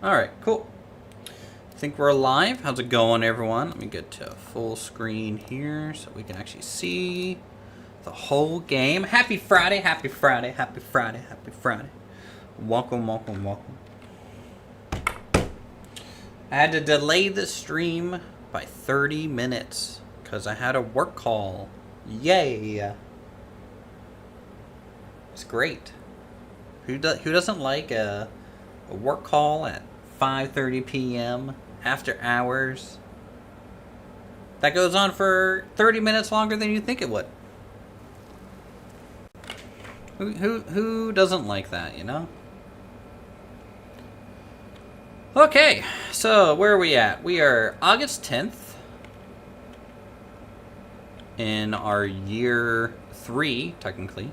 Alright, cool. I think we're live. How's it going, everyone? Let me get to full screen here so we can actually see the whole game. Happy Friday, happy Friday, happy Friday, happy Friday. Welcome, welcome, welcome. I had to delay the stream by 30 minutes because I had a work call. Yay! It's great. Who doesn't like a work call at 5:30 p.m. after hours? That goes on for 30 minutes longer than you think it would. Who doesn't like that, you know? Okay, so where are we at? We are August 10th in our year 3, technically.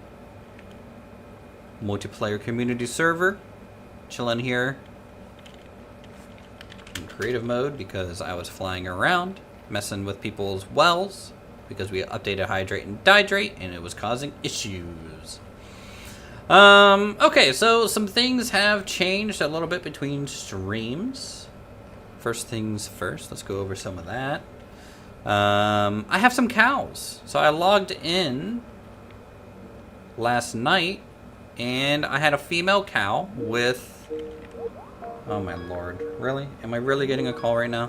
Multiplayer community server. Chilling here in creative mode because I was flying around, messing with people's wells because we updated hydrate and dihydrate and it was causing issues. Okay, so some things have changed a little bit between streams. First things first, let's go over some of that. I have some cows. So I logged in last night and I had a female cow with... Oh my lord, really? Am I really getting a call right now?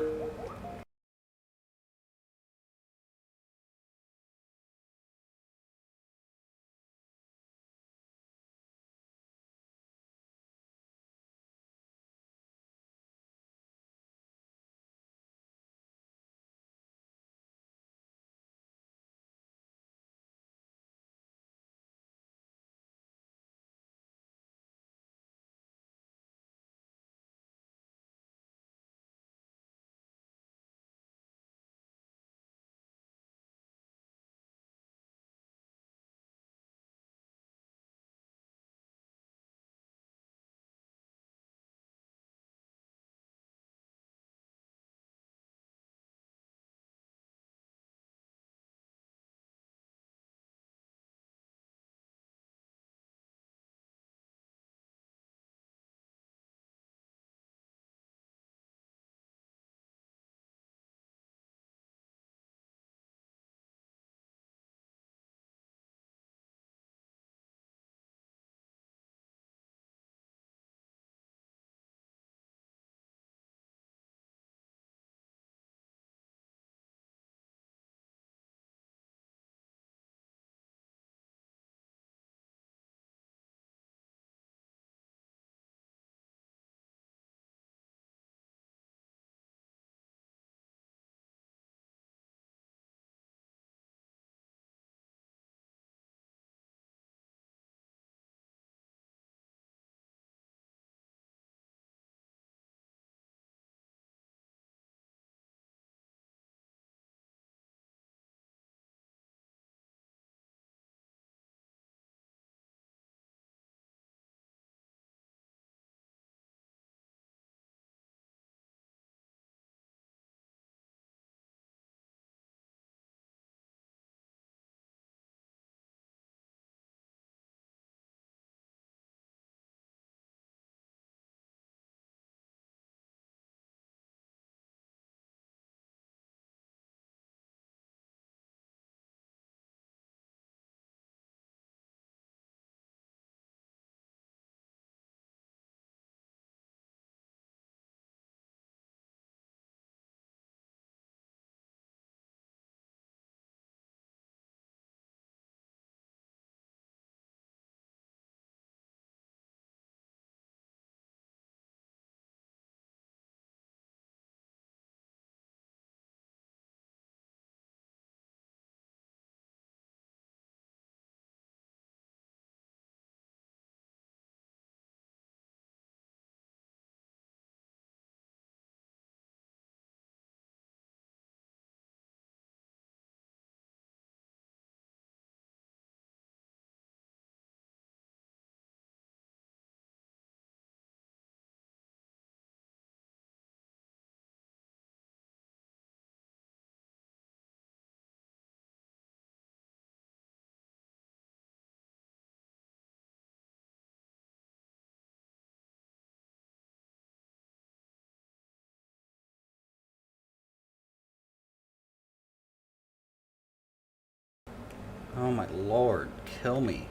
my lord. Kill me.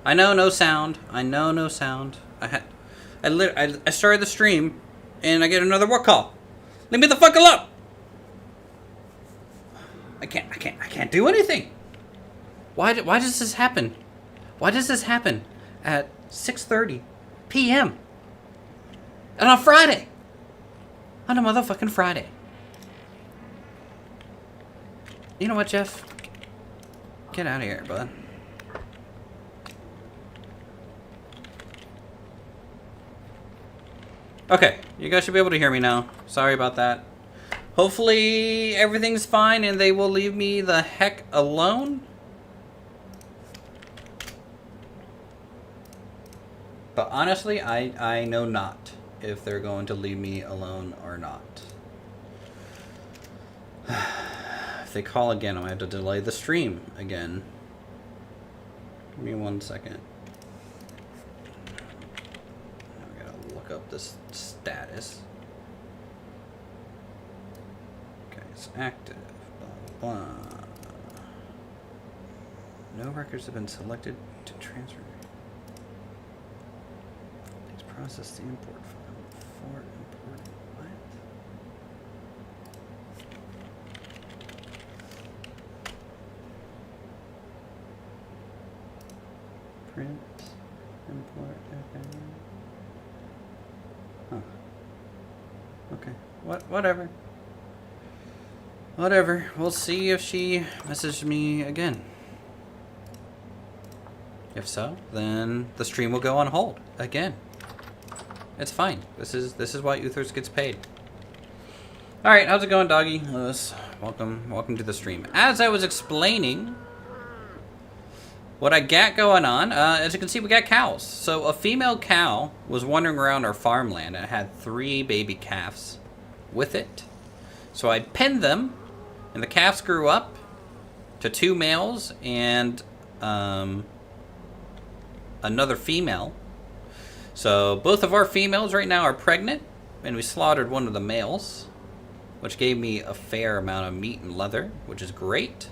I know no sound. I know no sound. I started the stream, and I get another work call. Leave me the fuck alone. I can't do anything. Why does this happen? Why does this happen at 6:30 p.m. and on Friday? On a motherfucking Friday. You know what, Jeff? Get out of here, bud. Okay, you guys should be able to hear me now. Sorry about that. Hopefully everything's fine and they will leave me the heck alone. But honestly, I know not if they're going to leave me alone or not. If they call again, I'm going to have to delay the stream again. Give me 1 second. I gotta look up this status. Okay, it's active. Blah, blah, blah. No records have been selected to transfer. Please process the import file for importing. What? Print, import, okay. Huh. Okay. Whatever. Whatever. We'll see if she messages me again. If so, then the stream will go on hold again. It's fine. This is why Uthris gets paid. All right, how's it going, doggy? Lewis, welcome to the stream. As I was explaining what I got going on, as you can see, we got cows. So a female cow was wandering around our farmland and it had 3 baby calves with it. So I pinned them, and the calves grew up to 2 males and another female. So both of our females right now are pregnant, and we slaughtered one of the males, which gave me a fair amount of meat and leather, which is great.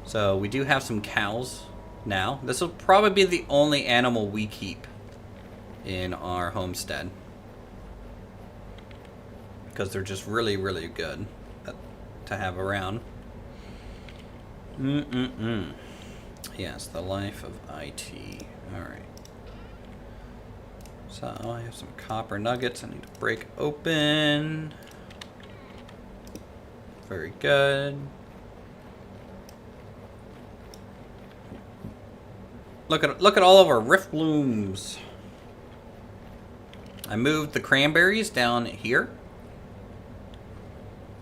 So we do have some cows now. This will probably be the only animal we keep in our homestead, because they're just really, really good to have around. Yes, the life of IT. Alright. So I have some copper nuggets I need to break open. Very good. Look at all of our rift blooms. I moved the cranberries down here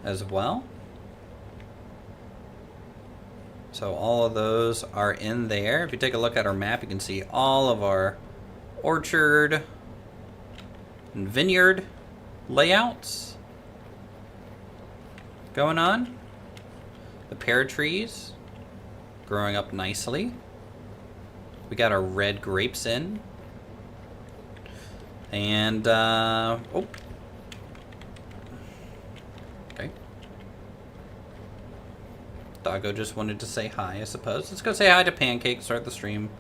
as well. So all of those are in there. If you take a look at our map, you can see all of our orchard and vineyard layouts going on. The pear trees growing up nicely. We got our red grapes in. And, oh. Okay. Doggo just wanted to say hi, I suppose. Let's go say hi to Pancake, start the stream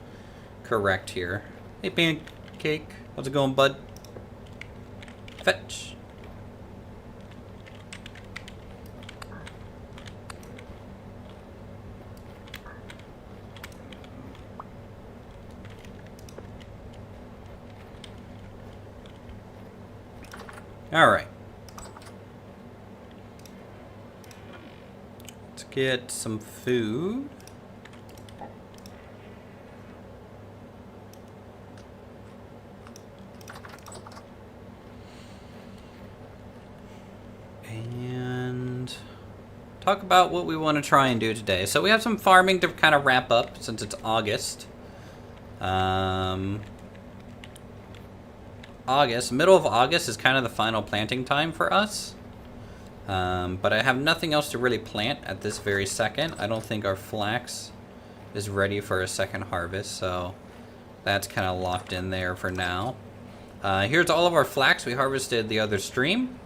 correct here. Hey, Pancake. How's it going, bud? Fetch. All right. Let's get some food. And talk about what we want to try and do today. So we have some farming to kind of wrap up since it's August. Middle of August is kind of the final planting time for us. But I have nothing else to really plant at this very second. I don't think our flax is ready for a second harvest, so that's kind of locked in there for now. Here's all of our flax we harvested the other stream.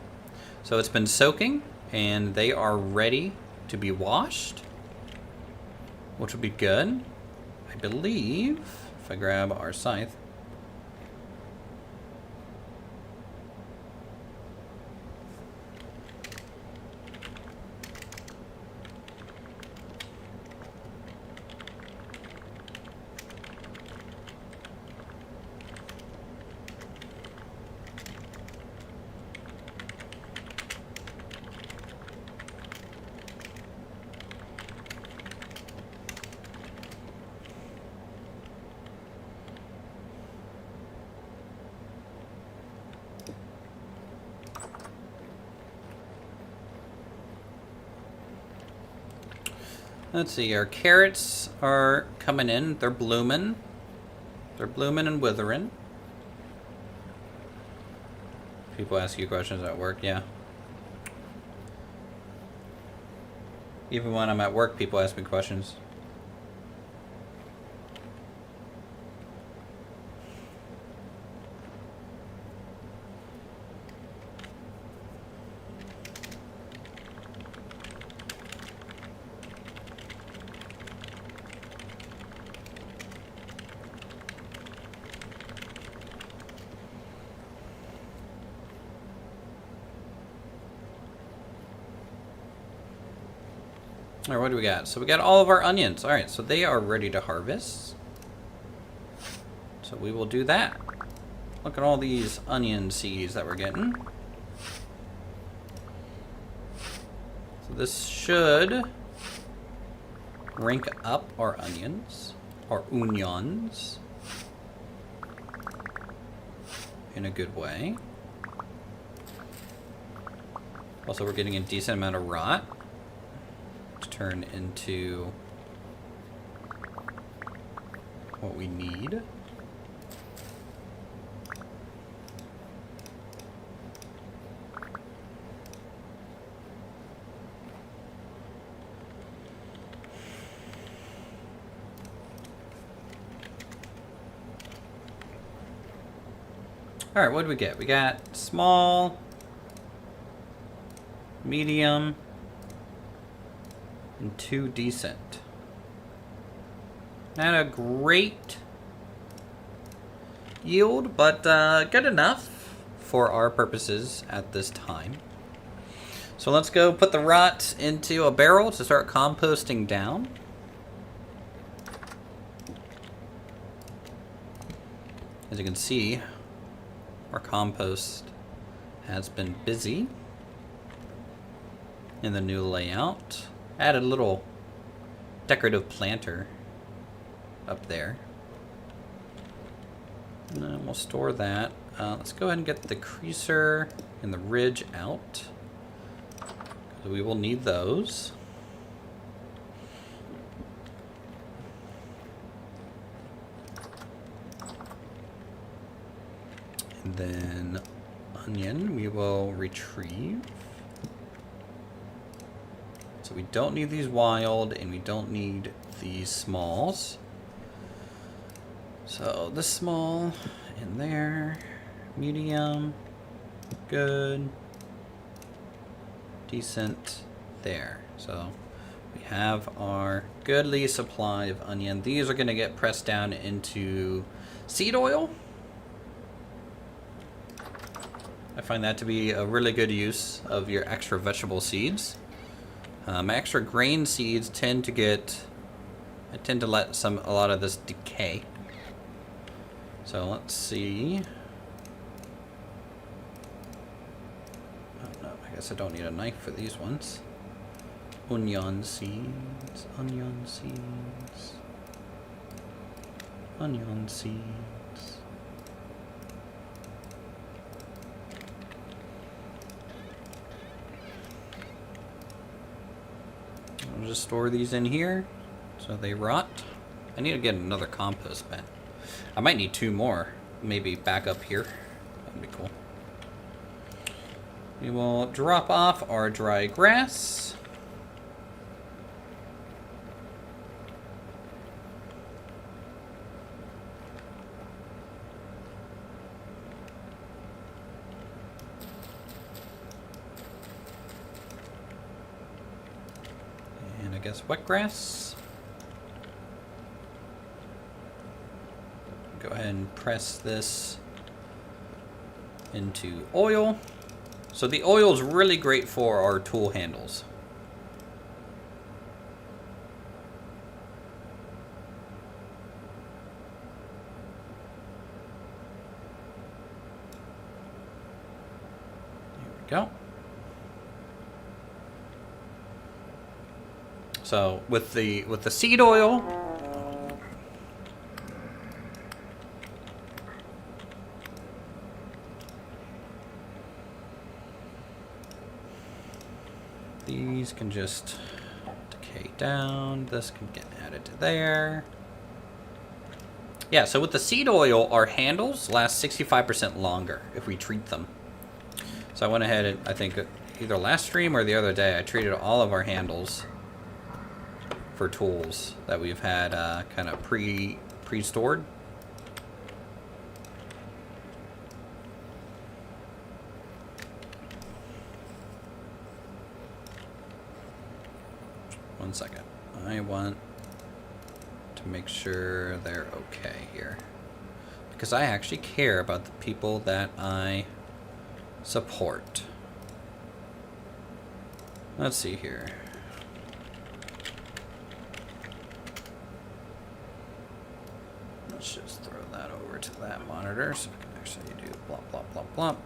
So it's been soaking, and they are ready to be washed. which would be good. I believe if I grab our scythe. Let's see, our carrots are coming in. They're blooming. They're blooming and withering. People ask you questions at work, yeah. Even when I'm at work, people ask me questions. All right, what do we got? So we got all of our onions. All right, so they are ready to harvest. So we will do that. Look at all these onion seeds that we're getting. So this should rank up our onions, our onions, in a good way. Also, we're getting a decent amount of rot to turn into what we need. All right, what do we get? We got small, medium, and 2 decent. Not a great yield, but good enough for our purposes at this time. So let's go put the rot into a barrel to start composting down. As you can see, our compost has been busy in the new layout. Added a little decorative planter up there. And then we'll store that. Let's go ahead and get the creaser and the ridge out. We will need those. And then onion we will retrieve. So we don't need these wild and we don't need these smalls. So this small in there, medium, good, decent there. So we have our goodly supply of onion. These are going to get pressed down into seed oil. I find that to be a really good use of your extra vegetable seeds. My extra grain seeds tend to let a lot of this decay. So let's see. Oh, no, I guess I don't need a knife for these ones. Onion seeds, onion seeds, onion seeds. I'll just store these in here so they rot. I need to get another compost bin. I might need 2 more, maybe back up here. That'd be cool. We will drop off our dry grass. And I guess wet grass. Go ahead and press this into oil. So the oil is really great for our tool handles. There we go. So with the seed oil, these can just decay down. This can get added to there. Yeah, so with the seed oil, our handles last 65% longer if we treat them. So I went ahead and I think either last stream or the other day, I treated all of our handles for tools that we've had kind of pre-stored. One second. I want to make sure they're okay here, because I actually care about the people that I support. Let's see here. Let's just throw that over to that monitor so I can actually do blop, blop, blop, blop.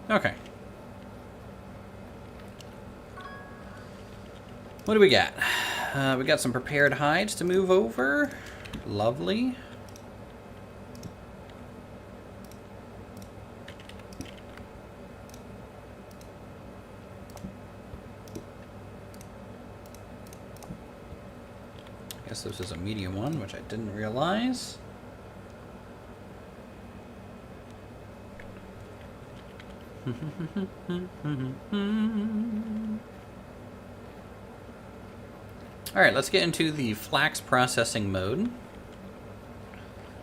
Okay. What do we got? We got some prepared hides to move over. Lovely. I guess this is a medium one, which I didn't realize. Alright, let's get into the flax processing mode.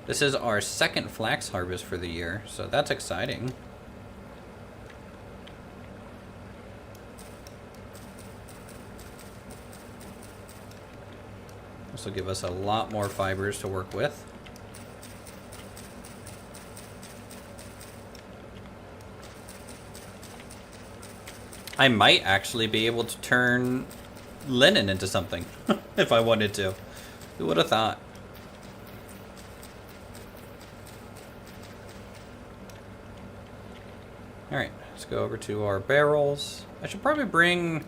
This is our second flax harvest for the year, so that's exciting. This will give us a lot more fibers to work with. I might actually be able to turn linen into something if I wanted to. Who would have thought? Alright, let's go over to our barrels. I should probably bring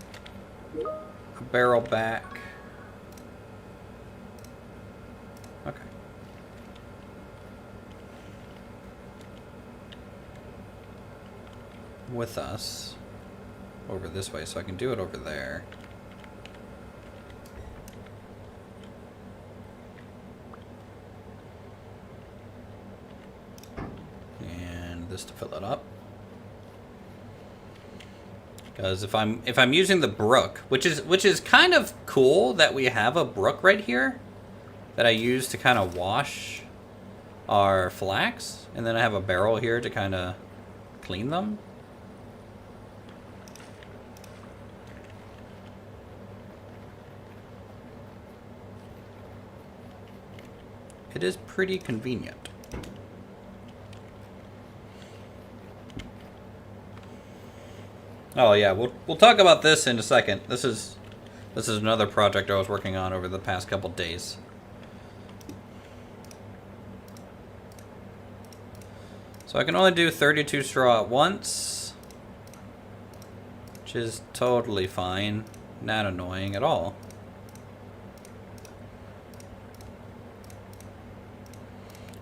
a barrel back. Okay. With us. Over this way, so I can do it over there. And this to fill it up. Because if I'm using the brook, which is kind of cool that we have a brook right here that I use to kind of wash our flax, and then I have a barrel here to kind of clean them. It is pretty convenient. Oh yeah, we'll talk about this in a second. This is another project I was working on over the past couple days. So I can only do 32 straw at once, which is totally fine, not annoying at all.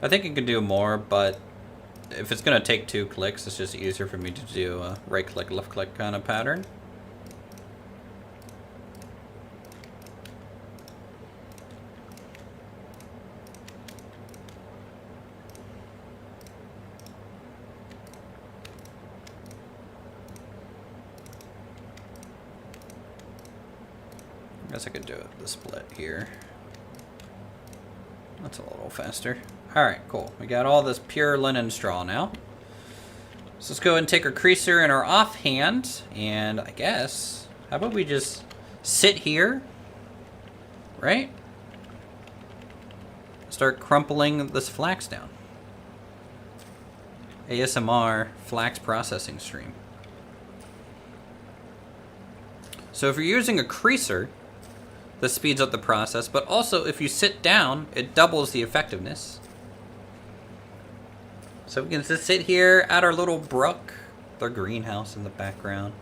I think it could do more, but if it's going to take 2 clicks, it's just easier for me to do a right click, left click kind of pattern. guess I could do it the split here. That's a little faster. Alright, cool. We got all this pure linen straw now. So let's go ahead and take our creaser in our offhand. And I guess, how about we just sit here? Right? Start crumpling this flax down. ASMR flax processing stream. So if you're using a creaser, this speeds up the process, but also if you sit down, it doubles the effectiveness. So we can just sit here at our little brook, with our greenhouse in the background.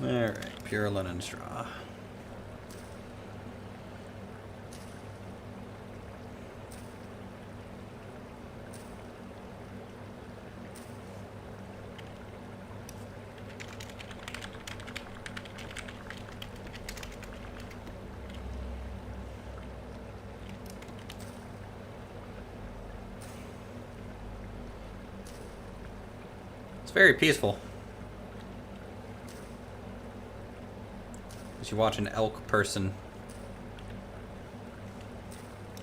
Alright, pure linen straw. It's very peaceful. As you watch an elk person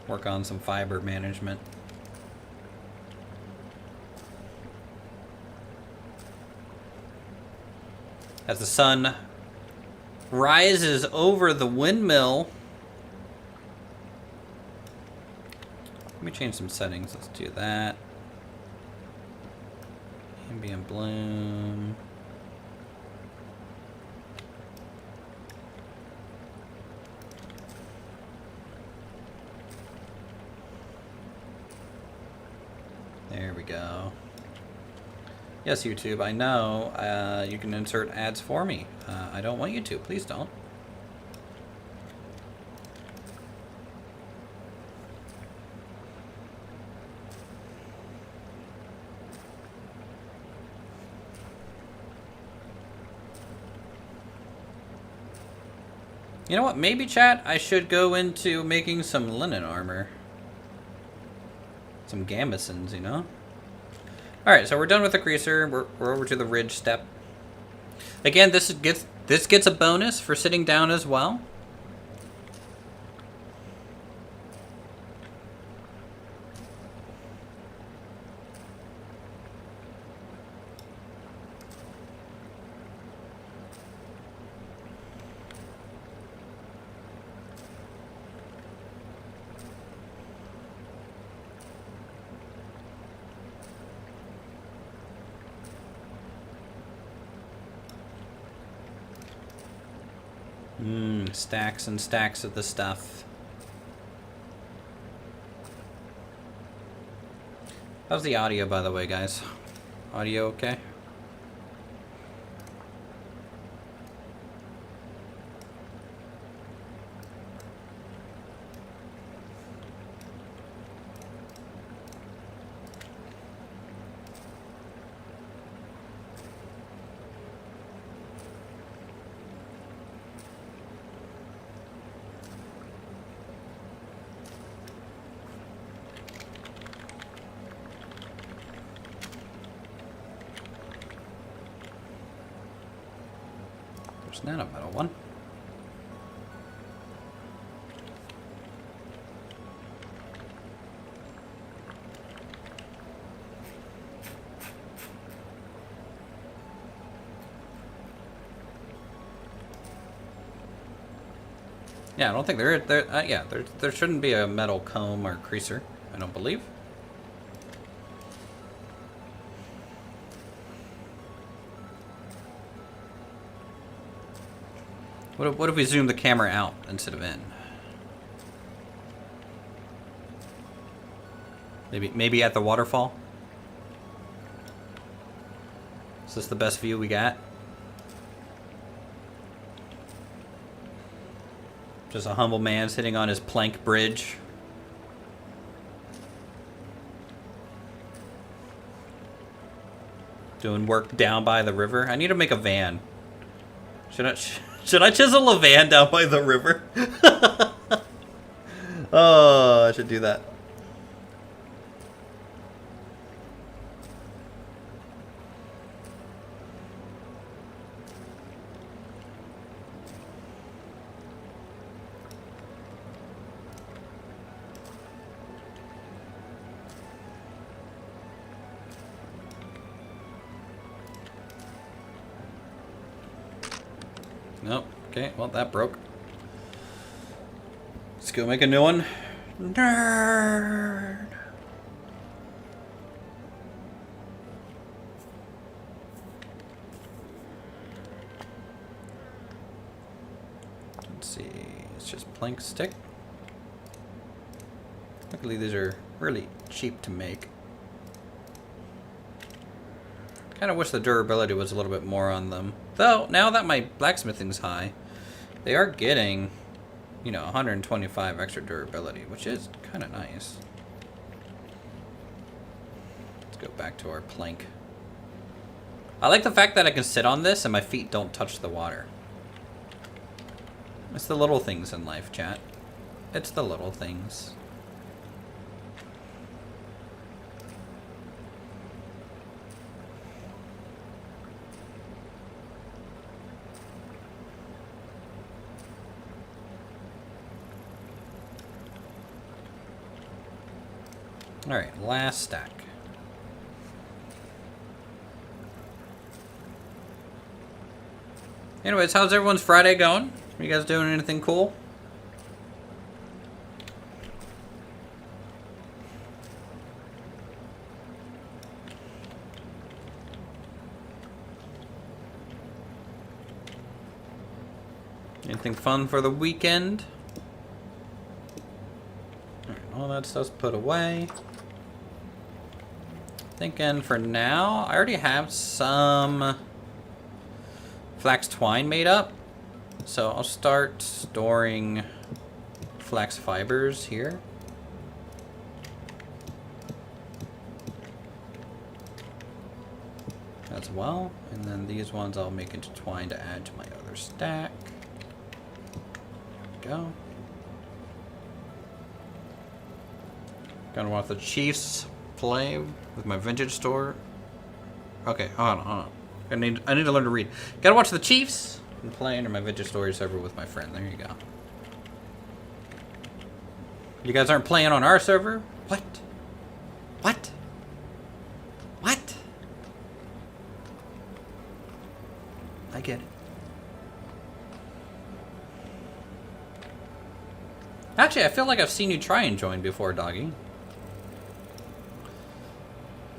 work on some fiber management. As the sun rises over the windmill. Let me change some settings. Let's do that. Ambient bloom. There we go. Yes, YouTube, I know you can insert ads for me. I don't want you to. Please don't. You know what? Maybe, chat, I should go into making some linen armor. Some gambesons, you know? Alright, so we're done with the creaser. We're over to the ridge step. Again, this gets a bonus for sitting down as well. Stacks and stacks of the stuff. How's the audio, by the way, guys? Audio okay? There's not a metal one. Yeah, I don't think there shouldn't be a metal comb or creaser, I don't believe. What if we zoom the camera out instead of in? Maybe at the waterfall? Is this the best view we got? Just a humble man sitting on his plank bridge. Doing work down by the river. I need to make a van. Should I chisel a van down by the river? Oh, I should do that. Nope. Okay, well, that broke. Let's go make a new one. Nerd. Let's see. It's just plank stick. Luckily, these are really cheap to make. Kind of wish the durability was a little bit more on them. Though, now that my blacksmithing's high, they are getting, 125 extra durability, which is kind of nice. Let's go back to our plank. I like the fact that I can sit on this and my feet don't touch the water. It's the little things in life, chat. It's the little things. Alright, last stack. Anyways, how's everyone's Friday going? Are you guys doing anything cool? Anything fun for the weekend? Alright, all that stuff's put away. Thinking for now, I already have some flax twine made up, so I'll start storing flax fibers here. As well, and then these ones I'll make into twine to add to my other stack. There we go. Gonna want the Chiefs play with my vintage store. Okay, hold on. I need to learn to read. Gotta watch the Chiefs and play under my vintage story server with my friend. There you go. You guys aren't playing on our server? What? What? What? I get it. Actually, I feel like I've seen you try and join before, doggy.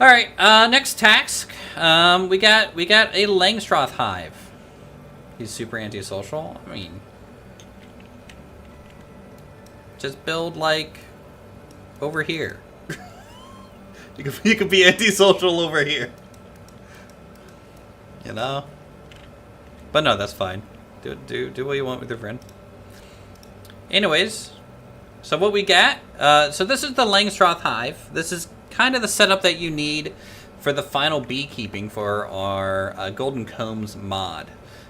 All right, next task. We got a Langstroth hive. He's super antisocial. I mean, just build like over here. you could be antisocial over here. You know. But no, that's fine. Do what you want with your friend. Anyways, so what we got? So this is the Langstroth hive. This is kind of the setup that you need for the final beekeeping for our Golden Combs mod.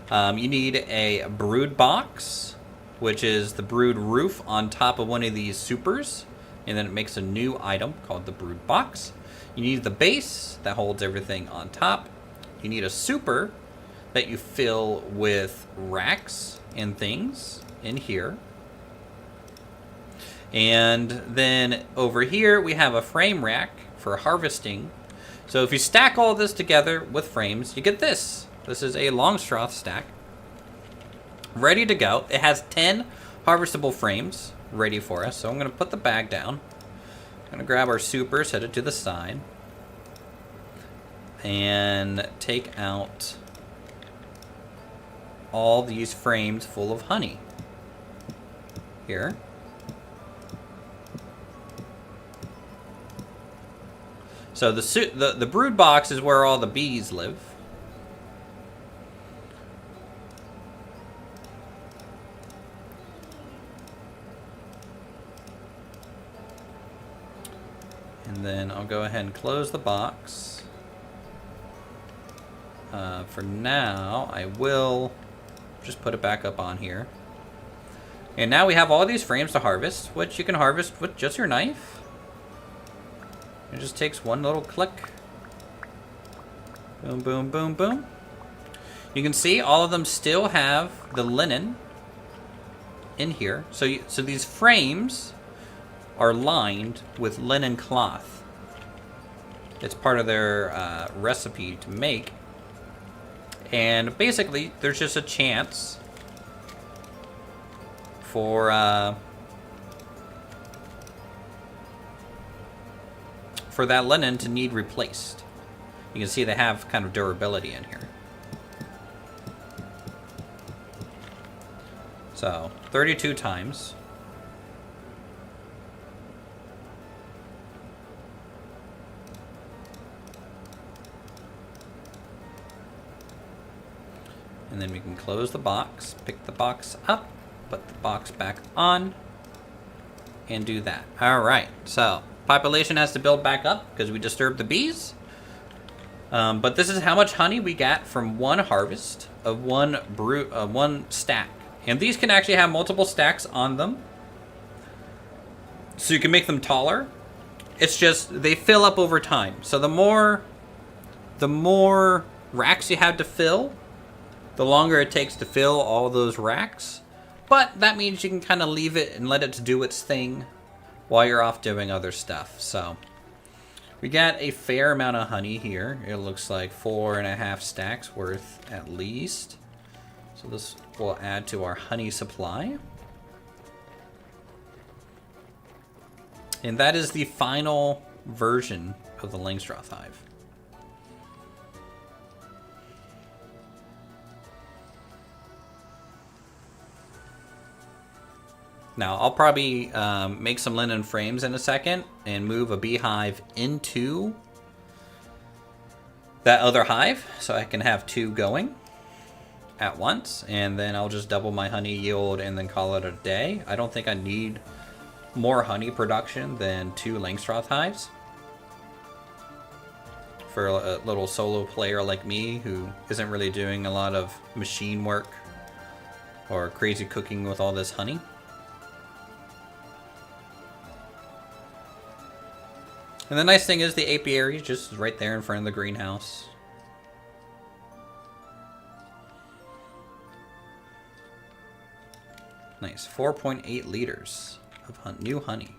You need a brood box, which is the brood roof on top of one of these supers, and then it makes a new item called the brood box. You need the base that holds everything on top. You need a super that you fill with racks and things in here. And then over here, we have a frame rack for harvesting. So if you stack all this together with frames, you get this. This is a Langstroth stack. Ready to go. It has 10 harvestable frames ready for us. So I'm going to put the bag down. I'm going to grab our super, set it to the side, and take out all these frames full of honey. Here. So the brood box is where all the bees live. And then I'll go ahead and close the box. For now, I will just put it back up on here. And now we have all these frames to harvest, which you can harvest with just your knife. It just takes one little click. Boom, boom, boom, boom. You can see all of them still have the linen in here. So these frames are lined with linen cloth. It's part of their recipe to make. And basically, there's just a chance for that linen to need replaced. You can see they have kind of durability in here. So 32 times. And then we can close the box, pick the box up, put the box back on, and do that. All right, so population has to build back up because we disturbed the bees. But this is how much honey we got from one harvest of one stack. And these can actually have multiple stacks on them. So you can make them taller. It's just, they fill up over time. So the more racks you have to fill, the longer it takes to fill all those racks. But that means you can kind of leave it and let it do its thing while you're off doing other stuff. So we got a fair amount of honey here. It looks like 4.5 stacks worth at least. So this will add to our honey supply. And that is the final version of the Langstroth hive. Now, I'll probably make some linen frames in a second and move a beehive into that other hive so I can have two going at once. And then I'll just double my honey yield and then call it a day. I don't think I need more honey production than 2 Langstroth hives for a little solo player like me who isn't really doing a lot of machine work or crazy cooking with all this honey. And the nice thing is the apiary is just right there in front of the greenhouse. Nice, 4.8 liters of new honey.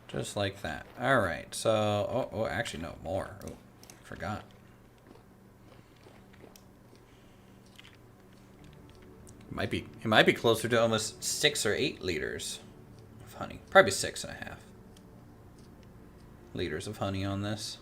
Just like that. All right, so, oh, actually no, more. Oh, forgot. It might be closer to almost 6 or 8 liters of honey. Probably 6.5 liters of honey on this.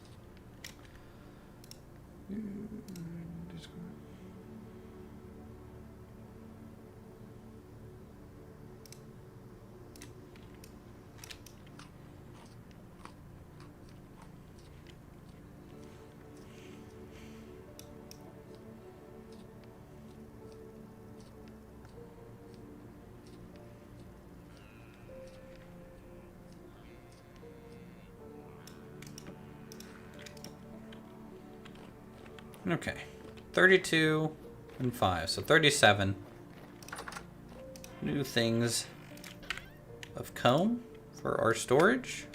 Okay, 32 and 5, so 37 new things of comb for our storage.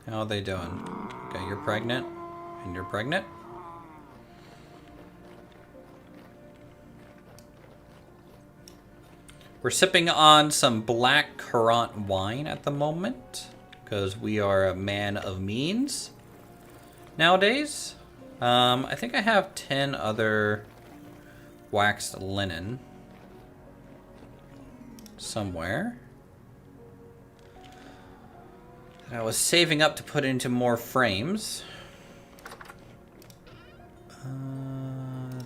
How are they doing? Okay, you're pregnant, and you're pregnant. We're sipping on some black currant wine at the moment because we are a man of means. nowadays. I think I have 10 other waxed linen somewhere that I was saving up to put into more frames.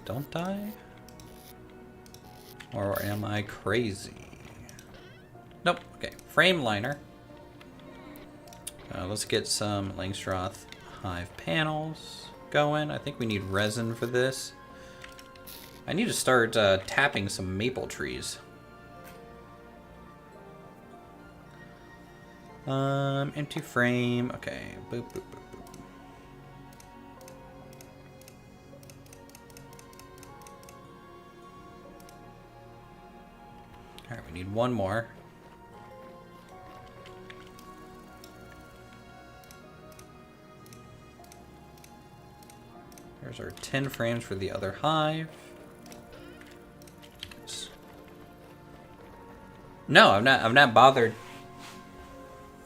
Don't I? Or am I crazy? Nope. Okay. Frame liner. Let's get some Langstroth hive panels going. I think we need resin for this. I need to start tapping some maple trees. Empty frame. Okay. Boop, boop, boop, boop. All right, we need one more. There's our 10 frames for the other hive. No, I'm not bothered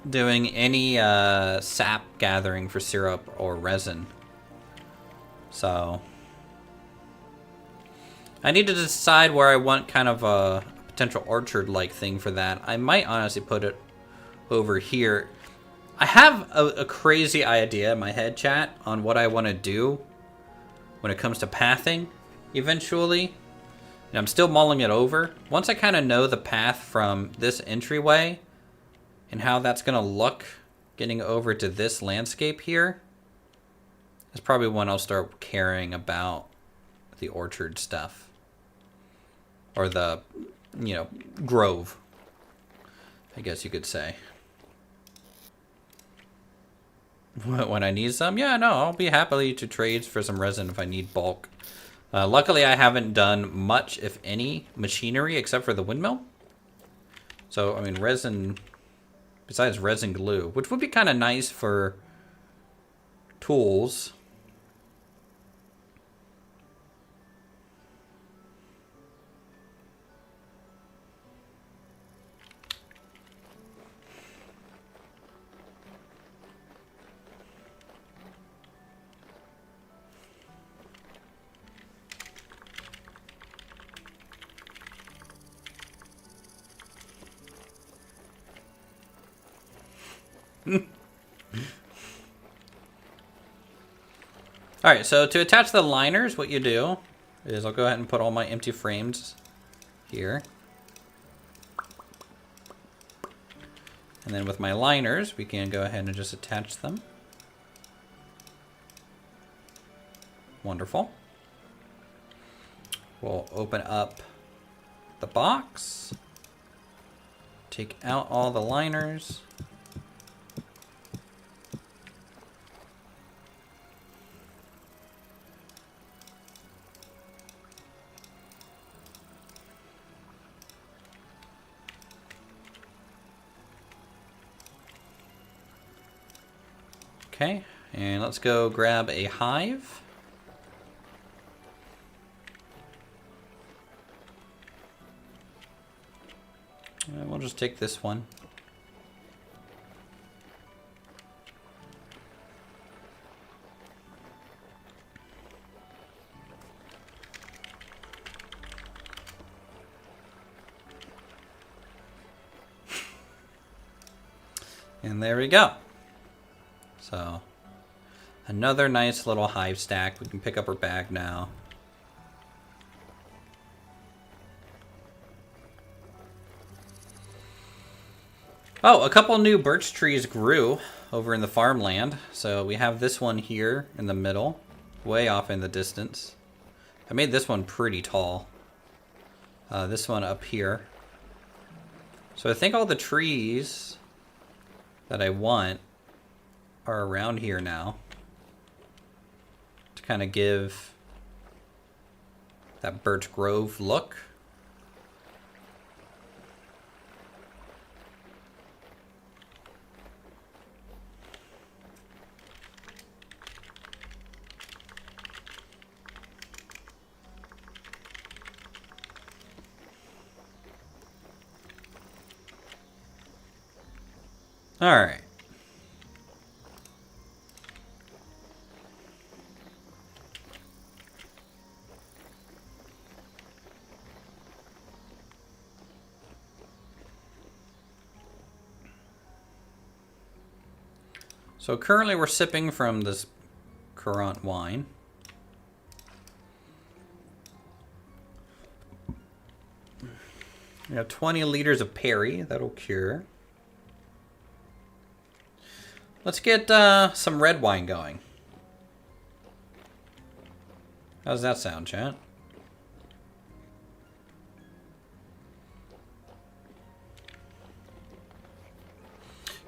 doing any sap gathering for syrup or resin. So I need to decide where I want kind of a potential orchard-like thing for that. I might honestly put it over here. I have a crazy idea in my head, chat, on what I want to do when it comes to pathing eventually. And I'm still mulling it over. Once I kind of know the path from this entryway and how that's going to look getting over to this landscape here, that's probably when I'll start caring about the orchard stuff. Or the, you know, grove, I guess you could say. When I need some? Yeah, no, I'll be happy to trade for some resin if I need bulk. Luckily, I haven't done much, if any, machinery except for the windmill. So, I mean, resin, besides resin glue, which would be kind of nice for tools. Alright, so to attach the liners, what you do is I'll go ahead and put all my empty frames here. And then with my liners, we can go ahead and just attach them. Wonderful. We'll open up the box. Take out all the liners. Okay, and let's go grab a hive. And we'll just take this one. And there we go. So, another nice little hive stack. We can pick up our bag now. Oh, a couple new birch trees grew over in the farmland. So we have this one here in the middle, way off in the distance. I made this one pretty tall. This one up here. So I think all the trees that I want are around here now to kind of give that birch grove look. All right. So currently we're sipping from this currant wine. We have 20 liters of Perry. That'll cure. Let's get some red wine going. How does that sound, chat?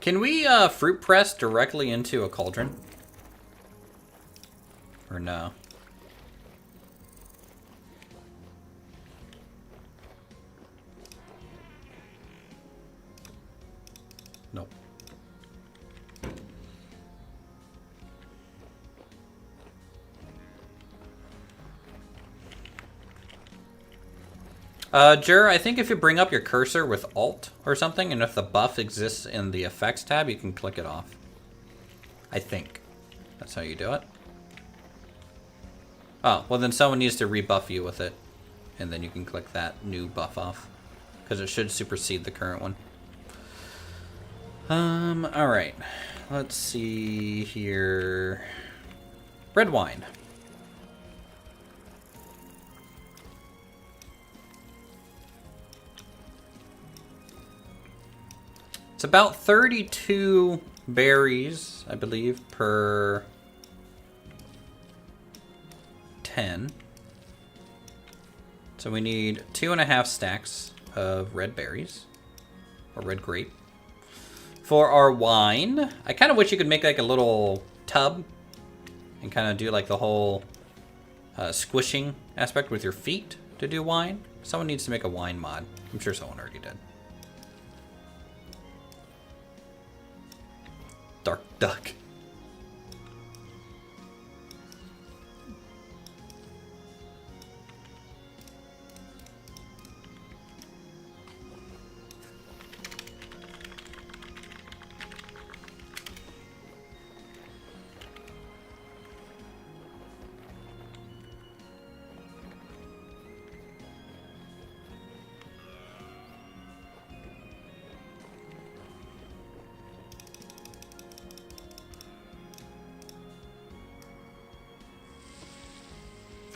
Can we fruit press directly into a cauldron? Or no? Nope. Jur, I think if you bring up your cursor with Alt or something, and if the buff exists in the effects tab, you can click it off. I think. That's how you do it. Oh, well then someone needs to rebuff you with it. And then you can click that new buff off. Because it should supersede the current one. Alright. Let's see here. Red wine. It's about 32 berries, I believe, per 10. So we need 2.5 stacks of red berries, or red grape. For our wine, I kind of wish you could make like a little tub and kind of do like the whole squishing aspect with your feet to do wine. Someone needs to make a wine mod. I'm sure someone already did. Dark duck.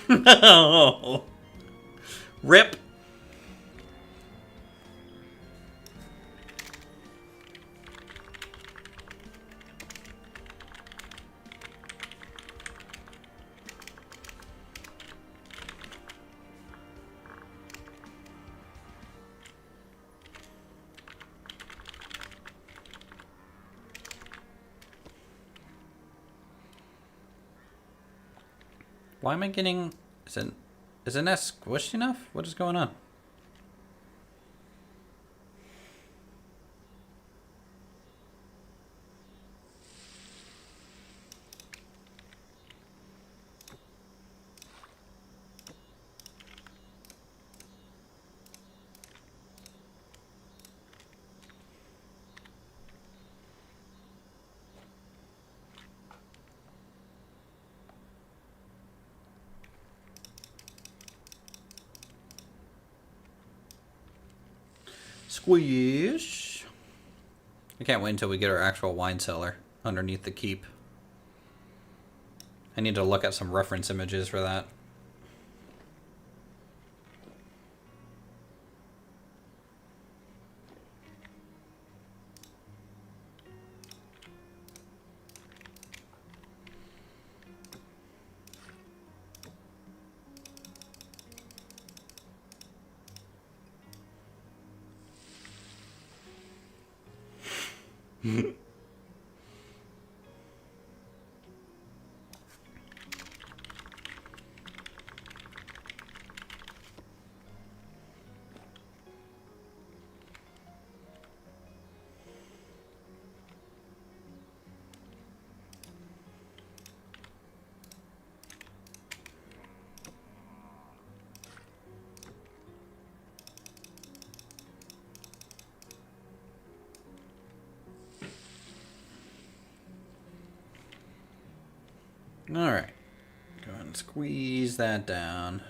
No. Rip. Why am I getting... Isn't that squished enough? What is going on? Squish. I can't wait until we get our actual wine cellar underneath the keep. I need to look at some reference images for that. All right, go ahead and squeeze that down.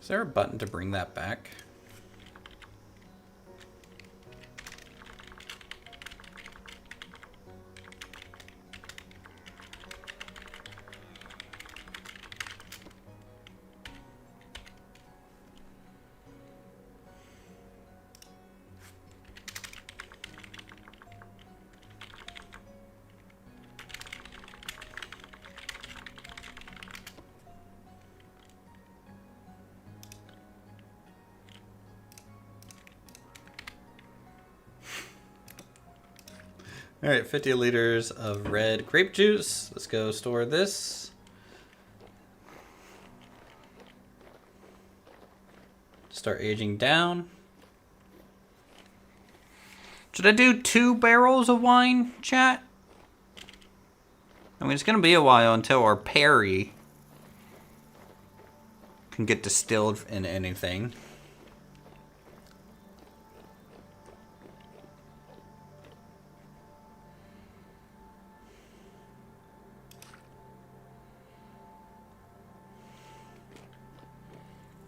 Is there a button to bring that back? All right, 50 liters of red grape juice. Let's go store this. Start aging down. Should I do 2 barrels of wine, chat? I mean, it's going to be a while until our Perry can get distilled in anything.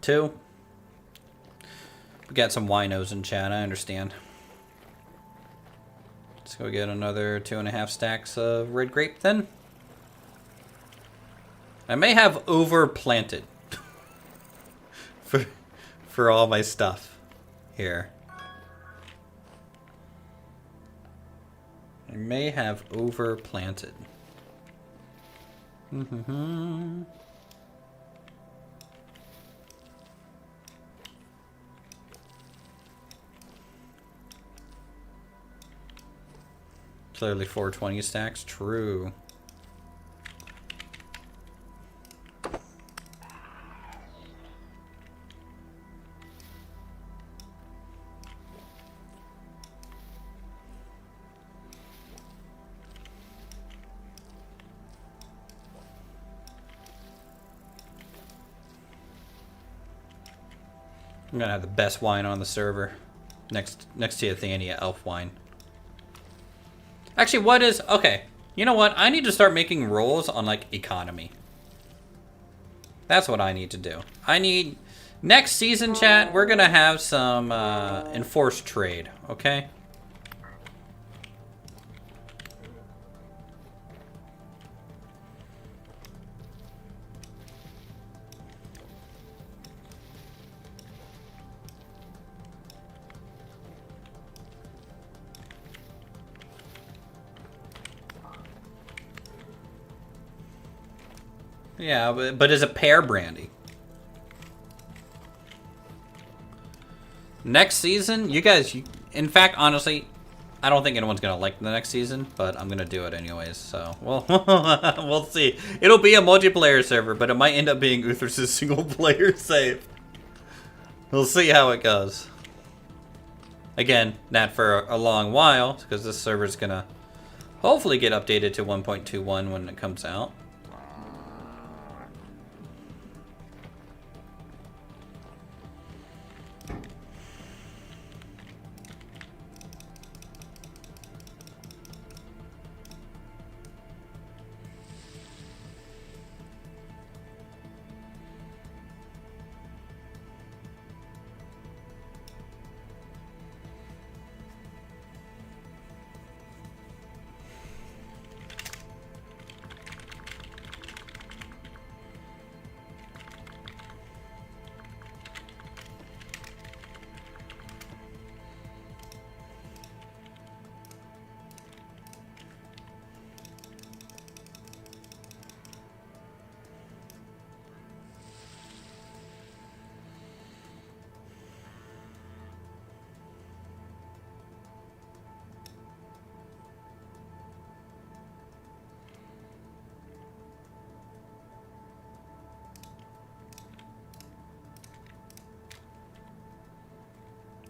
Two. We got some winos in chat, I understand. Let's go get another 2.5 stacks of red grape then. I may have overplanted for all my stuff here. I may have overplanted. Clearly 420 stacks, true. I'm gonna have the best wine on the server. Next to Athania elf wine. Actually, what is... Okay, you know what? I need to start making rolls on, like, economy. That's what I need to do. I need... Next season, chat, we're gonna have some enforced trade, okay? Yeah, but as a pear brandy. Next season, you guys... In fact, honestly, I don't think anyone's going to like the next season, but I'm going to do it anyways, so... Well, we'll see. It'll be a multiplayer server, but it might end up being Uthris' single-player save. We'll see how it goes. Again, not for a long while, because this server's going to hopefully get updated to 1.21 when it comes out.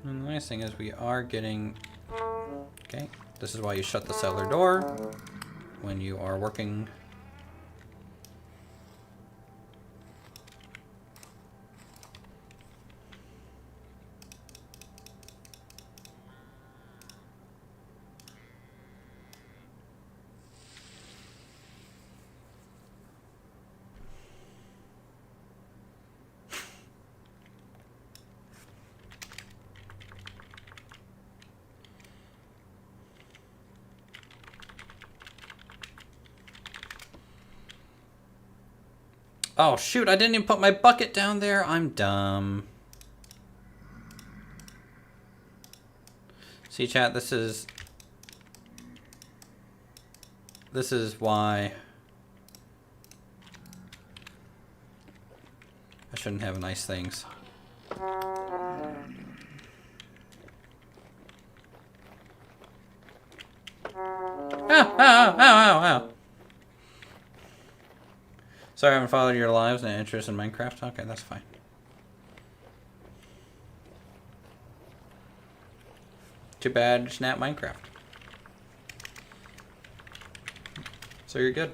And the nice thing is we are getting... Okay, this is why you shut the cellar door when you are working. Oh, shoot, I didn't even put my bucket down there. I'm dumb. See, chat, this is why I shouldn't have nice things. Ow, ow, ow, ow, ow. Sorry, I haven't followed your lives and interest in Minecraft. Okay, that's fine. Too bad it's not Minecraft. So you're good.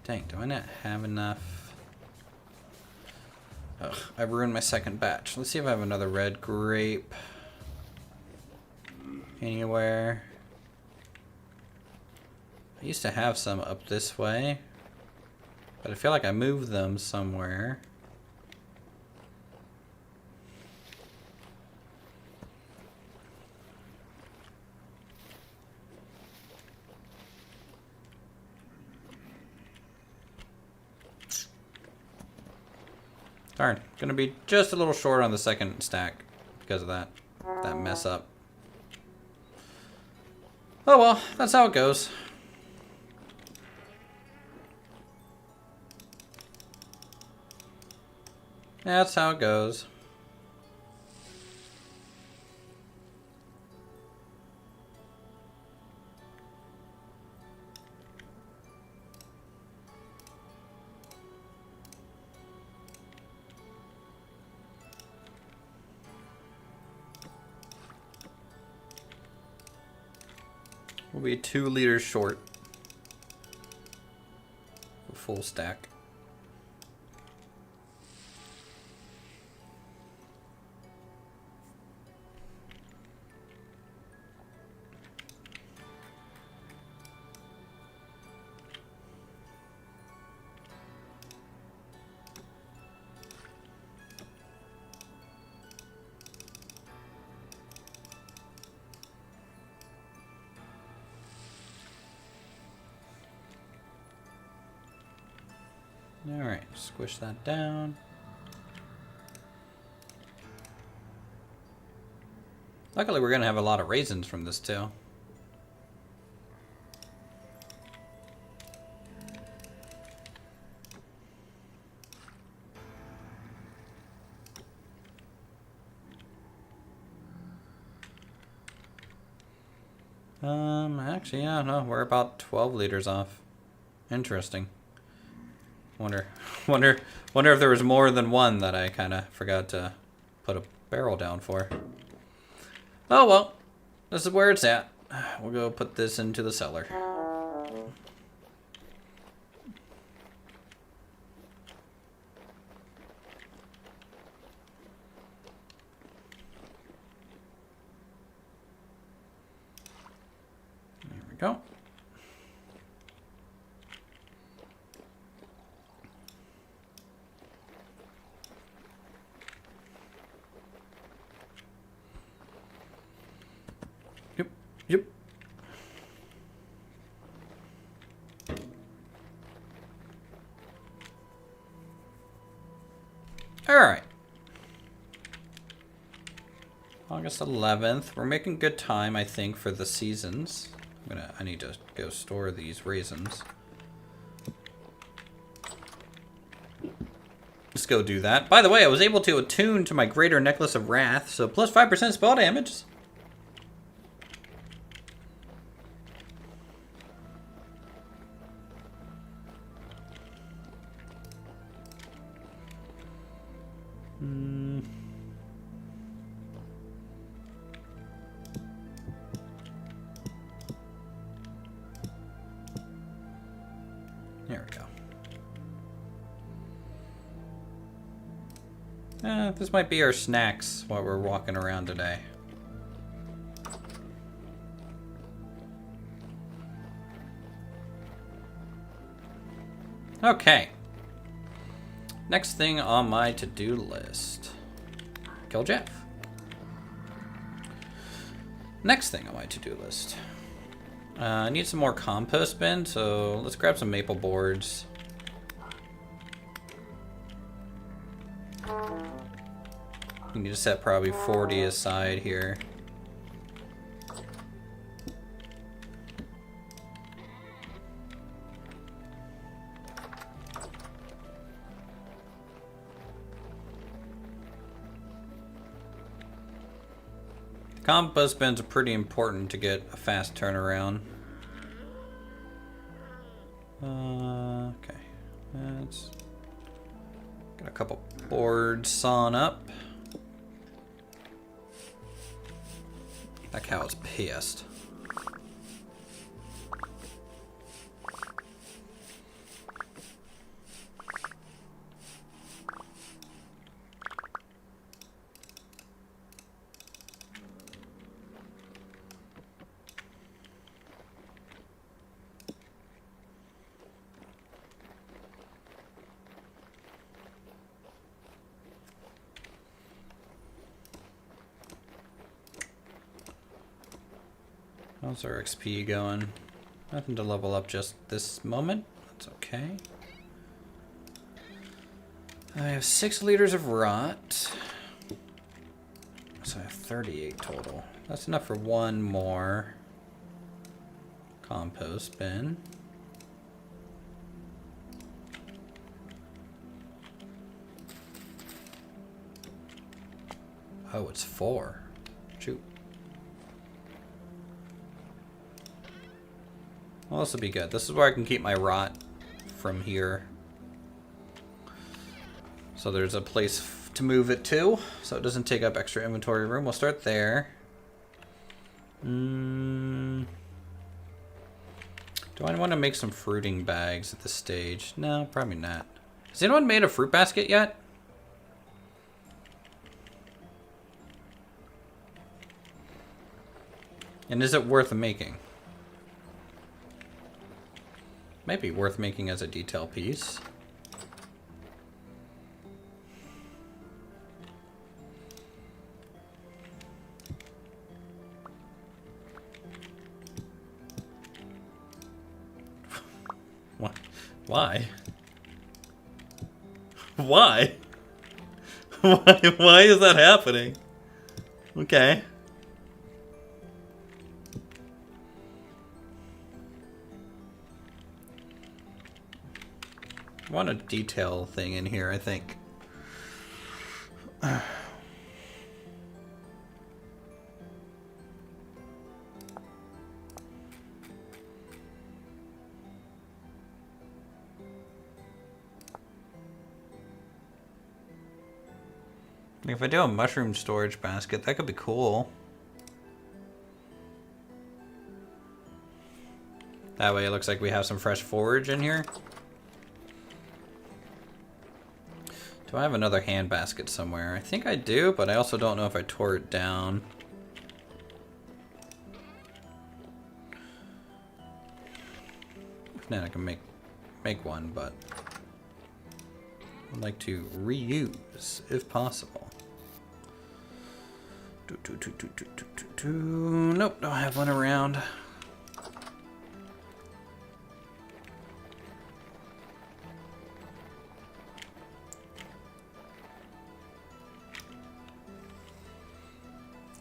Dang, do I not have enough? Ugh, I ruined my second batch. Let's see if I have another red grape. Anywhere. I used to have some up this way, but I feel like I moved them somewhere. Darn, gonna be just a little short on the second stack because of that mess up. Oh well, that's how it goes. That's how it goes. We'll be 2 liters short. A full stack. Alright, squish that down. Luckily, we're going to have a lot of raisins from this, too. Actually, yeah, no, we're about 12 liters off. Interesting. Wonder if there was more than one that I kind of forgot to put a barrel down for. Oh well, this is where it's at. We'll go put this into the cellar. There we go. Yep. All right. August 11th. We're making good time, I think, for the seasons. I need to go store these raisins. Let's go do that. By the way, I was able to attune to my Greater Necklace of Wrath, so plus 5% spell damage. There we go. This might be our snacks while we're walking around today. Okay. Next thing on my to-do list. Kill Jeff. Next thing on my to-do list. I need some more compost bin, so let's grab some maple boards. We need to set probably 40 aside here. Compost bins are pretty important to get a fast turnaround. Okay. Let's get a couple boards sawn up. That cow is pissed. How's our XP going? Nothing to level up just this moment. That's okay. I have 6 liters of rot. So I have 38 total. That's enough for one more compost bin. Oh, it's 4. Shoot. Well, this will be good. This is where I can keep my rot from here. So there's a place to move it to, so it doesn't take up extra inventory room. We'll start there. Do I want to make some fruiting bags at this stage? No, probably not. Has anyone made a fruit basket yet? And is it worth making? Might be worth making as a detail piece. What? Why? Why? Why is that happening? Okay. I want a detail thing in here, I think. If I do a mushroom storage basket, that could be cool. That way it looks like we have some fresh forage in here. Do I have another hand basket somewhere? I think I do, but I also don't know if I tore it down. If not, I can make one, but I'd like to reuse if possible. Nope, don't have one around.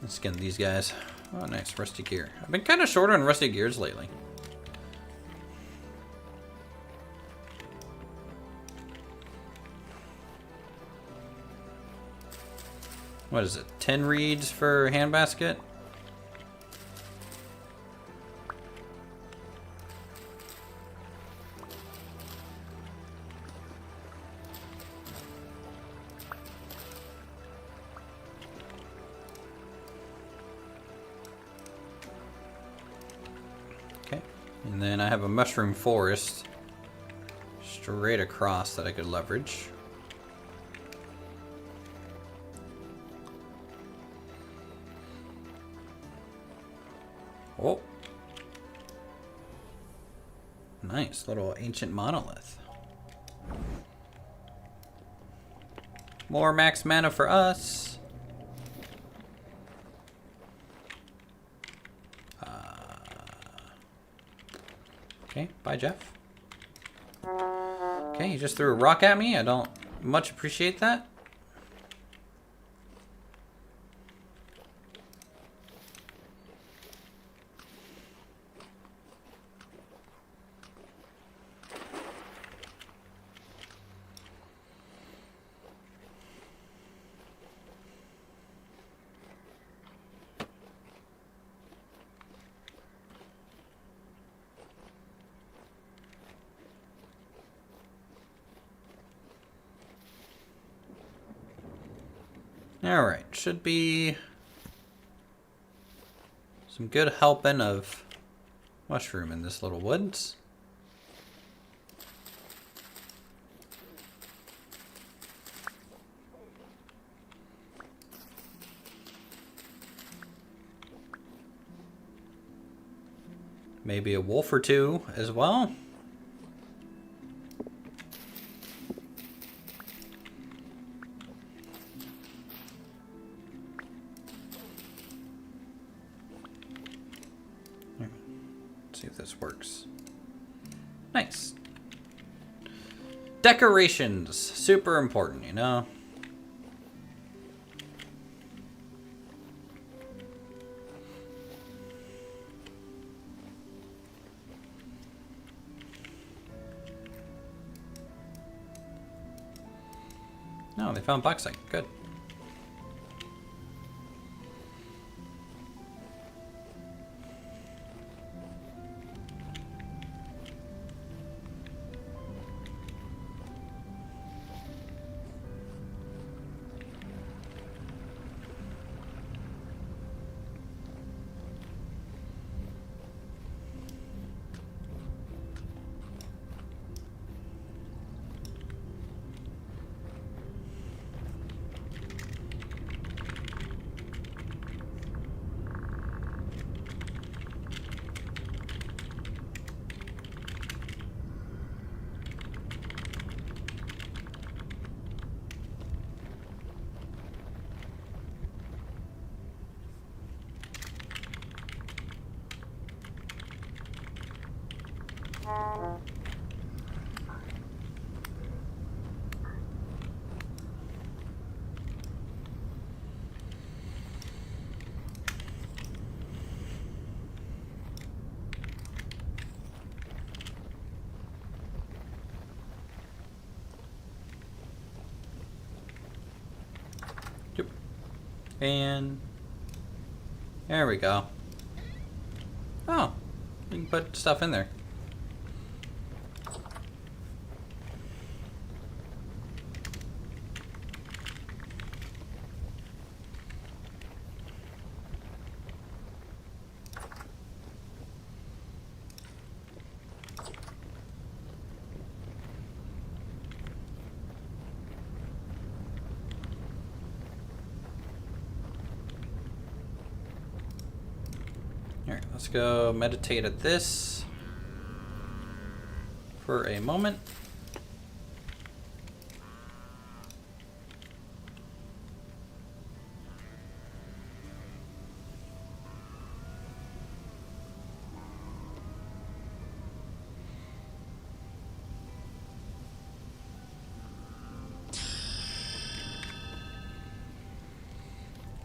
Let's skin these guys. Oh, nice. Rusty gear. I've been kind of short on rusty gears lately. What is it? 10 reeds for hand basket? Okay. And then I have a mushroom forest straight across that I could leverage. Oh. Nice little ancient monolith. More max mana for us. Okay, bye, Jeff. Okay, he just threw a rock at me. I don't much appreciate that. Alright, should be some good helping of mushroom in this little woods. Maybe a wolf or two as well. See if this works. Nice. Decorations, super important, you know? No, they found bauxite. Good. Yep. And there we go. Oh, you can put stuff in there. Alright, let's go meditate at this for a moment.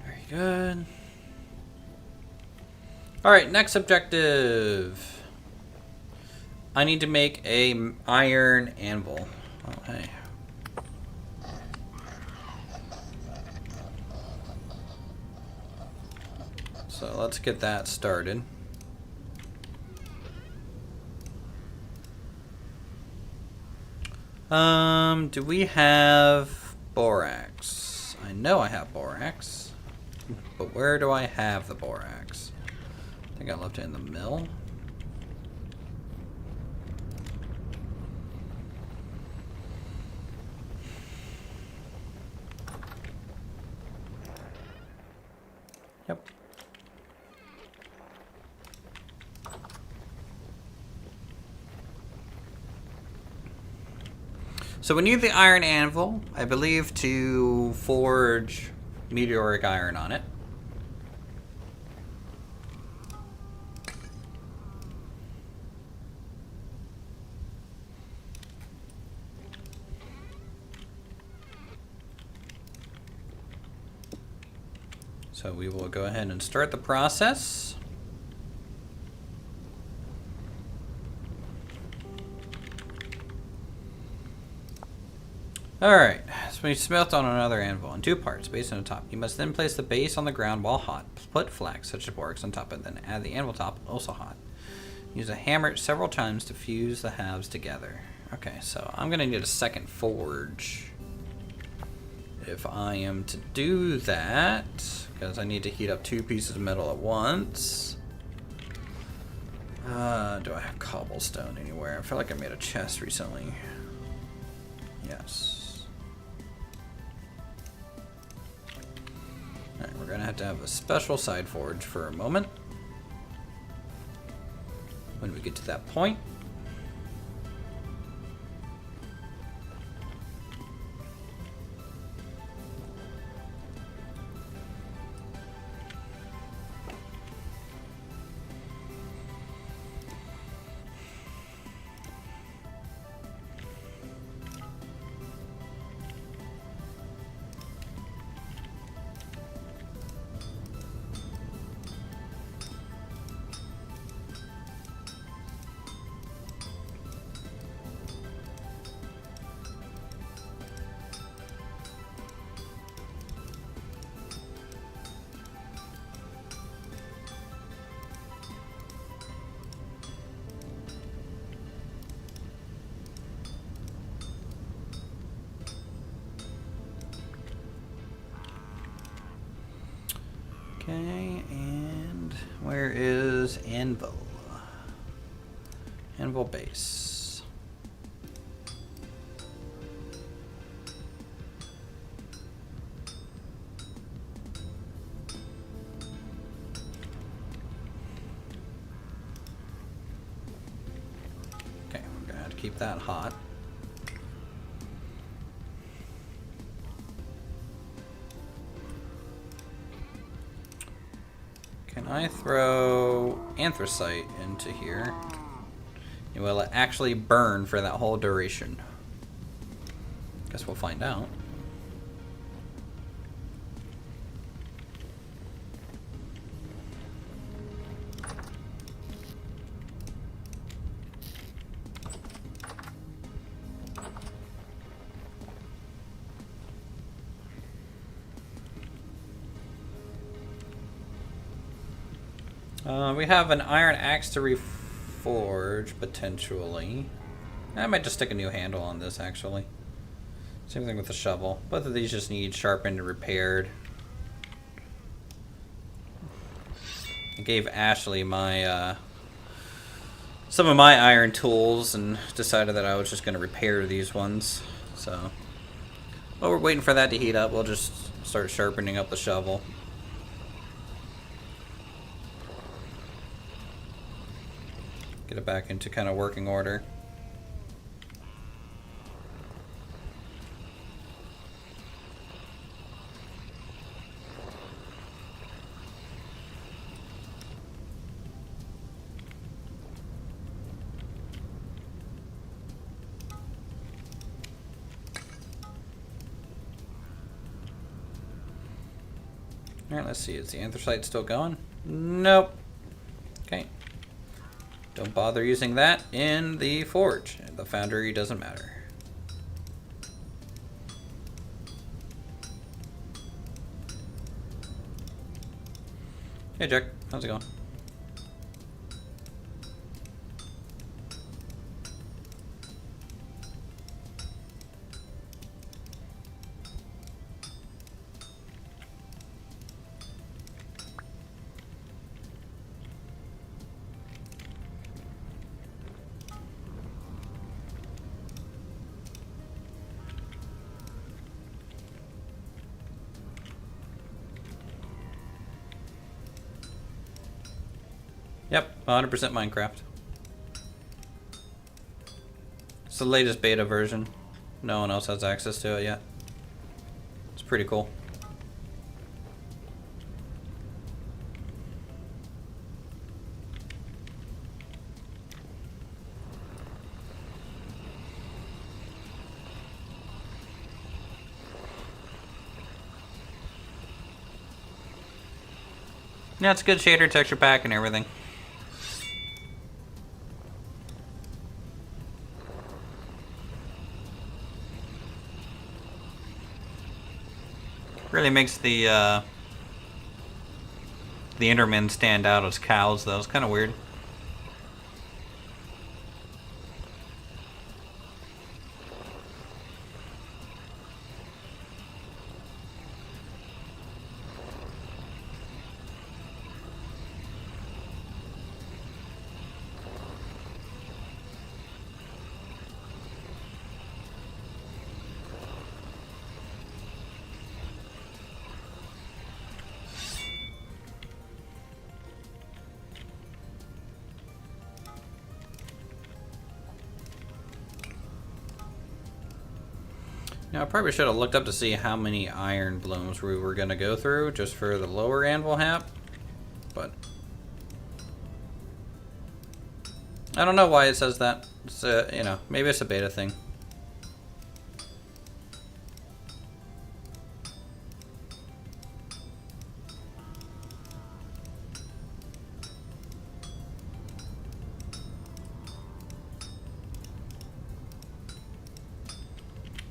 Very good. Alright, next objective. I need to make a iron anvil. Oh, hey. So let's get that started. Do we have borax? I know I have borax. But where do I have the borax? I think I left it in the mill. Yep. So we need the iron anvil, I believe, to forge meteoric iron on it. So we will go ahead and start the process. Alright, so we smelt on another anvil in 2 parts, base and the top. You must then place the base on the ground while hot. Put flax, such as borax, on top and then add the anvil top, also hot. Use a hammer several times to fuse the halves together. Okay, so I'm going to need a second forge if I am to do that, because I need to heat up 2 pieces of metal at once. Do I have cobblestone anywhere? I feel like I made a chest recently. Yes. Alright, we're gonna have to have a special side forge for a moment when we get to that point. Okay, and where is anvil? Anvil base. Okay, we're gonna have to keep that hot. Can I throw anthracite into here? And will it actually burn for that whole duration? Guess we'll find out. We have an iron axe to reforge, potentially. I might just stick a new handle on this, actually. Same thing with the shovel. Both of these just need sharpened and repaired. I gave Ashley my some of my iron tools and decided that I was just going to repair these ones. So, while we're waiting for that to heat up, we'll just start sharpening up the shovel. Get it back into kind of working order. Alright, let's see. Is the anthracite still going? Nope. Okay. Don't bother using that in the forge. The foundry doesn't matter. Hey Jack, how's it going? Yep, 100% Minecraft. It's the latest beta version. No one else has access to it yet. It's pretty cool. Yeah, it's a good shader texture pack and everything. Really makes the Endermen stand out as cows, though. It's kind of weird. Now, I probably should have looked up to see how many iron blooms we were going to go through just for the lower anvil hap, but I don't know why it says that. It's you know, maybe it's a beta thing.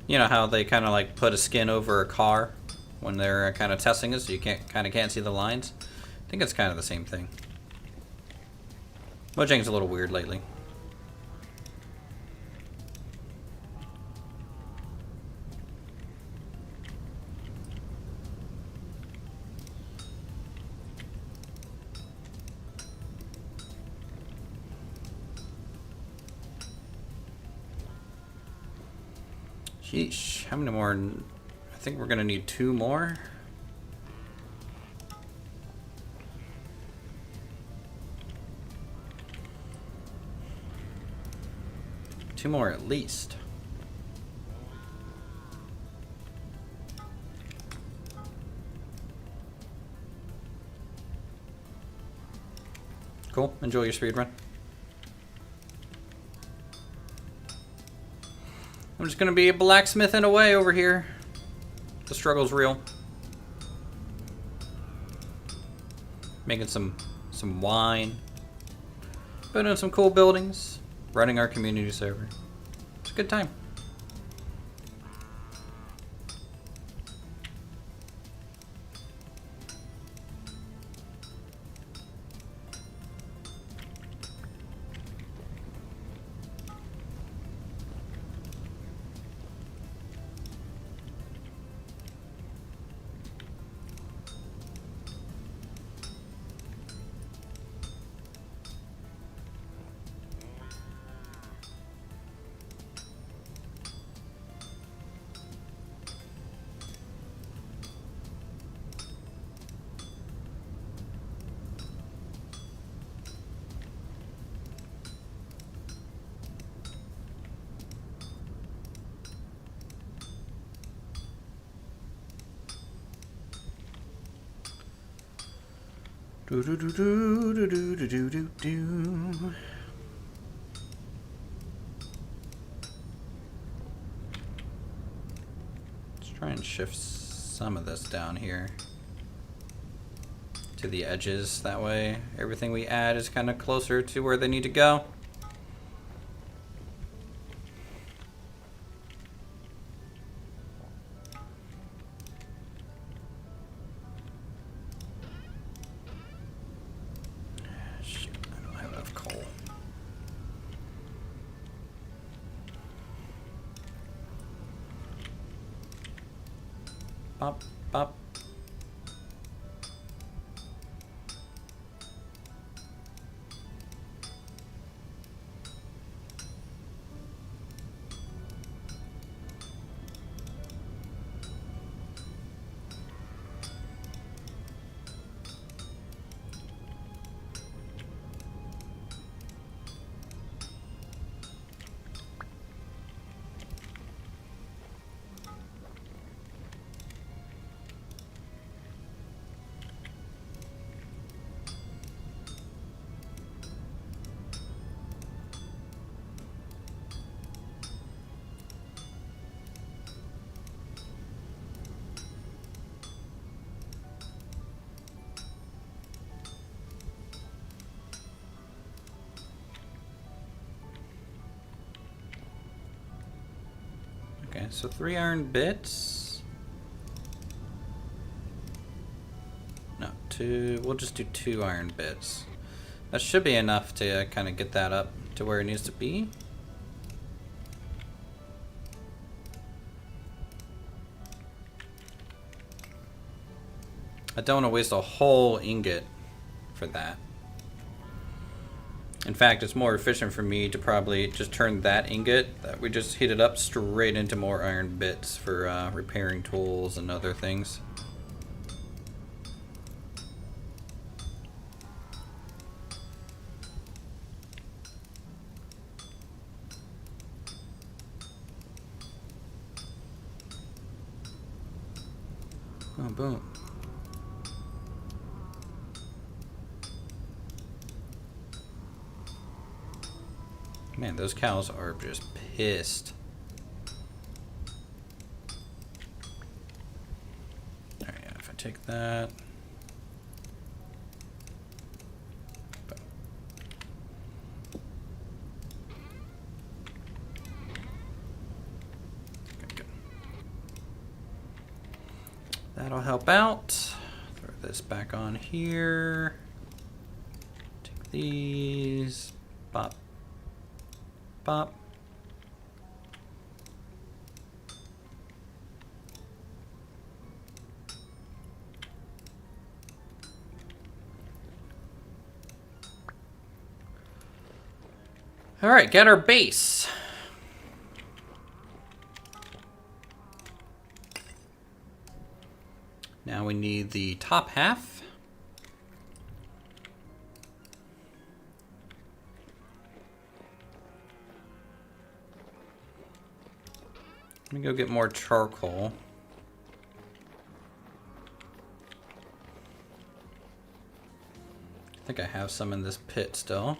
You know how they kind of like put a skin over a car when they're kind of testing it, so you can't see the lines. I think it's kind of the same thing. Mojang's a little weird lately. Sheesh, how many more? I think we're gonna need 2 more. Two more at least. Cool, enjoy your speed run. I'm just gonna be a blacksmithing away over here. The struggle's real. Making some wine. Building some cool buildings. Running our community server. It's a good time. Do do do do do do do do do. Let's try and shift some of this down here to the edges. That way, everything we add is kind of closer to where they need to go. Pop, pop. so 3 iron bits. No, 2. We'll just do 2 iron bits. That should be enough to kind of get that up to where it needs to be. I don't want to waste a whole ingot for that. In fact, it's more efficient for me to probably just turn that ingot that we just heated up straight into more iron bits for repairing tools and other things. Oh, boom. Man, those cows are just pissed. Alright, yeah, if I take that. Okay, good. That'll help out. Throw this back on here. Take these. Bop. Bop. All right, get our base. Now we need the top half. Let me go get more charcoal. I think I have some in this pit still.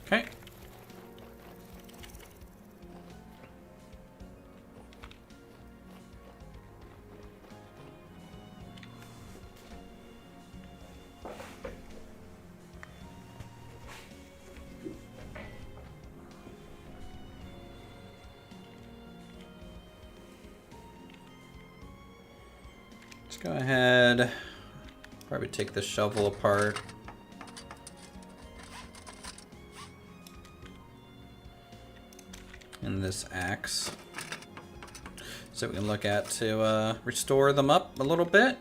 Okay. Let's go ahead, probably take this shovel apart. And this axe. So we can look at to restore them up a little bit.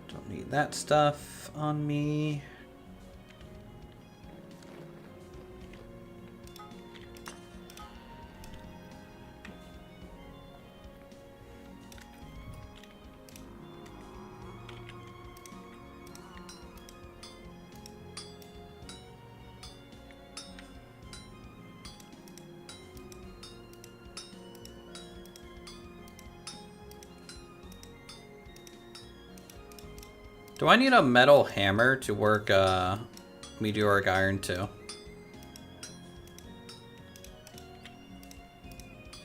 Don't need that stuff on me. Do I need a metal hammer to work meteoric iron too?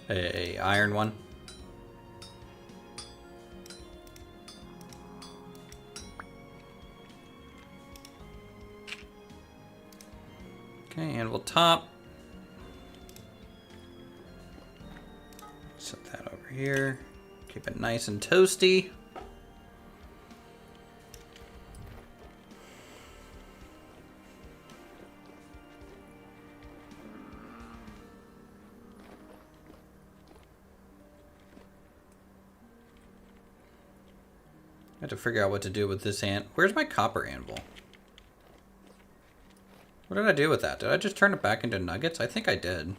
A iron one? Okay, anvil top. Set that over here. Keep it nice and toasty. I have to figure out what to do with this Where's my copper anvil? What did I do with that? Did I just turn it back into nuggets? I think I did.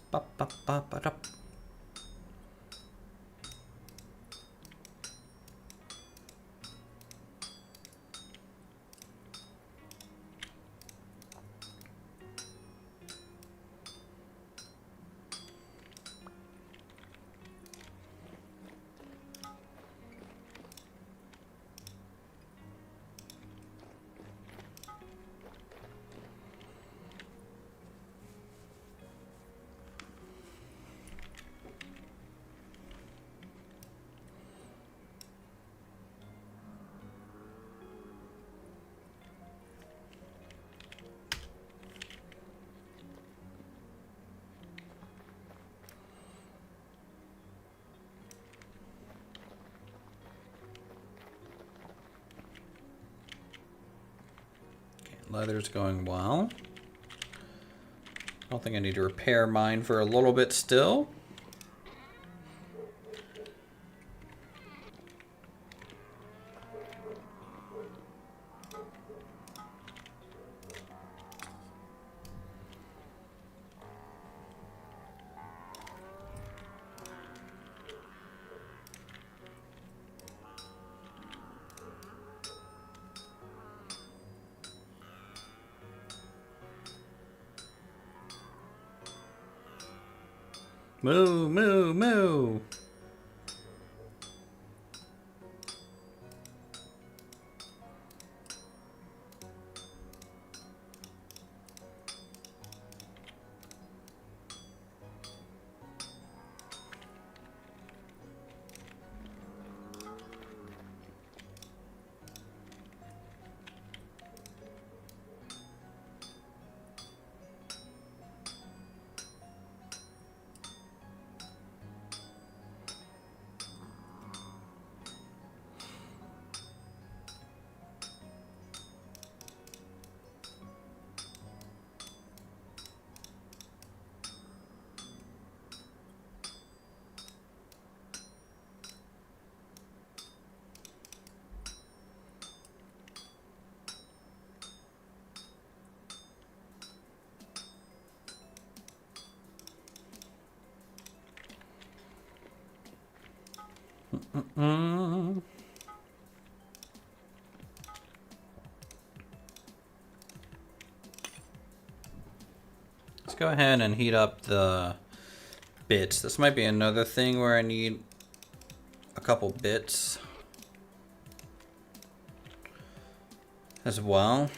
Ba, ba, ba, ba, da. Leather's going well. I don't think I need to repair mine for a little bit still. Moo, moo, moo. Mm. Let's go ahead and heat up the bits. This might be another thing where I need a couple bits as well.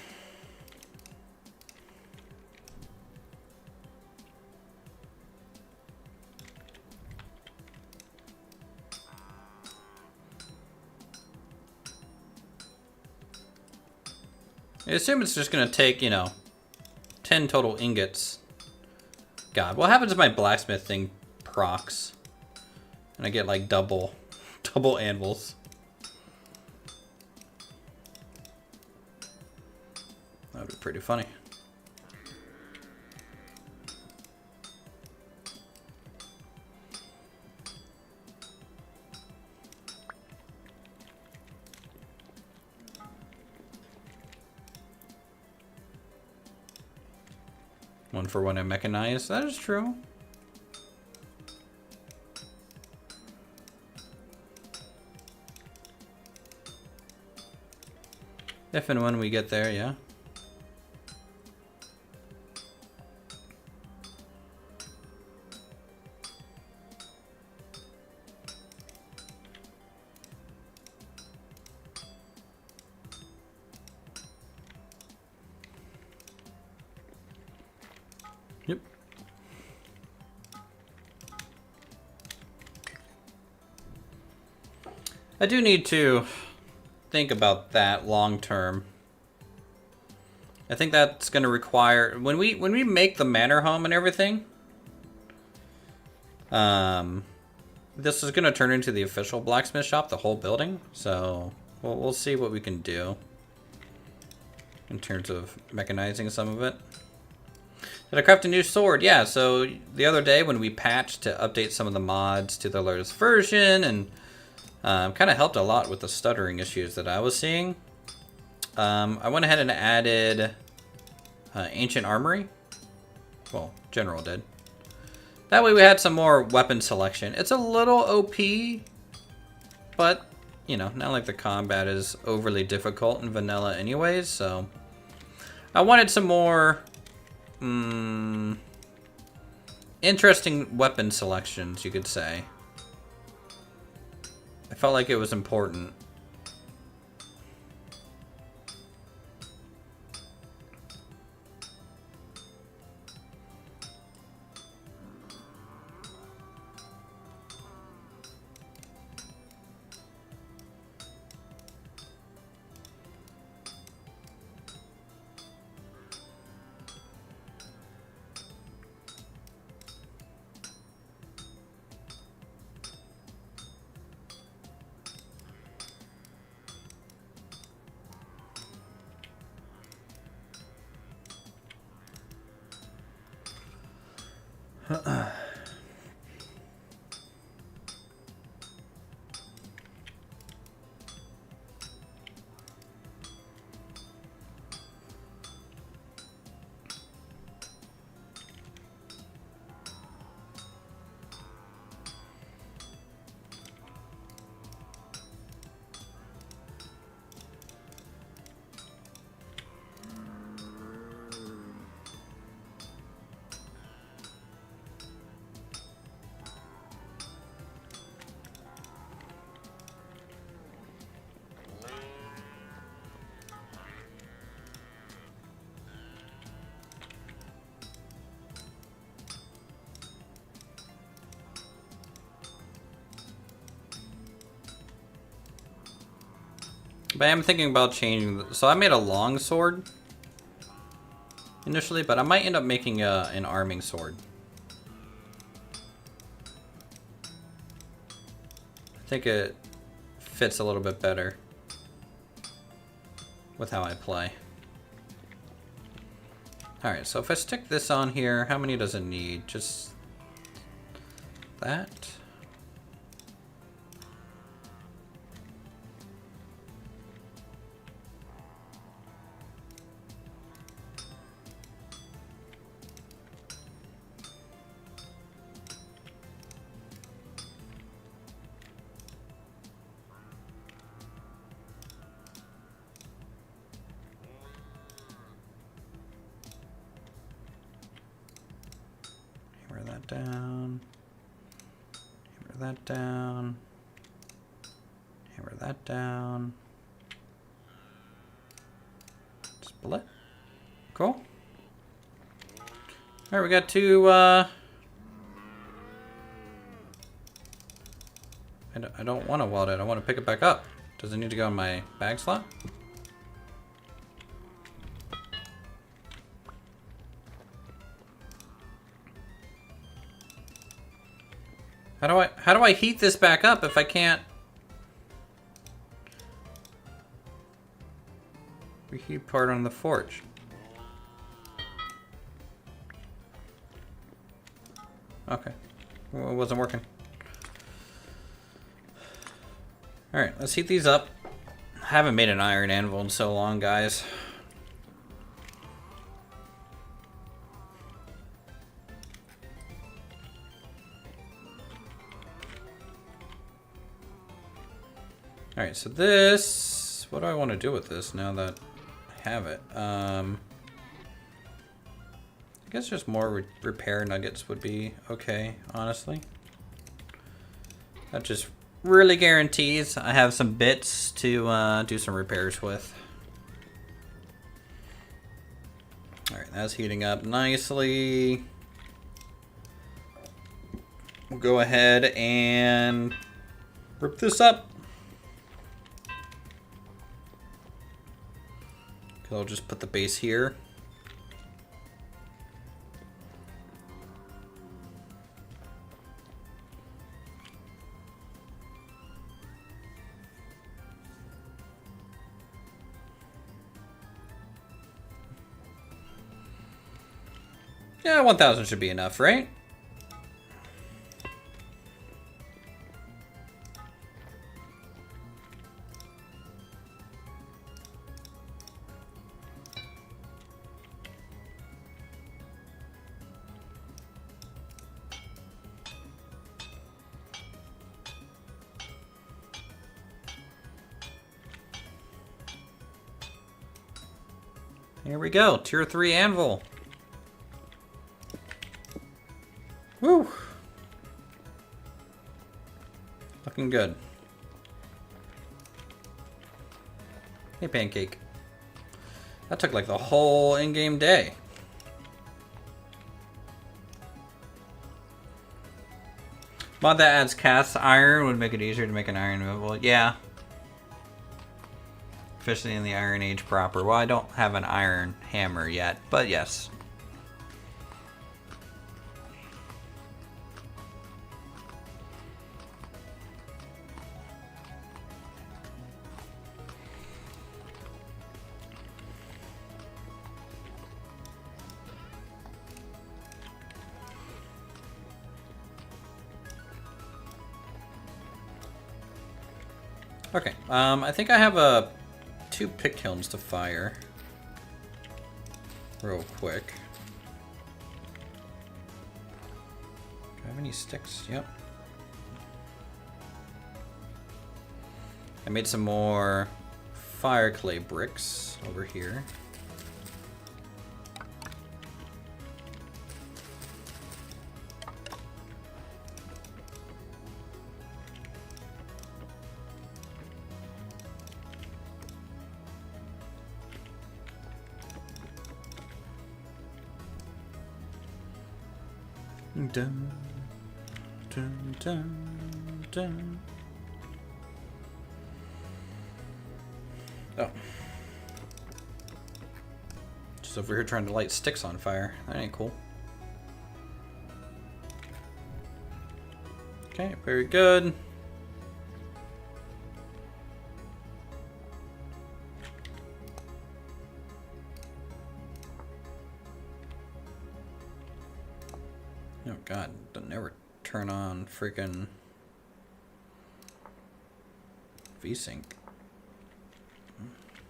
I assume it's just gonna take, 10 total ingots. God, what happens if my blacksmith thing procs? And I get like double anvils. That would be pretty funny. One for when I mechanize. That is true. If and when we get there, yeah. Yep. I do need to think about that long term. I think that's going to require when we make the manor home and everything. This is going to turn into the official blacksmith shop, the whole building. So we'll see what we can do in terms of mechanizing some of it. Did I craft a new sword? Yeah, so the other day when we patched to update some of the mods to the latest version and kind of helped a lot with the stuttering issues that I was seeing. I went ahead and added Ancient Armory. Well, General did. That way we had some more weapon selection. It's a little OP, but, you know, not like the combat is overly difficult in vanilla anyways, so... I wanted some more... interesting weapon selections, you could say. I felt like it was important. But I am thinking about changing... So I made a long sword initially, but I might end up making an arming sword. I think it fits a little bit better with how I play. Alright, so if I stick this on here, how many does it need? Just that? Down, hammer that down, hammer that down, split. Cool. Alright, we got two, I don't want to weld it, I want to pick it back up. Does it need to go in my bag slot? How do I heat this back up if I can't reheat part on the forge? Okay. Well, it wasn't working. Alright, let's heat these up. I haven't made an iron anvil in so long, guys. Alright, so this... What do I want to do with this now that I have it? I guess just more repair nuggets would be okay, honestly. That just really guarantees I have some bits to do some repairs with. Alright, that's heating up nicely. We'll go ahead and rip this up. I'll just put the base here. Yeah, 1,000 should be enough, right? Here we go. Tier 3 anvil. Woo! Looking good. Hey, Pancake. That took like the whole in-game day. Mod that adds cast iron would make it easier to make an iron movable. Yeah. Especially in the Iron Age proper. Well, I don't have an iron hammer yet, but yes. Okay, I think I have 2 pick kilns to fire real quick. Do I have any sticks? Yep. I made some more fire clay bricks over here. Dun, dun, dun, dun. Oh. Just over here trying to light sticks on fire. That ain't cool. Okay, very good. Oh god, don't never turn on freaking VSync.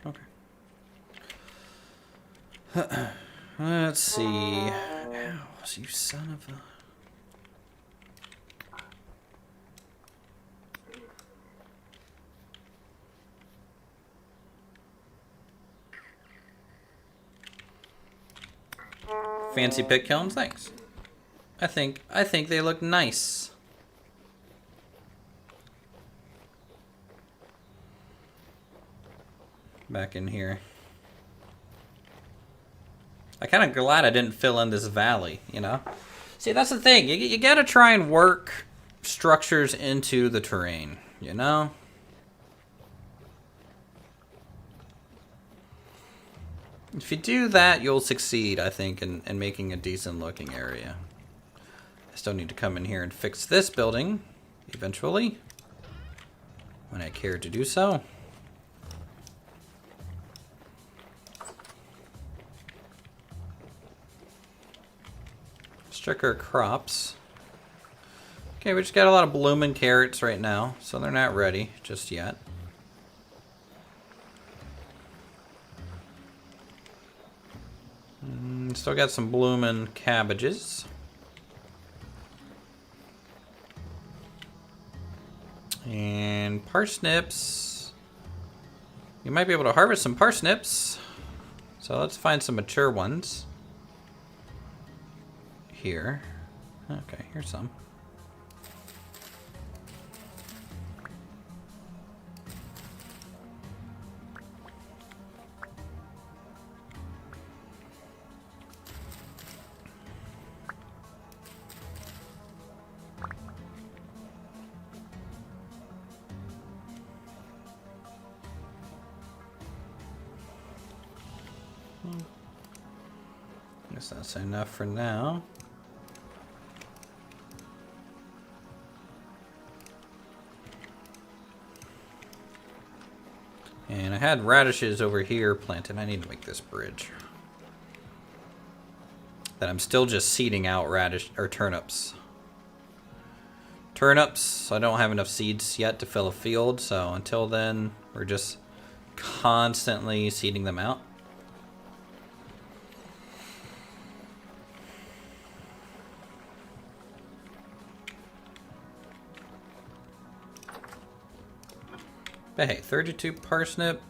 Okay. Let's see. Ow, you son of a... Fancy pick kilns, thanks. I think they look nice. Back in here. I'm kind of glad I didn't fill in this valley, you know? See, that's the thing. You gotta try and work structures into the terrain, you know? If you do that, you'll succeed, I think, in making a decent looking area. I still need to come in here and fix this building, eventually, when I care to do so. Check our crops. Okay, we just got a lot of blooming carrots right now, so they're not ready just yet. Still got some blooming cabbages. And parsnips. You might be able to harvest some parsnips. So let's find some mature ones. Here. Okay, here's some. Guess that's enough for now. And I had radishes over here planted. I need to make this bridge. That I'm still just seeding out radish or turnips. Turnips, I don't have enough seeds yet to fill a field, so until then, we're just constantly seeding them out. But hey, 32 parsnip.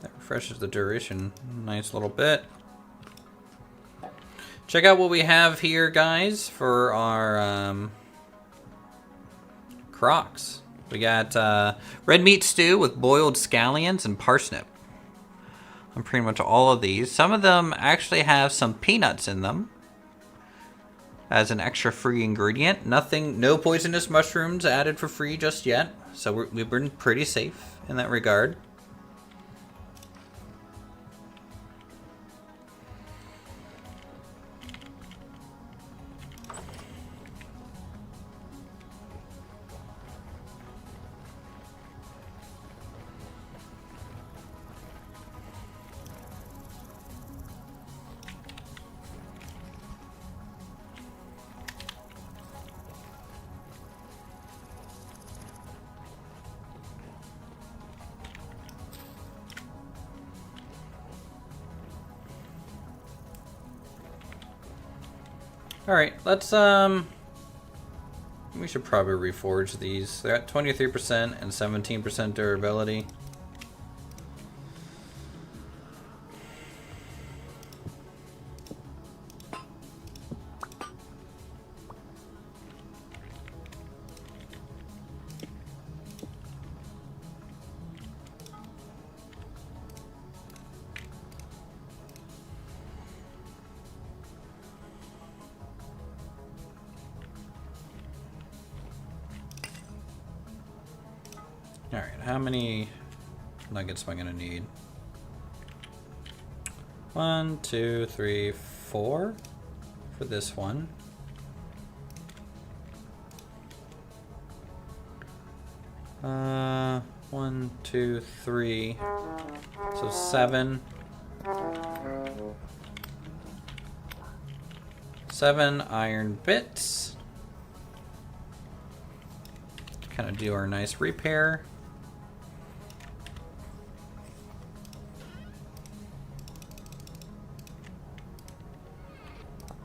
They're refreshes the duration. Nice little bit. Check out what we have here, guys, for our crocs. We got red meat stew with boiled scallions and parsnip. On pretty much all of these. Some of them actually have some peanuts in them as an extra free ingredient. No poisonous mushrooms added for free just yet. So we've been pretty safe in that regard. Alright, let's, we should probably reforge these. They're at 23% and 17% durability. Alright, how many nuggets am I going to need? 1, 2, 3, 4 for this one. One, 2, 3. So 7. 7 iron bits. Kind of do our nice repair.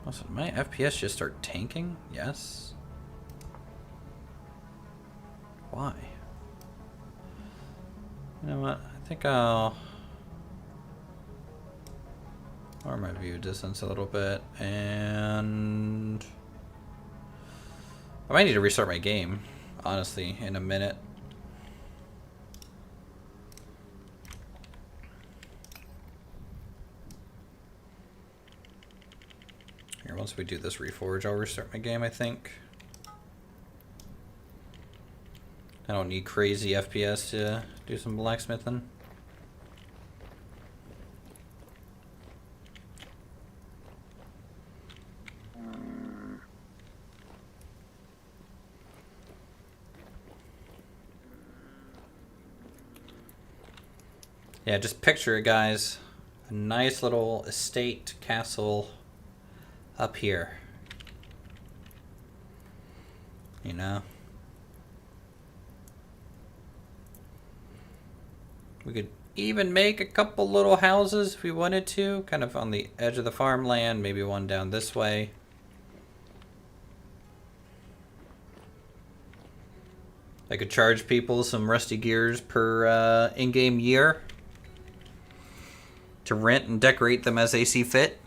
Also, my FPS just start tanking? Yes. Why? You know what? I think I'll lower my view distance a little bit, and I might need to restart my game, honestly, in a minute. Here, once we do this reforge, I'll restart my game, I think. I don't need crazy FPS to do some blacksmithing. Yeah, just picture it, guys. A nice little estate castle up here. You know? We could even make a couple little houses if we wanted to, kind of on the edge of the farmland, maybe one down this way. I could charge people some rusty gears per in-game year to rent and decorate them as they see fit.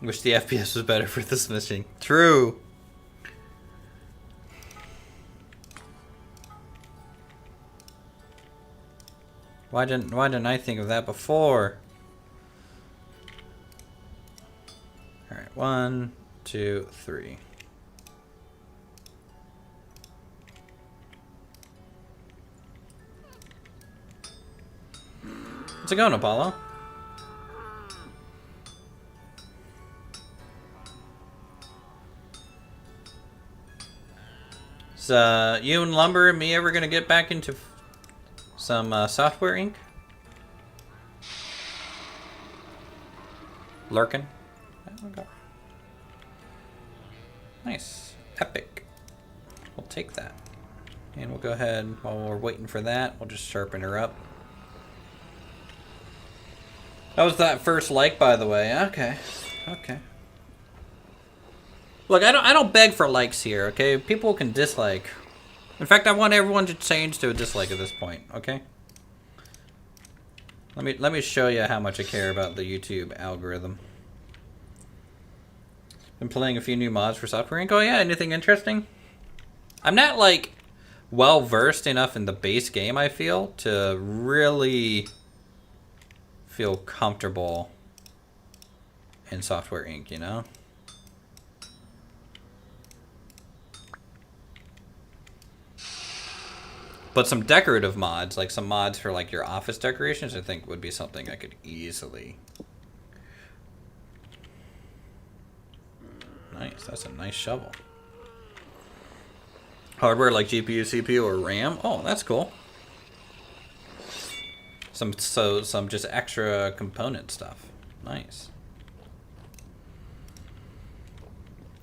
Wish the FPS was better for this mission. True. Why didn't I think of that before? All right, 1, 2, 3. How's it going, Apollo? Is you and Lumber and me ever gonna get back into some software Inc? Lurking. Okay. Nice. Epic. We'll take that. And we'll go ahead, while we're waiting for that, we'll just sharpen her up. That was that first like, by the way. Okay. Okay. Look, I don't beg for likes here, okay? People can dislike. In fact, I want everyone to change to a dislike at this point, okay? Let me show you how much I care about the YouTube algorithm. Been playing a few new mods for Software Inc. Oh yeah, anything interesting? I'm not like well versed enough in the base game, I feel, to really feel comfortable in Software Inc., you know? But some decorative mods, like some mods for like your office decorations, I think would be something I could easily. Nice, that's a nice shovel. Hardware like GPU, CPU, or RAM. Oh, that's cool. Some just extra component stuff. Nice.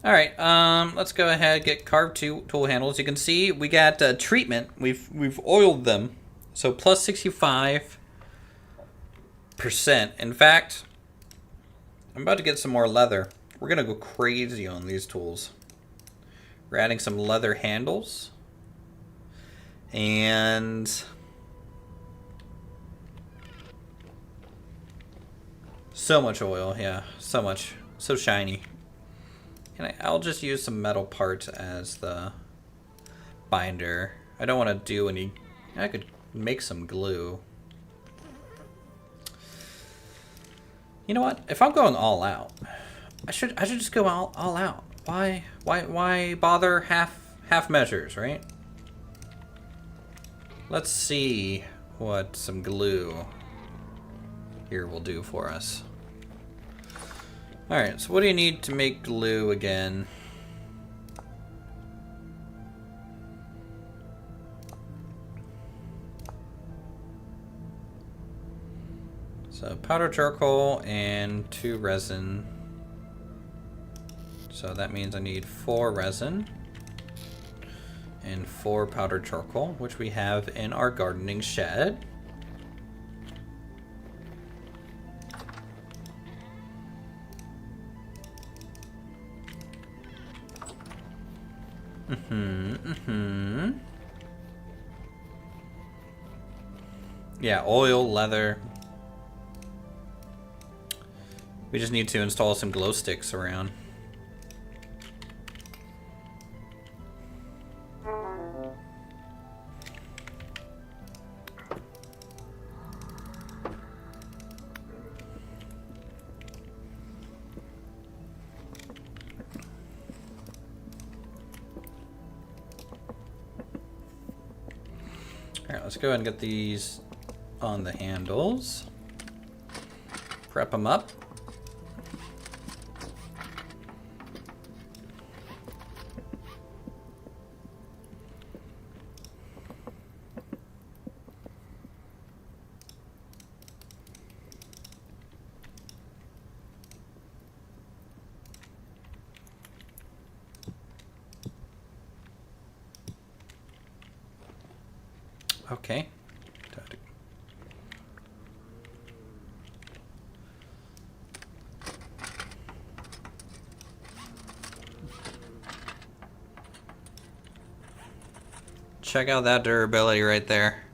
All right, let's go ahead and get carved tool handles. You can see we got treatment. We've oiled them, so plus 65%. In fact, I'm about to get some more leather. We're gonna go crazy on these tools. We're adding some leather handles, and so much oil. Yeah, so much, so shiny. And I'll just use some metal parts as the binder. I don't want to do any... I could make some glue. You know what? If I'm going all out, I should just go all out. Why bother half measures, right? Let's see what some glue here will do for us. Alright, so what do you need to make glue again? So powder charcoal and 2 resin. So that means I need 4 resin and 4 powder charcoal, which we have in our gardening shed. Yeah, oil, leather. We just need to install some glow sticks around. Alright, let's go ahead and get these on the handles. Prep them up. Okay. Check out that durability right there.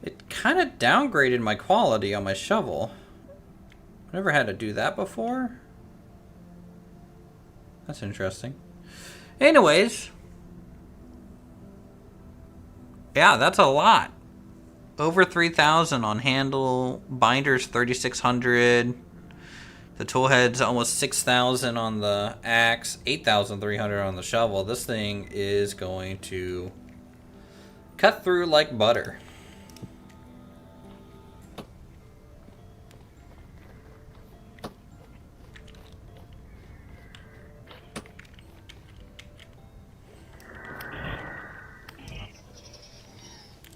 It kind of downgraded my quality on my shovel. I've never had to do that before. That's interesting. Anyways. Yeah, that's a lot. Over 3,000 on handle. Binders 3,600. The tool head's almost 6,000 on the axe. 8,300 on the shovel. This thing is going to cut through like butter.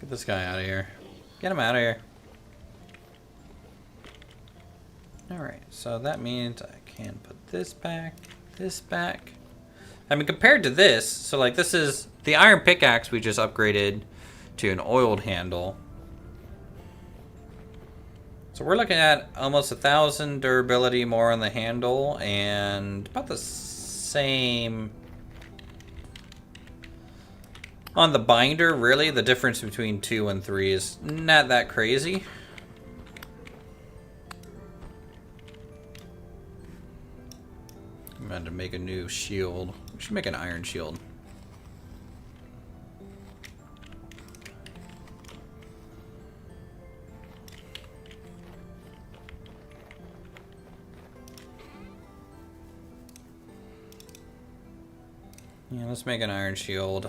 Get this guy out of here. Get him out of here. Alright, so that means I can put this back, this back. I mean, compared to this, so like this is the iron pickaxe we just upgraded to an oiled handle. So we're looking at almost 1,000 durability more on the handle and about the same on the binder. Really, the difference between 2 and 3 is not that crazy. I'm going to make a new shield. We should make an iron shield. Yeah, let's make an iron shield.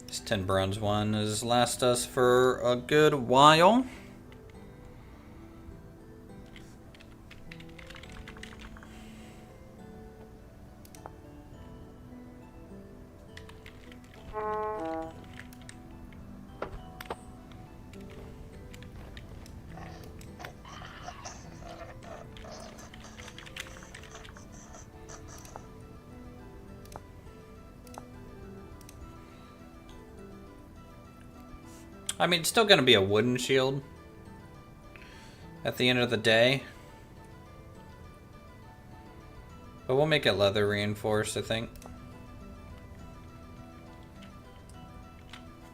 This 10 bronze one has lasted us for a good while. I mean, it's still going to be a wooden shield at the end of the day. But we'll make it leather reinforced, I think.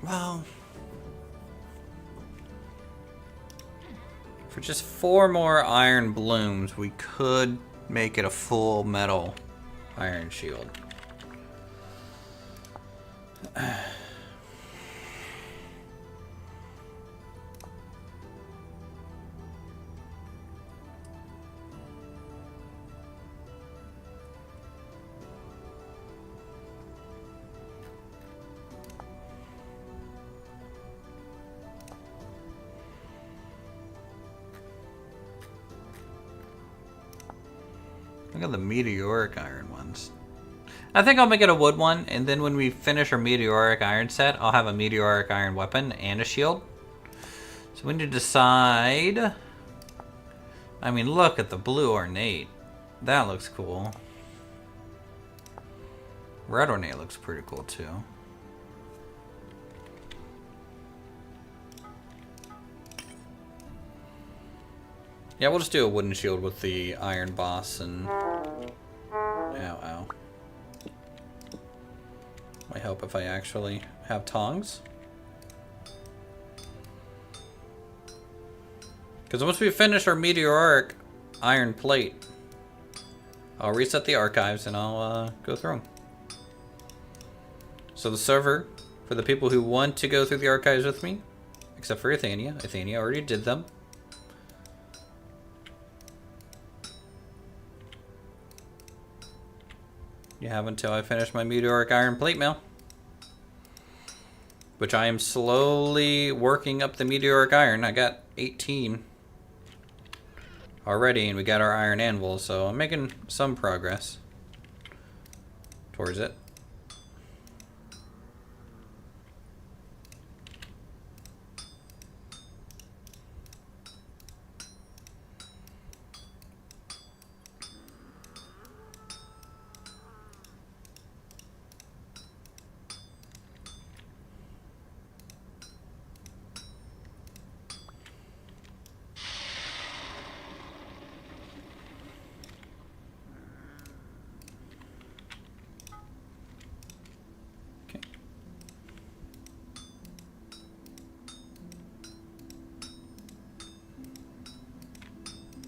Well, for just 4 more iron blooms, we could make it a full metal iron shield. Look at the meteoric iron ones. I think I'll make it a wood one, and then when we finish our meteoric iron set, I'll have a meteoric iron weapon and a shield. So we need to decide. I mean, look at the blue ornate. That looks cool. Red ornate looks pretty cool too. Yeah, we'll just do a wooden shield with the iron boss and... Ow, ow. Might help if I actually have tongs. Because once we finish our meteoric iron plate, I'll reset the archives and I'll go through them. So the server, for the people who want to go through the archives with me, except for Athenia. Athenia already did them. You have until I finish my meteoric iron plate mill, which I am slowly working up the meteoric iron. I got 18 already, and we got our iron anvil, so I'm making some progress towards it.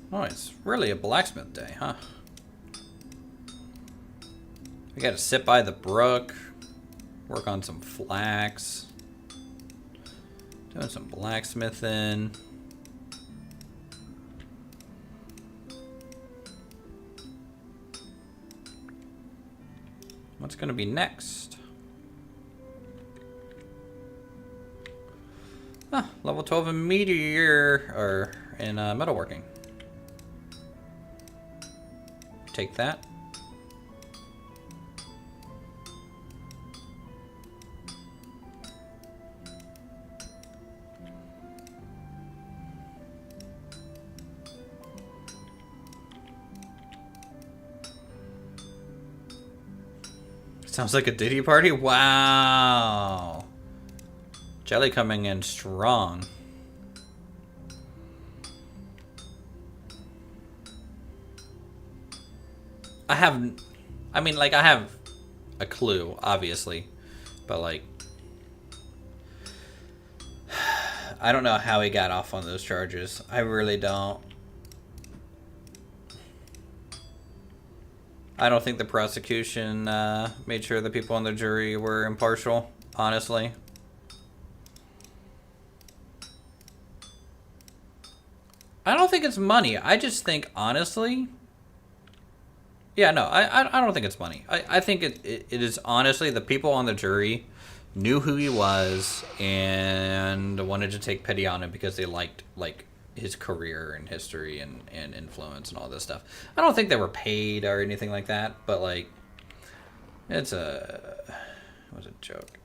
Oh, it's really a blacksmith day, huh? We gotta sit by the brook, work on some flax, doing some blacksmithing. What's gonna be next? Ah, level 12 in meteor, or in metalworking. Take that. Sounds like a Diddy party? Wow. Jelly coming in strong. I have a clue, obviously. But, like, I don't know how he got off on those charges. I really don't. I don't think the prosecution made sure the people on the jury were impartial, honestly. I don't think it's money. I just think, honestly... Yeah, no, I don't think it's money. I think it is, honestly, the people on the jury knew who he was and wanted to take pity on him because they liked, like, his career and history and influence and all this stuff. I don't think they were paid or anything like that, but, like, it was a joke.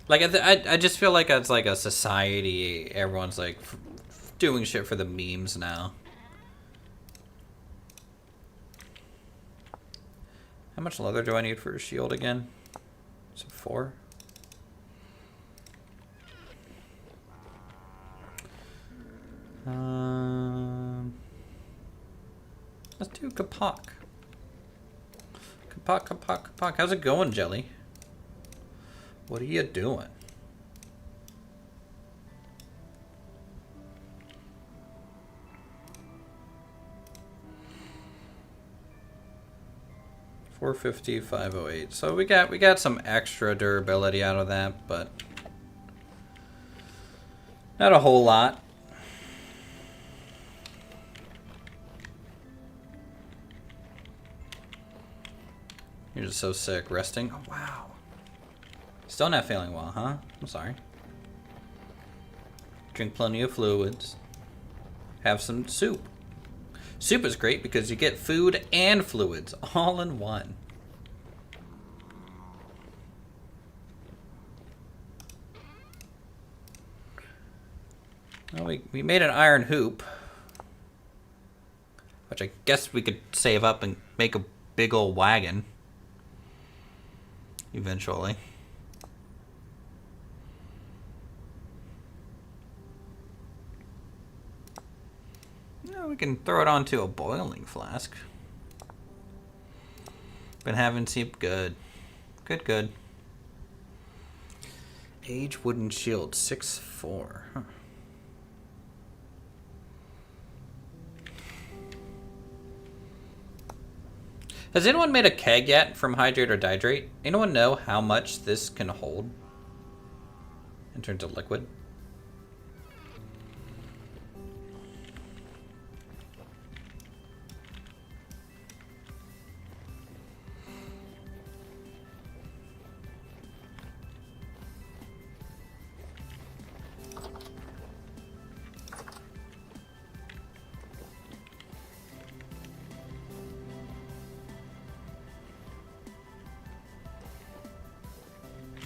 Like, I just feel like it's like a society, everyone's, like, doing shit for the memes now. How much leather do I need for a shield again? Is it 4? Let's do Kapak. Kapak. How's it going, Jelly? What are you doing? $450, $508. So we got some extra durability out of that, but not a whole lot. You're just so sick. Resting? Oh, wow. Still not feeling well, huh? I'm sorry. Drink plenty of fluids. Have some soup. Soup is great because you get food and fluids all in one. Well, we made an iron hoop, which I guess we could save up and make a big old wagon eventually. We can throw it onto a boiling flask. Been having soup. Good. Good. Age wooden shield 6-4. Huh. Has anyone made a keg yet from hydrate or dihydrate? Anyone know how much this can hold in terms of liquid?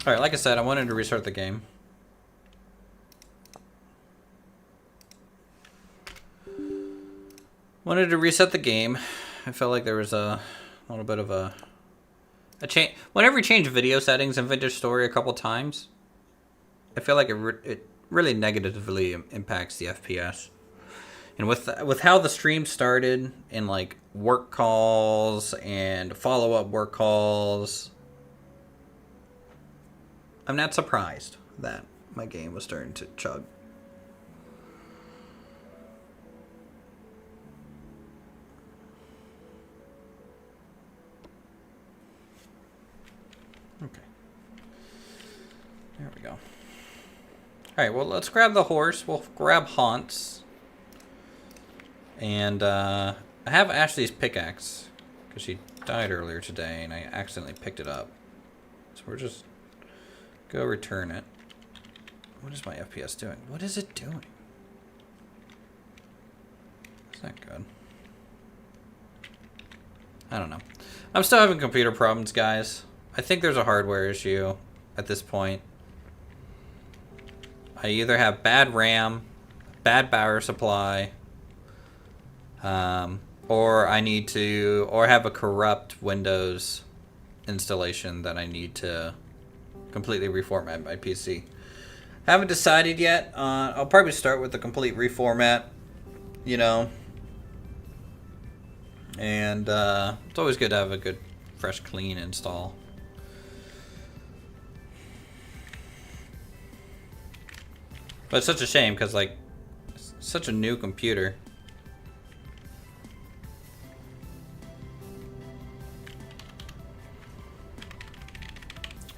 Alright, like I said, I wanted to restart the game. Wanted to reset the game. I felt like there was a little bit of a change. Whenever you change video settings in Vintage Story a couple times, I feel like it really negatively impacts the FPS. And with how the stream started and like work calls and follow-up work calls, I'm not surprised that my game was starting to chug. Okay. There we go. Alright, well, let's grab the horse. We'll grab Haunts. And I have Ashley's pickaxe because she died earlier today and I accidentally picked it up. So we're just go return it. What is my FPS doing? What is it doing? Is that good? I don't know. I'm still having computer problems, guys. I think there's a hardware issue at this point. I either have bad RAM, bad power supply, or I need to, or have a corrupt Windows installation that I need to completely reformat my PC. Haven't decided yet. I'll probably start with the complete reformat, you know. And it's always good to have a good, fresh, clean install. But it's such a shame because, like, it's such a new computer.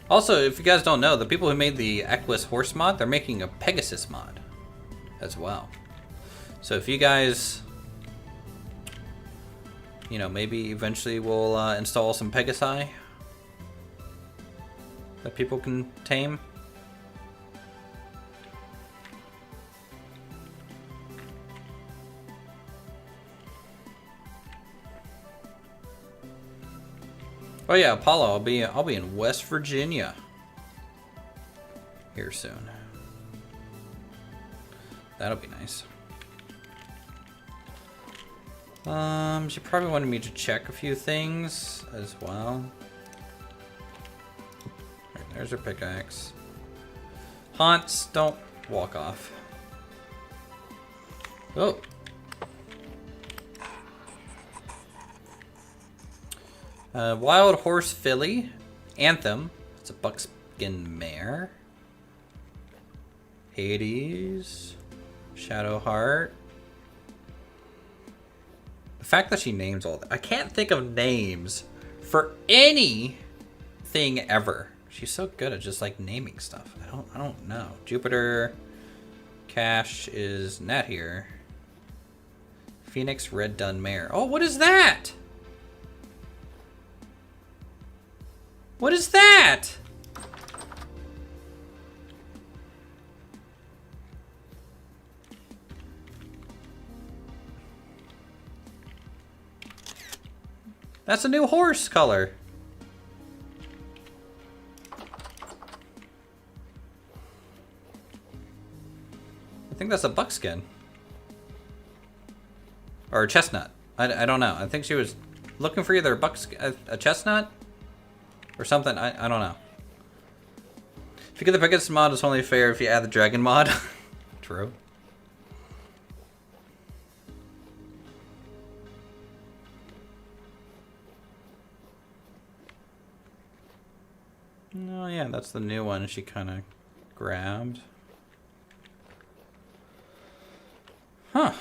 Also, if you guys don't know, the people who made the Equus horse mod, they're making a Pegasus mod as well. So if you guys, you know, maybe eventually we'll install some Pegasi that people can tame. Oh yeah, Apollo, I'll be in West Virginia here soon. That'll be nice. She probably wanted me to check a few things as well. Right, there's her pickaxe. Haunts, don't walk off. Oh. Wild horse filly, Anthem. It's a buckskin mare. Hades, Shadowheart. The fact that she names all that, I can't think of names for anything ever. She's so good at just like naming stuff. I don't know. Jupiter, Cash is not here. Phoenix Red Dun Mare. Oh, what is that? What is that? That's a new horse color. I think that's a buckskin. Or a chestnut. I don't know. I think she was looking for either a chestnut or something. I don't know. If you get the Pegasus mod, it's only fair if you add the dragon mod. True. Oh yeah, that's the new one she kind of grabbed. Huh.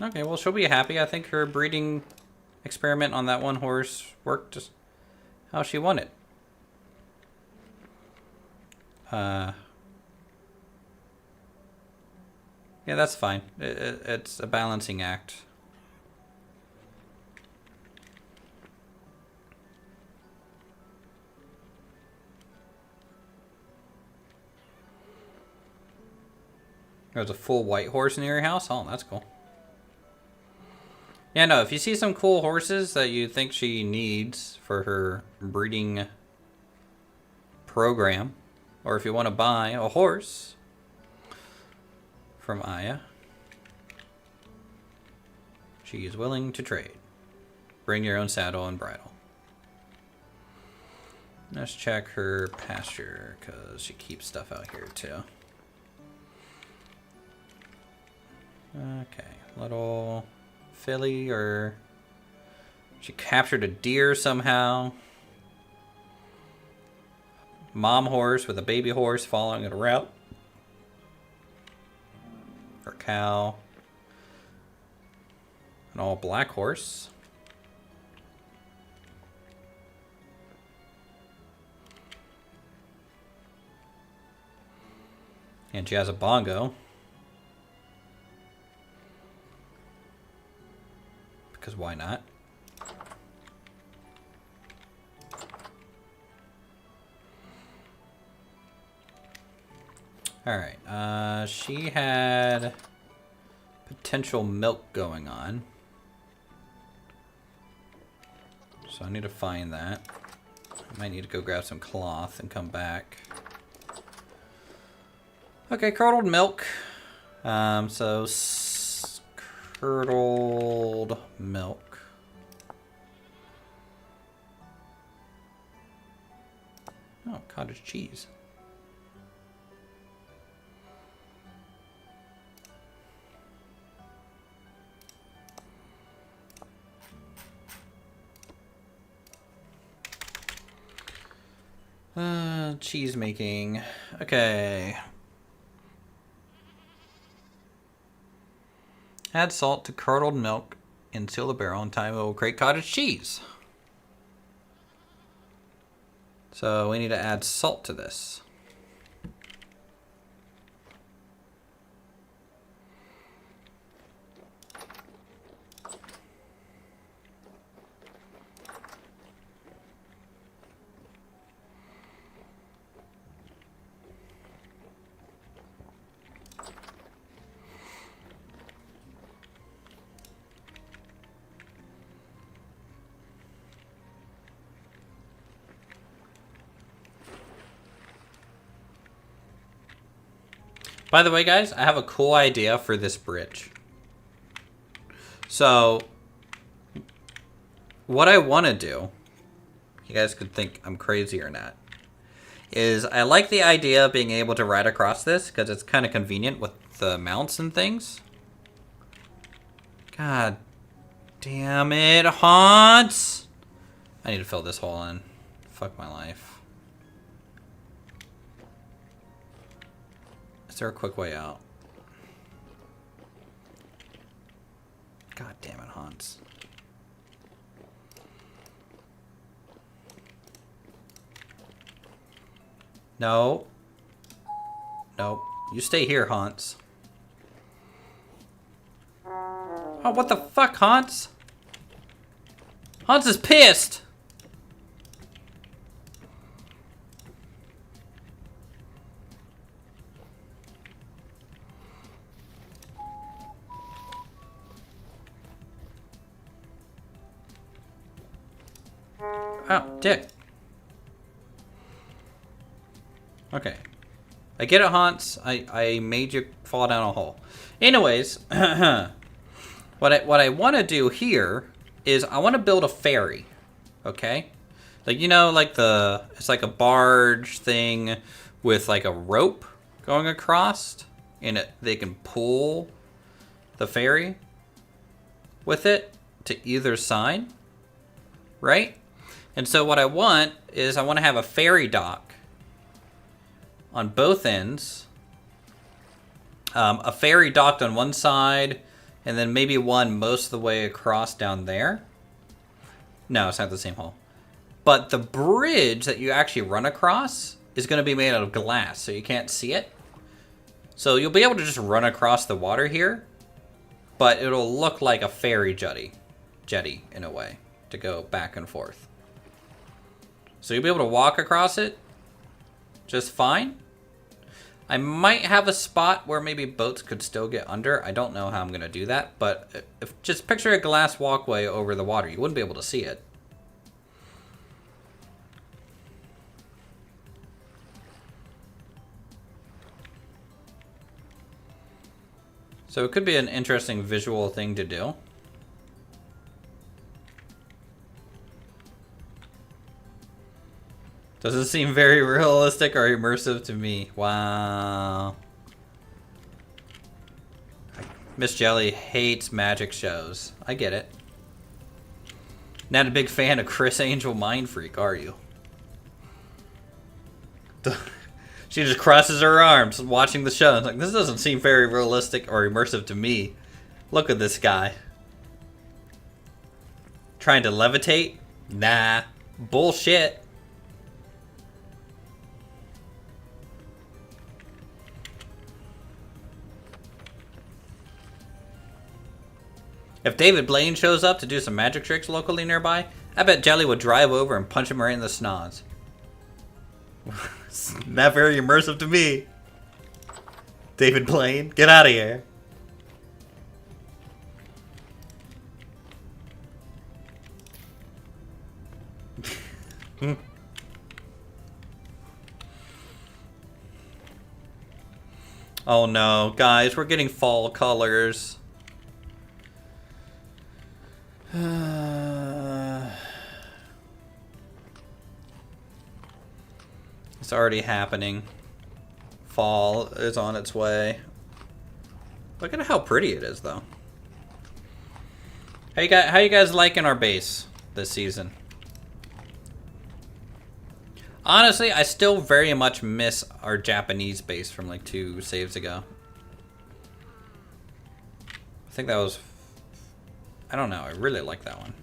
Okay, well, she'll be happy. I think her breeding experiment on that one horse worked just how she wanted. Yeah, that's fine. It's a balancing act. There's a full white horse near your house? Oh, that's cool. Yeah, no, if you see some cool horses that you think she needs for her breeding program, or if you want to buy a horse from Aya, she is willing to trade. Bring your own saddle and bridle. Let's check her pasture, because she keeps stuff out here too. Okay, little filly, or she captured a deer somehow. Mom horse with a baby horse following it around. Or cow. An all black horse. And she has a bongo. Because why not? Alright, she had potential milk going on. So I need to find that. I might need to go grab some cloth and come back. Okay, curdled milk. Curdled milk. Oh, cottage cheese. Cheese making. Okay. Add salt to curdled milk and seal the barrel. In time, it will create cottage cheese. So we need to add salt to this. By the way, guys, I have a cool idea for this bridge. So, what I want to do, you guys could think I'm crazy or not, is I like the idea of being able to ride across this because it's kind of convenient with the mounts and things. God damn it, Hans! I need to fill this hole in. Fuck my life. Is there a quick way out? God damn it, Hans. No. Nope. You stay here, Hans. Oh, what the fuck, Hans? Hans is pissed! Oh, dick. Okay. I get it, Hans. I made you fall down a hole. Anyways, what I want to do here is I want to build a ferry. Okay? Like, you know, like it's like a barge thing with like a rope going across, and they can pull the ferry with it to either side, right? And so what I want is I want to have a ferry dock on both ends. A ferry docked on one side, and then maybe one most of the way across down there. No, it's not the same hole. But the bridge that you actually run across is going to be made out of glass, so you can't see it. So you'll be able to just run across the water here, but it'll look like a ferry jetty in a way, to go back and forth. So you'll be able to walk across it just fine. I might have a spot where maybe boats could still get under. I don't know how I'm going to do that, but if just picture a glass walkway over the water. You wouldn't be able to see it. So it could be an interesting visual thing to do. Doesn't seem very realistic or immersive to me. Wow. Miss Jelly hates magic shows. I get it. Not a big fan of Chris Angel Mind Freak, are you? She just crosses her arms watching the show. It's like, this doesn't seem very realistic or immersive to me. Look at this guy. Trying to levitate? Nah. Bullshit. If David Blaine shows up to do some magic tricks locally nearby, I bet Jelly would drive over and punch him right in the snoz. Not very immersive to me. David Blaine, get out of here. Oh no, guys, we're getting fall colors. It's already happening. Fall is on its way. Look at how pretty it is, though. How you guys liking our base this season? Honestly, I still very much miss our Japanese base from like 2 saves ago. I think that was... I don't know, I really like that one.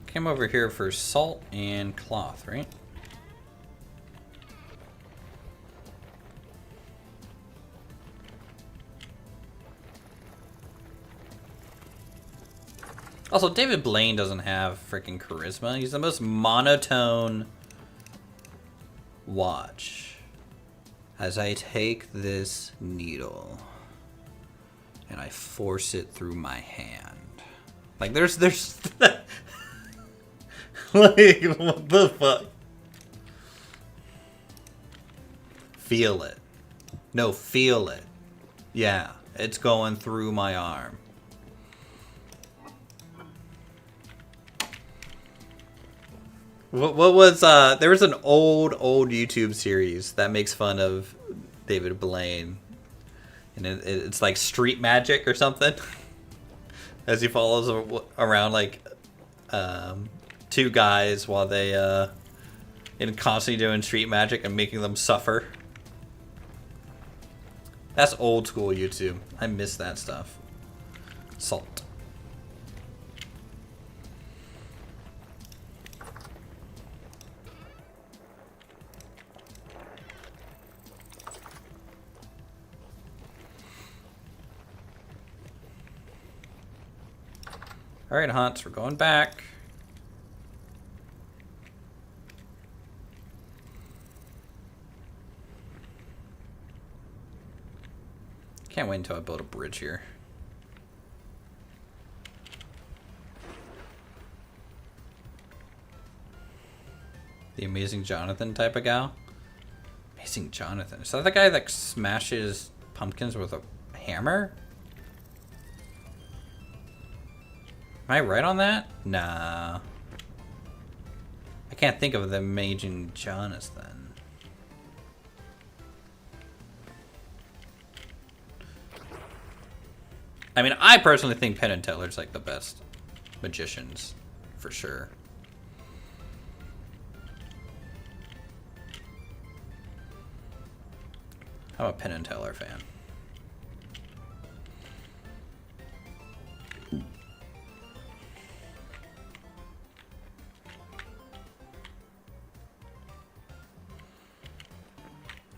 Came over here for salt and cloth, right? Also, David Blaine doesn't have freaking charisma. He's the most monotone. Watch as I take this needle and I force it through my hand. Like there's like what the fuck? Feel it. No, feel it. Yeah, it's going through my arm. What was there was an old YouTube series that makes fun of David Blaine, and it's like street magic or something, as he follows around like 2 guys while they and constantly doing street magic and making them suffer. That's old school YouTube. I miss that stuff. Salt. Alright, Hunts, we're going back. Can't wait until I build a bridge here. The Amazing Jonathan type of gal? Amazing Jonathan. Is that the guy that smashes pumpkins with a hammer? Am I right on that? Nah. I can't think of the Amazing Jonathan. I mean, I personally think Penn and Teller's like the best magicians, for sure. I'm a Penn and Teller fan.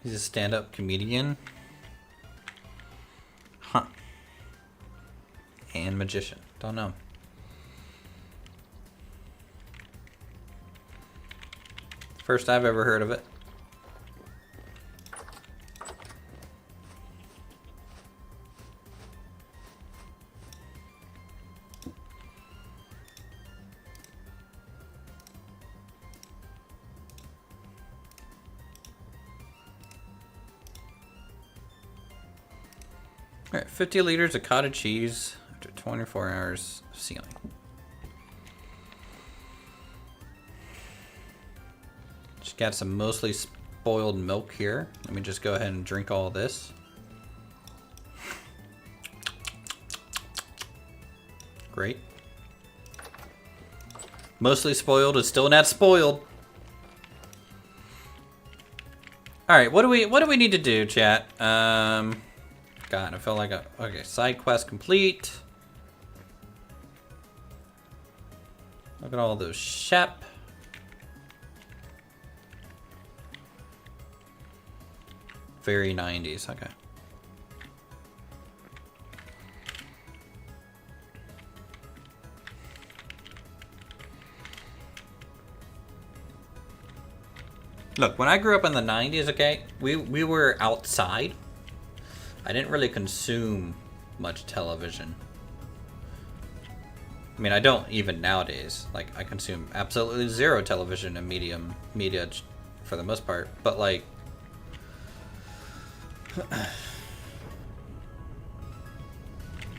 He's a stand-up comedian. Huh. And magician. Don't know. First I've ever heard of it. Alright, 50 liters of cottage cheese after 24 hours of sealing. Just got some mostly spoiled milk here. Let me just go ahead and drink all this. Great. Mostly spoiled is still not spoiled. Alright, what do we need to do, chat? God, I felt like okay, side quest complete. Look at all those shep. Very 90s, okay. Look, when I grew up in the 90s, okay, we were outside. I didn't really consume much television. I mean, I don't even nowadays. Like, I consume absolutely zero television and media for the most part. But, like,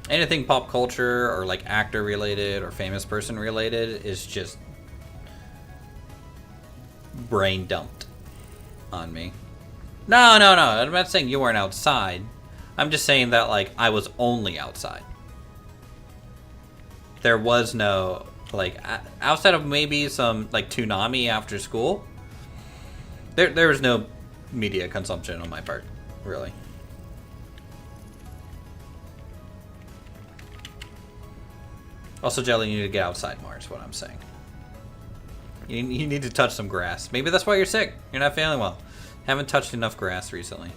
anything pop culture or, like, actor related or famous person related is just brain dumped on me. No. I'm not saying you weren't outside. I'm just saying that, like, I was only outside. There was no, like, outside of maybe some, like, Toonami after school, there was no media consumption on my part, really. Also, Jelly, you need to get outside more, is what I'm saying. You need to touch some grass. Maybe that's why you're sick. You're not feeling well. Haven't touched enough grass recently.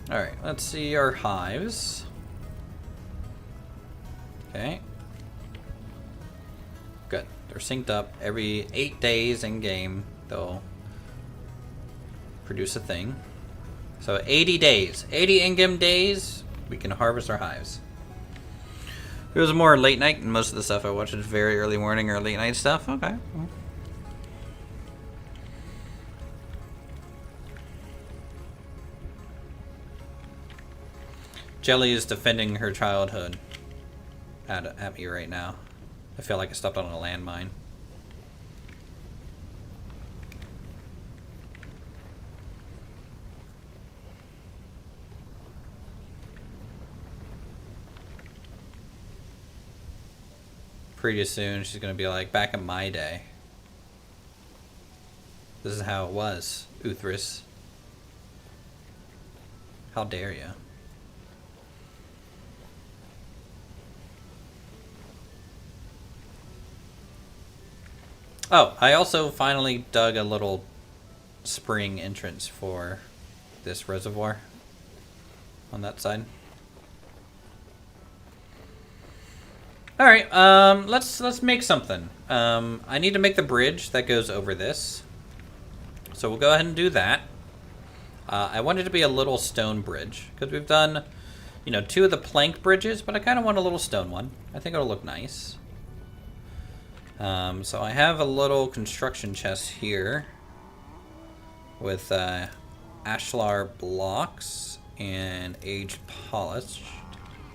Alright, let's see our hives. Okay. Good. They're synced up. Every 8 days in game, they'll produce a thing. So 80 days. 80 in-game days, we can harvest our hives. If it was more late night, and most of the stuff I watch is very early morning or late night stuff, okay. Jelly is defending her childhood at me right now. I feel like I stepped on a landmine. Pretty soon she's gonna be like, back in my day. This is how it was, Uthris. How dare you? Oh, I also finally dug a little spring entrance for this reservoir on that side. All right, let's make something. I need to make the bridge that goes over this, so we'll go ahead and do that. I want it to be a little stone bridge because we've done, you know, 2 of the plank bridges, but I kind of want a little stone one. I think it'll look nice. So I have a little construction chest here with ashlar blocks and aged polished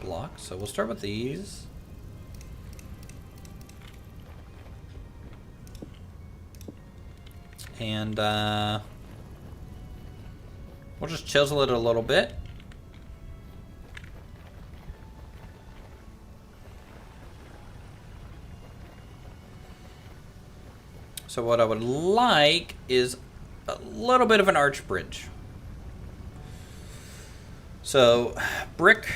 blocks. So we'll start with these. And we'll just chisel it a little bit. So what I would like is a little bit of an arch bridge. So brick.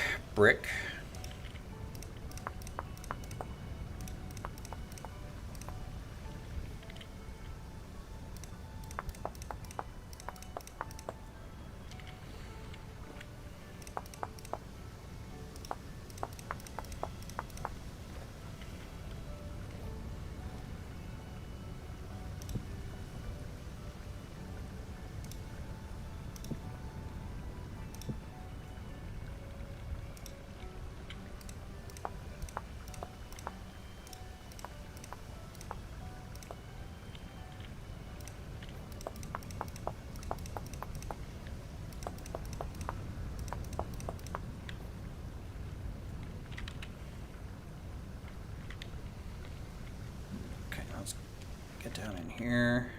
Get down in here.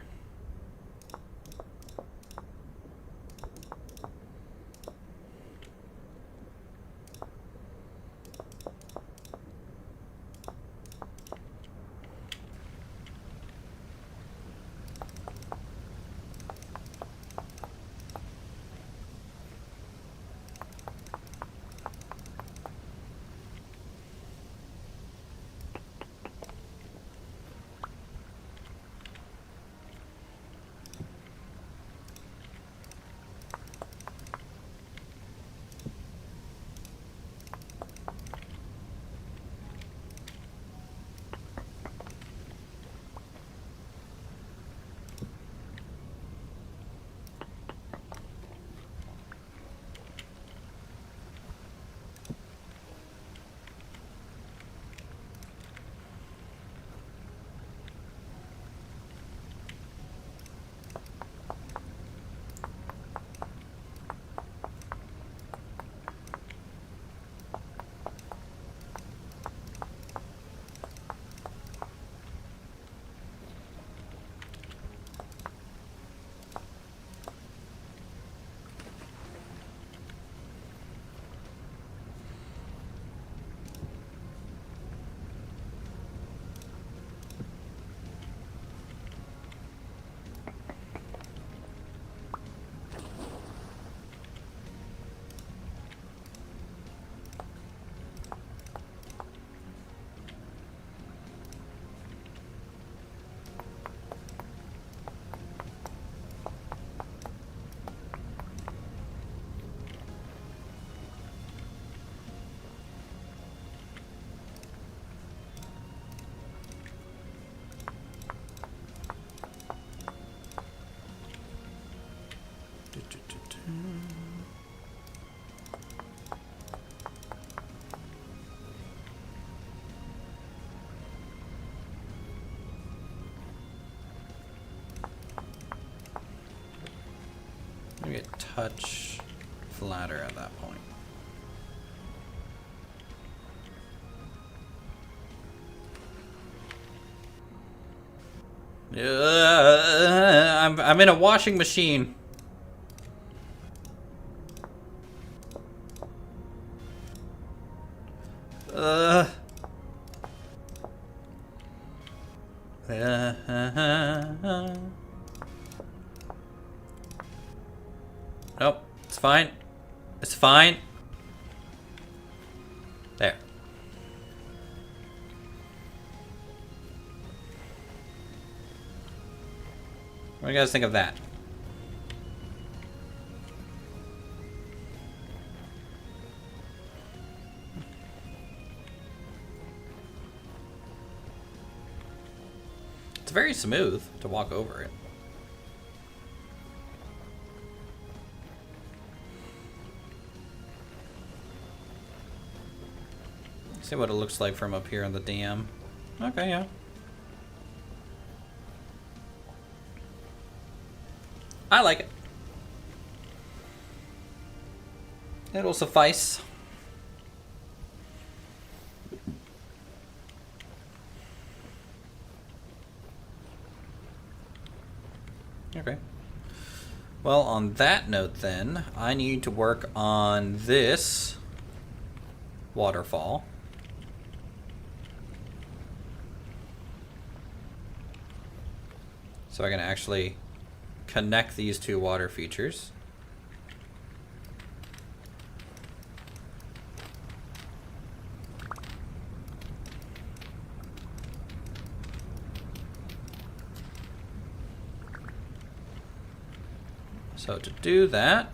Maybe a touch flatter at that point. I'm in a washing machine. Nope, it's fine. It's fine. There. What do you guys think of that? It's very smooth to walk over it. See what it looks like from up here in the dam. Okay, yeah. I like it. It'll suffice. Okay. Well, on that note then, I need to work on this waterfall. So I can actually connect these two water features. So to do that,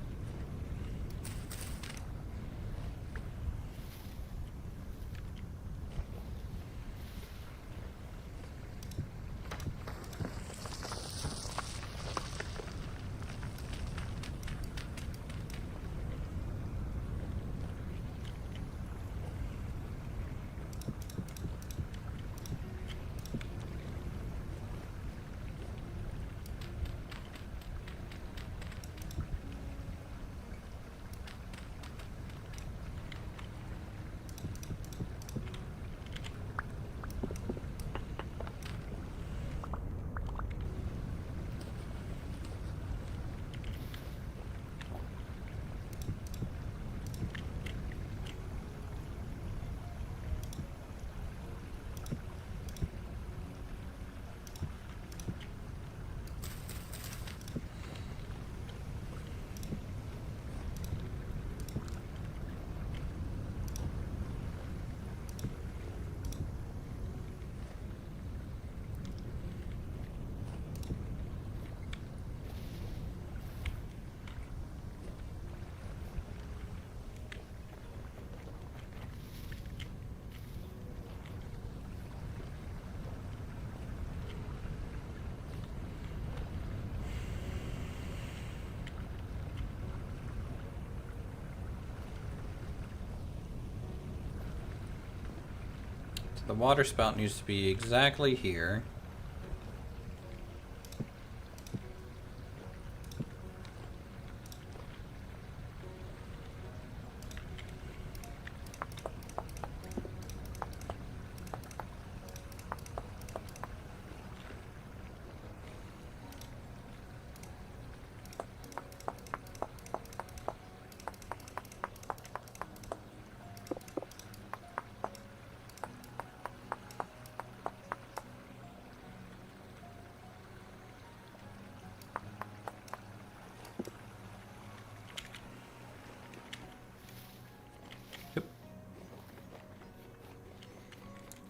the water spout needs to be exactly here.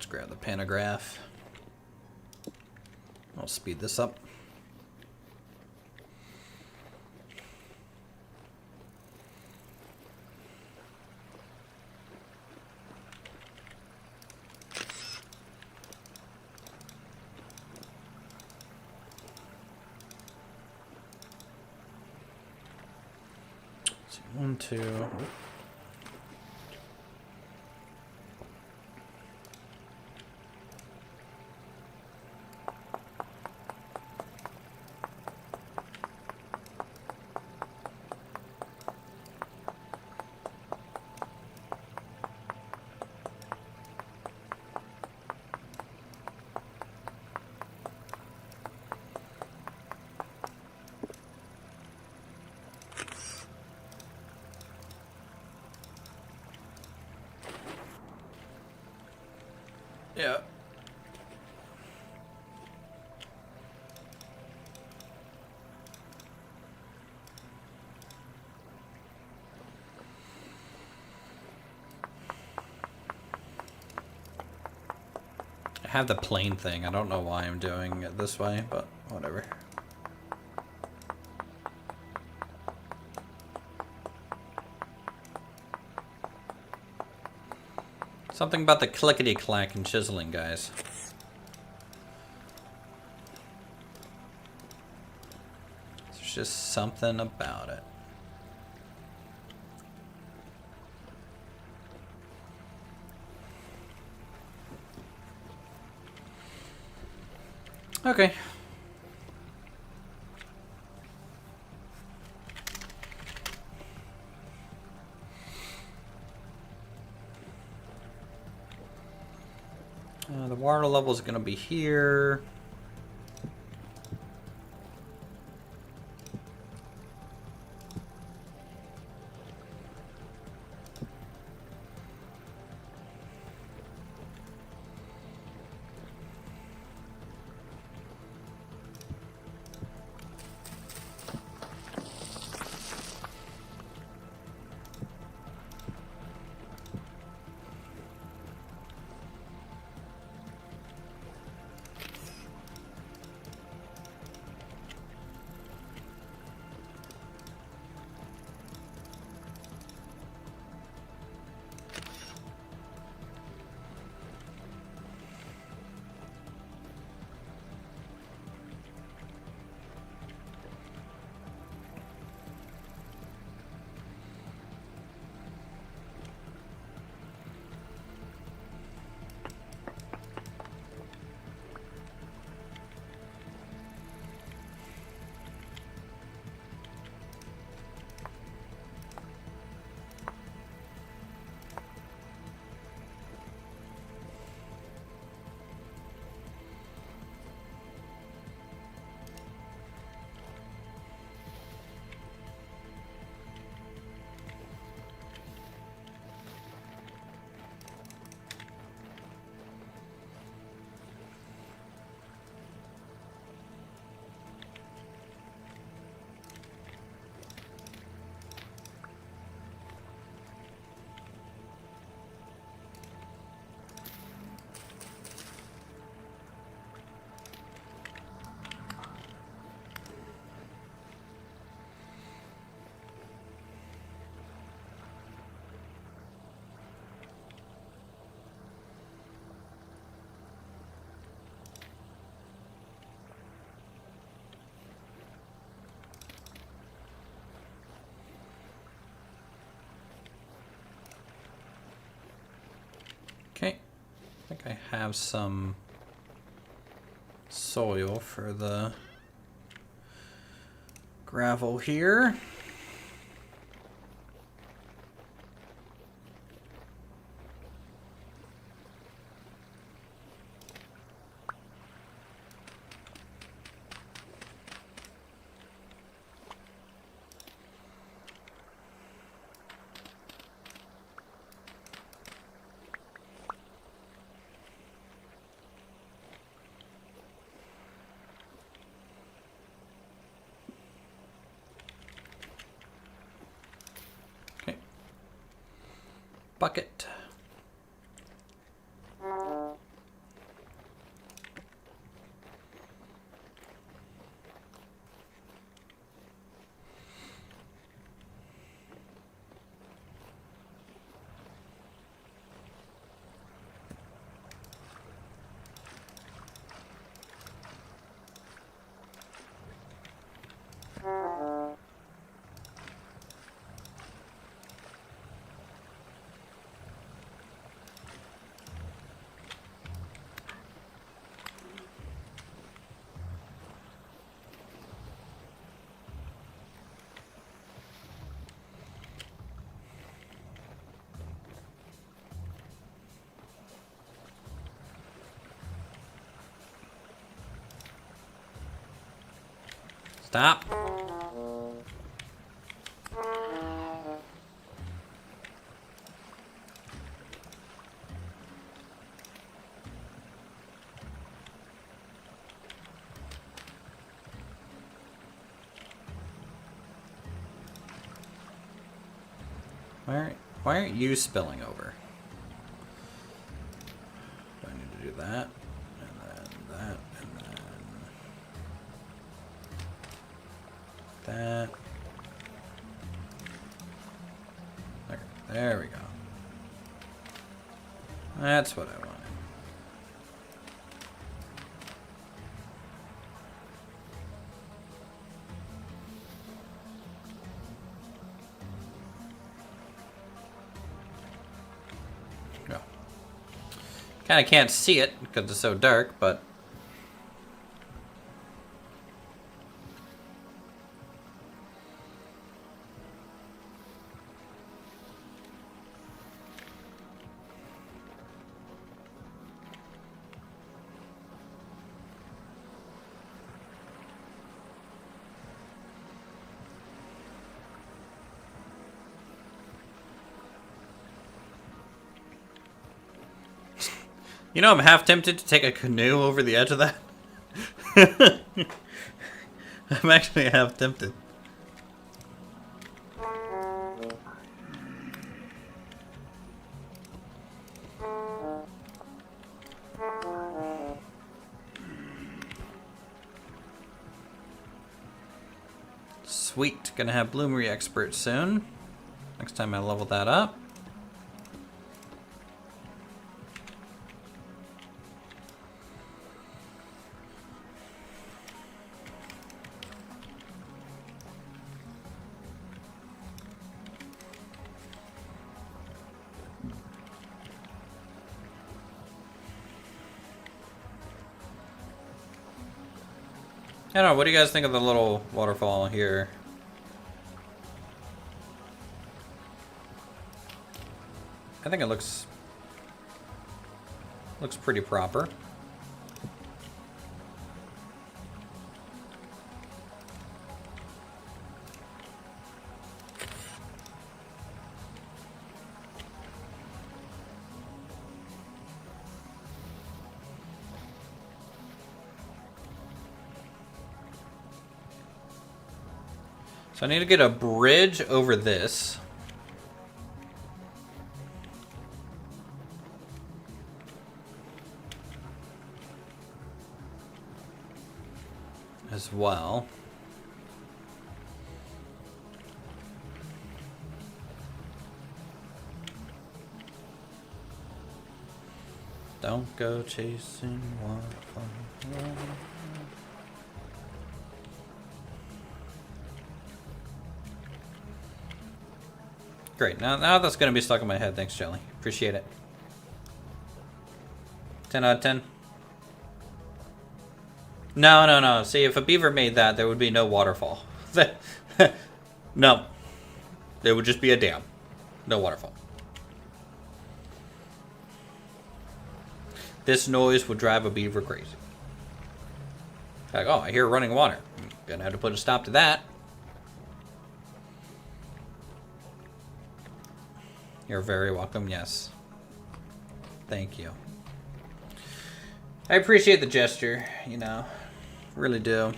Grab the pantograph. I'll speed this up. So 1, 2. Yeah. I have the plane thing. I don't know why I'm doing it this way, but whatever. Something about the clickety-clack and chiseling, guys. There's just something about it. Okay. The water level is going to be here. Okay, I think I have some soil for the gravel here. Bucket. Stop. Why aren't you spilling over? Do I need to do that? And then that, and then that. Okay, there we go. That's what I wanted. Kind of can't see it because it's so dark, but you know, I'm half tempted to take a canoe over the edge of that. I'm actually half tempted. Sweet. Gonna have bloomery expert soon. Next time I level that up. I don't know, what do you guys think of the little waterfall here? I think it looks pretty proper. So I need to get a bridge over this. As well. Don't go chasing waterfalls. Great. Now that's going to be stuck in my head. Thanks, Jelly. Appreciate it. 10 out of 10. No. See, if a beaver made that, there would be no waterfall. No. There would just be a dam. No waterfall. This noise would drive a beaver crazy. Like, oh, I hear running water. I'm going to have to put a stop to that. You're very welcome, yes. Thank you. I appreciate the gesture, you know. Really do.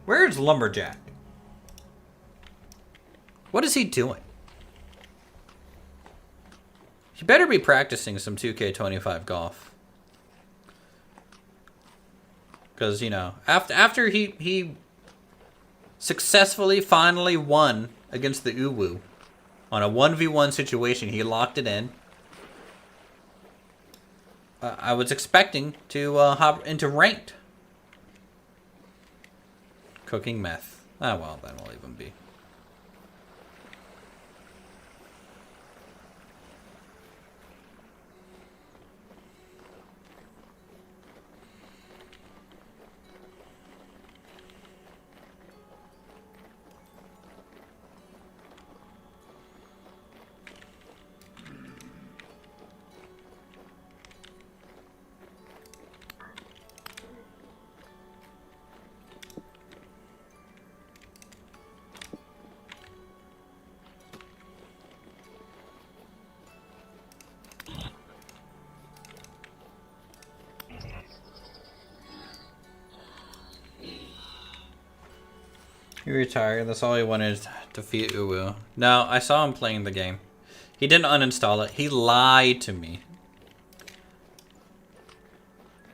Where's Lumberjack? What is he doing? He better be practicing some 2K25 golf. Because, you know, after he successfully finally won against the Uwu on a 1v1 situation, he locked it in. I was expecting to hop into ranked. Cooking meth. Ah, well, then we'll leave him be. You retired. That's all he wanted, to defeat Uwu. No, I saw him playing the game. He didn't uninstall it. He lied to me.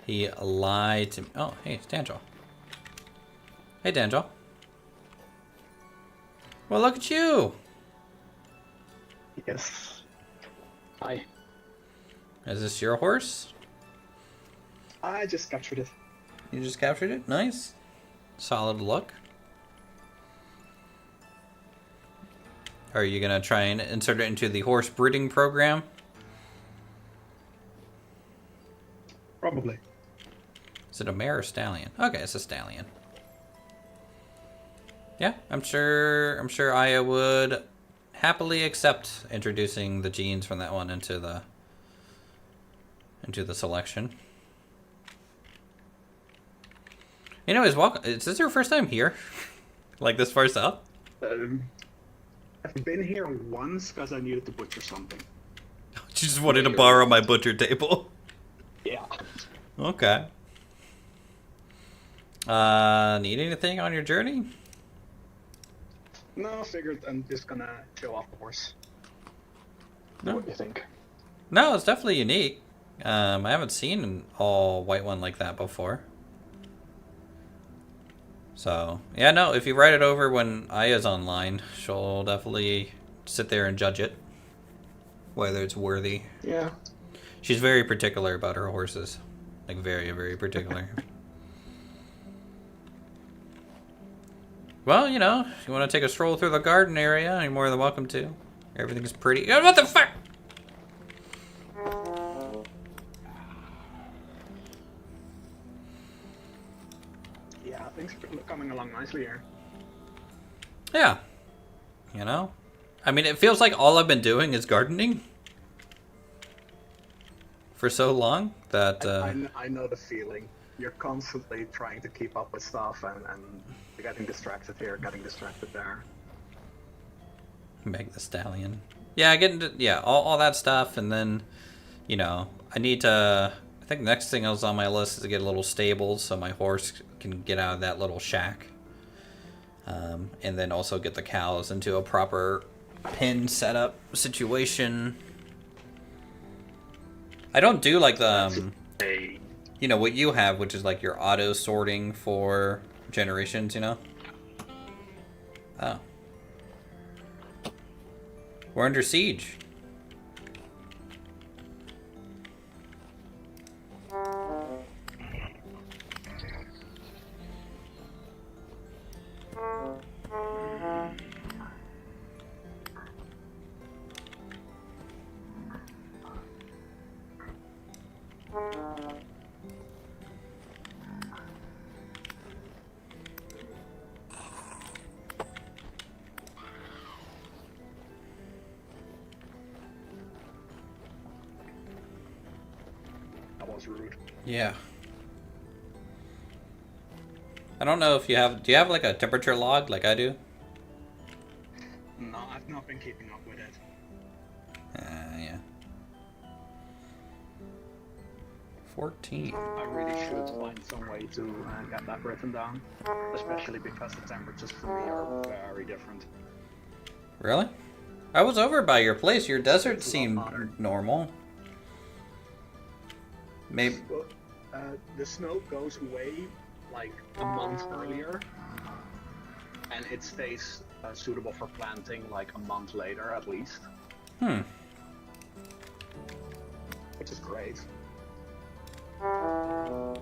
He lied to me. Oh, hey, it's Danjel. Hey, Danjel. Well, look at you. Yes. Hi. Is this your horse? I just captured it. You just captured it? Nice. Solid look. Are you going to try and insert it into the horse breeding program? Probably. Is it a mare or stallion? Okay, it's a stallion. Yeah, I'm sure Aya would happily accept introducing the genes from that one into the selection. Anyways, welcome. Is this your first time here? Like this far south? I've been here once because I needed to butcher something. You just wanted to borrow my butcher table? Yeah. Okay. Need anything on your journey? No, I figured I'm just gonna show off the horse. No. What do you think? No, it's definitely unique. I haven't seen an all white one like that before. So, yeah, no, if you write it over when Aya's online, she'll definitely sit there and judge it. Whether it's worthy. Yeah. She's very particular about her horses. Like, very, very particular. Well, you know, if you want to take a stroll through the garden area, you're more than welcome to. Everything's pretty... Oh, what the fuck? Yeah, things are coming along nicely here. Yeah. You know? I mean, it feels like all I've been doing is gardening. For so long that... I know the feeling. You're constantly trying to keep up with stuff and getting distracted here, getting distracted there. Meg the Stallion. Yeah, all that stuff, and then, you know, I need to... I think the next thing else on my list is to get a little stable so my horse can get out of that little shack. And then also get the cows into a proper pen setup situation. I don't do like the... you know, what you have, which is like your auto sorting for generations, you know? Oh. We're under siege. Rude. Yeah. I don't know if you have... Do you have like a temperature log like I do? No, I've not been keeping up with it. Yeah. 14. I really should find some way to get that written down. Especially because the temperatures for me are very different. Really? I was over by your place. Your desert seemed normal. Maybe. The snow goes away like a month earlier, and it stays suitable for planting like a month later at least. Which is great. Oh.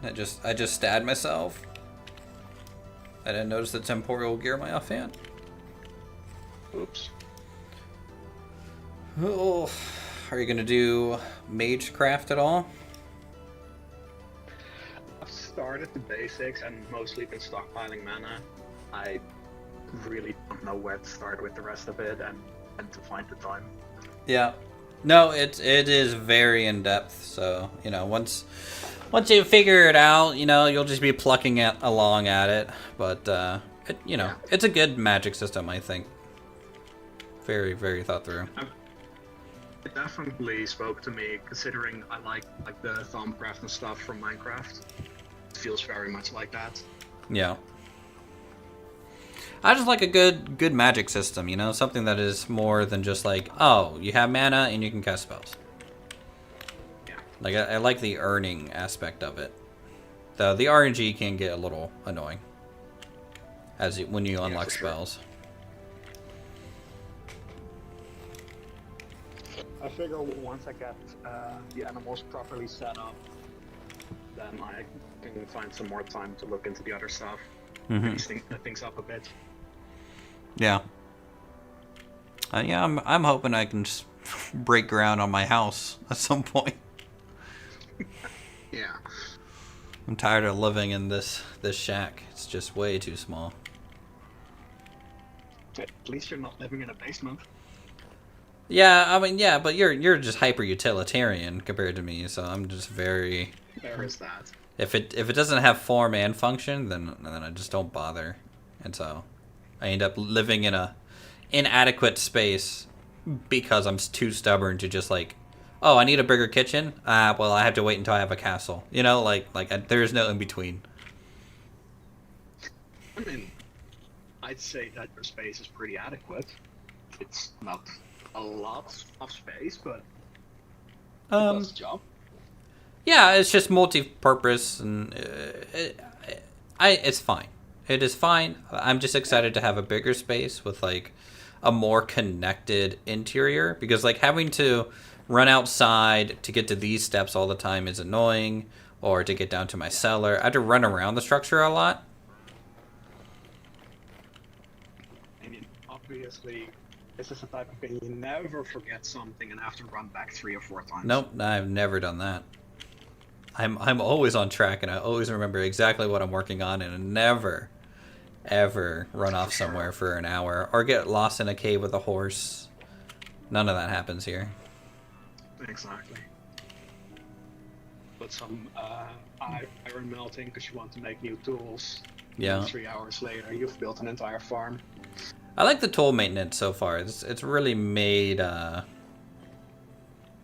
I just stabbed myself. I didn't notice the temporal gear my offhand. Oops. Oh, are you gonna do magecraft at all? I've started the basics and mostly been stockpiling mana. I really don't know where to start with the rest of it and to find the time. Yeah. No, it is very in depth. So you know, once you figure it out, you know, you'll just be plucking along at it. But it's a good magic system, I think. Very, very thought through. It definitely spoke to me, considering I like the Thaumcraft and stuff from Minecraft. It feels very much like that. Yeah. I just like a good magic system, you know? Something that is more than just like, oh, you have mana and you can cast spells. Yeah. Like, I like the earning aspect of it. Though the RNG can get a little annoying when you unlock spells. I figure once I get the animals properly set up, then I can find some more time to look into the other stuff. Finish things up a bit. Yeah. Yeah, I'm hoping I can just break ground on my house at some point. Yeah. I'm tired of living in this shack. It's just way too small. At least you're not living in a basement. Yeah, I mean, yeah, but you're just hyper utilitarian compared to me, so I'm just very. There is that. If it doesn't have form and function, then I just don't bother, and so I end up living in a inadequate space because I'm too stubborn to just like, oh, I need a bigger kitchen. Well, I have to wait until I have a castle. You know, there's no in between. I mean, I'd say that your space is pretty adequate. It's not a lot of space, but it does the job. Yeah, it's just multi-purpose, and it's fine. It is fine. I'm just excited to have a bigger space with like a more connected interior, because like having to run outside to get to these steps all the time is annoying, or to get down to my cellar. I have to run around the structure a lot. I mean, obviously, this is the type of thing you never forget something and have to run back 3 or 4 times. Nope, I've never done that. I'm always on track, and I always remember exactly what I'm working on, and never, ever run off somewhere for an hour or get lost in a cave with a horse. None of that happens here. Exactly. Put some iron melting because you want to make new tools. Yeah. And 3 hours later, you've built an entire farm. I like the tool maintenance so far. It's really made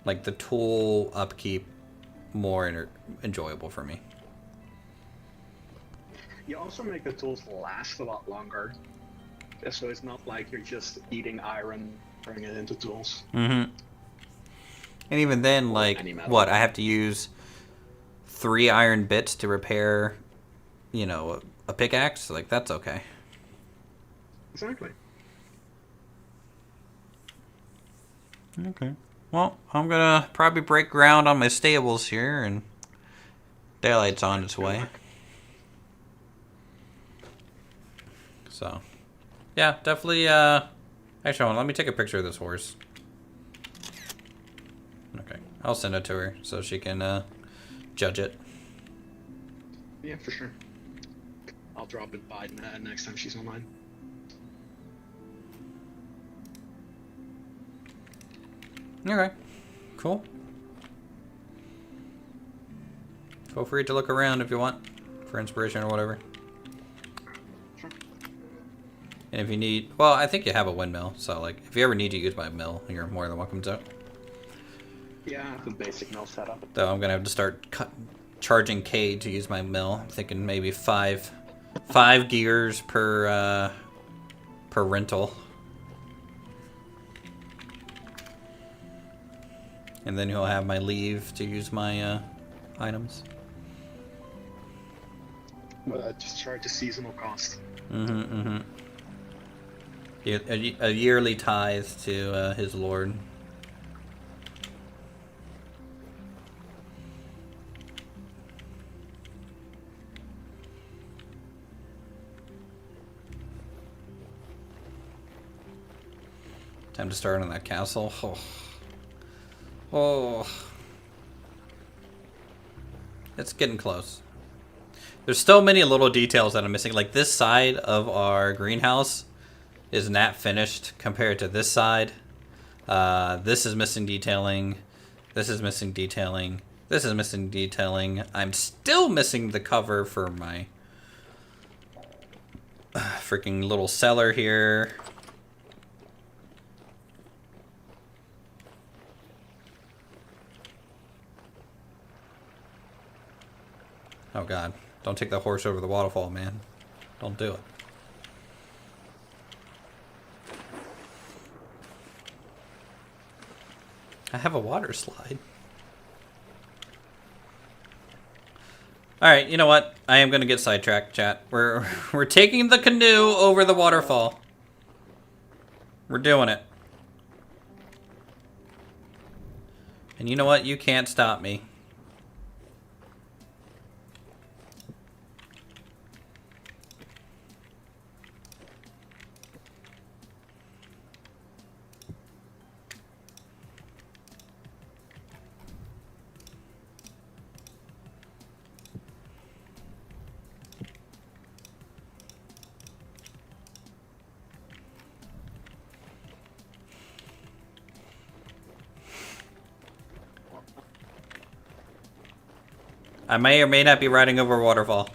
like the tool upkeep more enjoyable for me. You also make the tools last a lot longer, so it's not like you're just eating iron, turning it into tools. Mm-hmm. And even then, like, what, I have to use 3 iron bits to repair, you know, a pickaxe? Like, that's okay. Exactly. Okay. Well, I'm gonna probably break ground on my stables here, and daylight's on its way. So, yeah, definitely, actually, let me take a picture of this horse. Okay, I'll send it to her so she can, judge it. Yeah, for sure. I'll drop it by next time she's online. Okay, cool. Feel free to look around if you want for inspiration or whatever. Sure. And if you need, well, I think you have a windmill, so like if you ever need to use my mill, you're more than welcome to. Yeah, I have the basic mill setup. Though I'm gonna have to start charging Cade to use my mill. I'm thinking maybe five gears per rental. And then he'll have my leave to use my items. Just charge a seasonal cost. Yeah, a yearly tithe to his lord. Time to start on that castle. Oh. It's getting close. There's so many little details that I'm missing. Like this side of our greenhouse is not finished compared to this side. This is missing detailing. This is missing detailing. This is missing detailing. I'm still missing the cover for my freaking little cellar here. Oh god. Don't take the horse over the waterfall, man. Don't do it. I have a water slide. Alright, you know what? I am gonna get sidetracked, chat. We're taking the canoe over the waterfall. We're doing it. And you know what? You can't stop me. I may or may not be riding over a waterfall.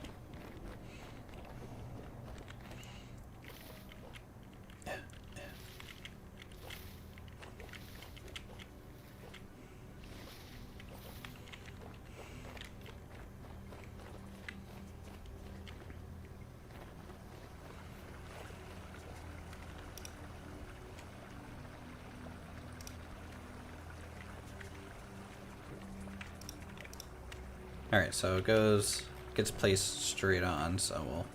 Alright, so it gets placed straight on, so we'll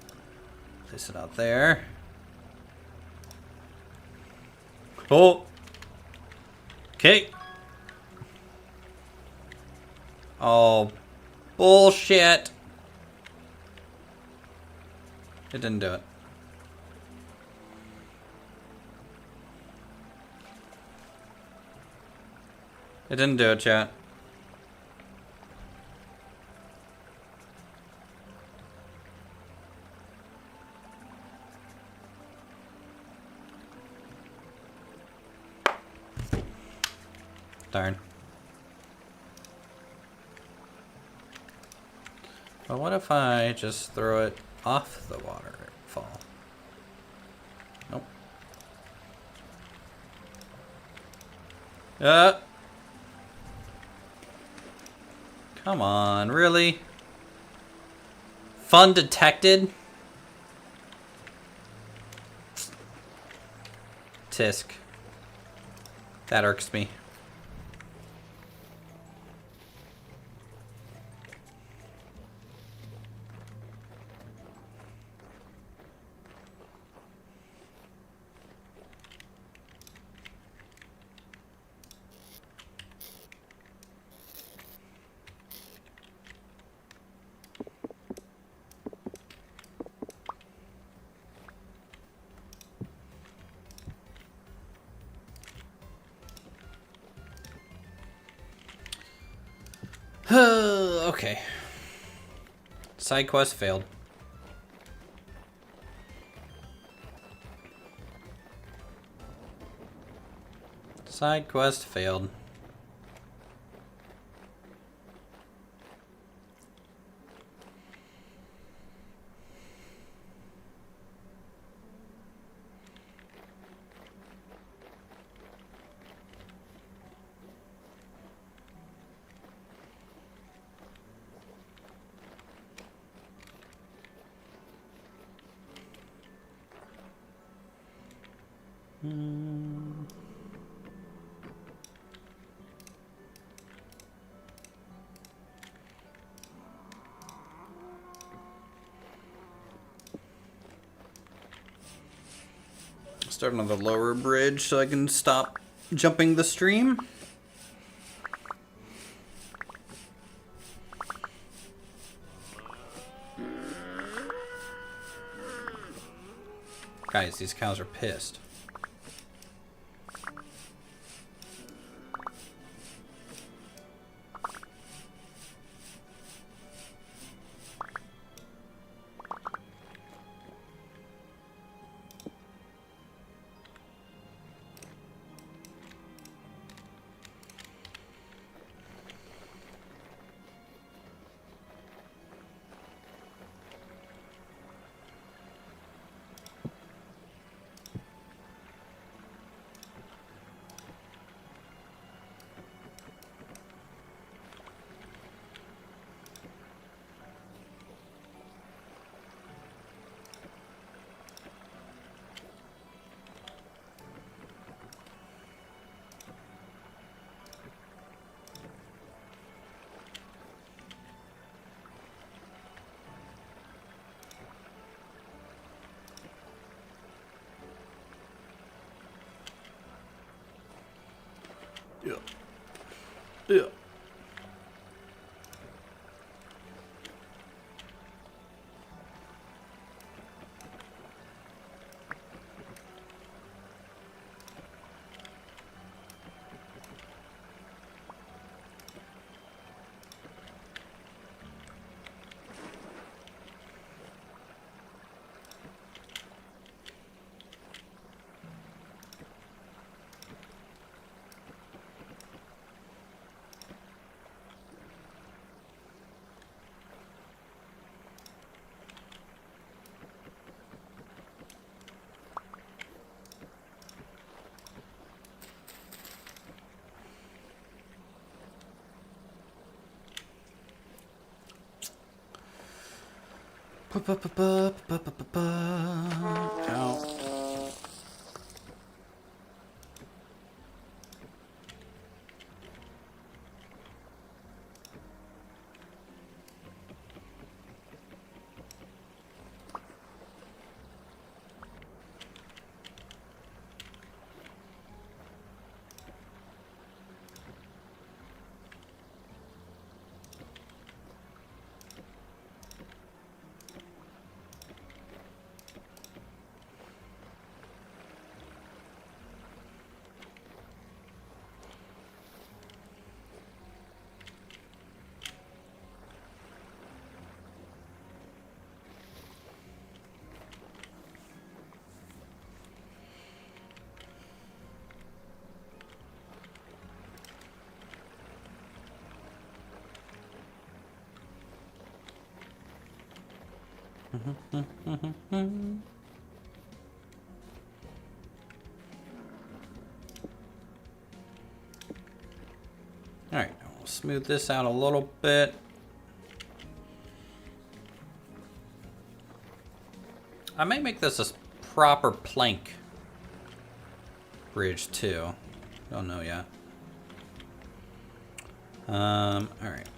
place it out there. Oh! Okay. Oh, bullshit. It didn't do it. It didn't do it, chat. Darn. But what if I just throw it off the waterfall? Nope. Come on, really? Fun detected? Tisk. That irks me. Okay. Side quest failed. Side quest failed. Starting on the lower bridge so I can stop jumping the stream. Guys, these cows are pissed. Yeah. Yeah. Ow. Alright, we'll smooth this out a little bit. I may make this a proper plank bridge too. Don't know yet. Alright.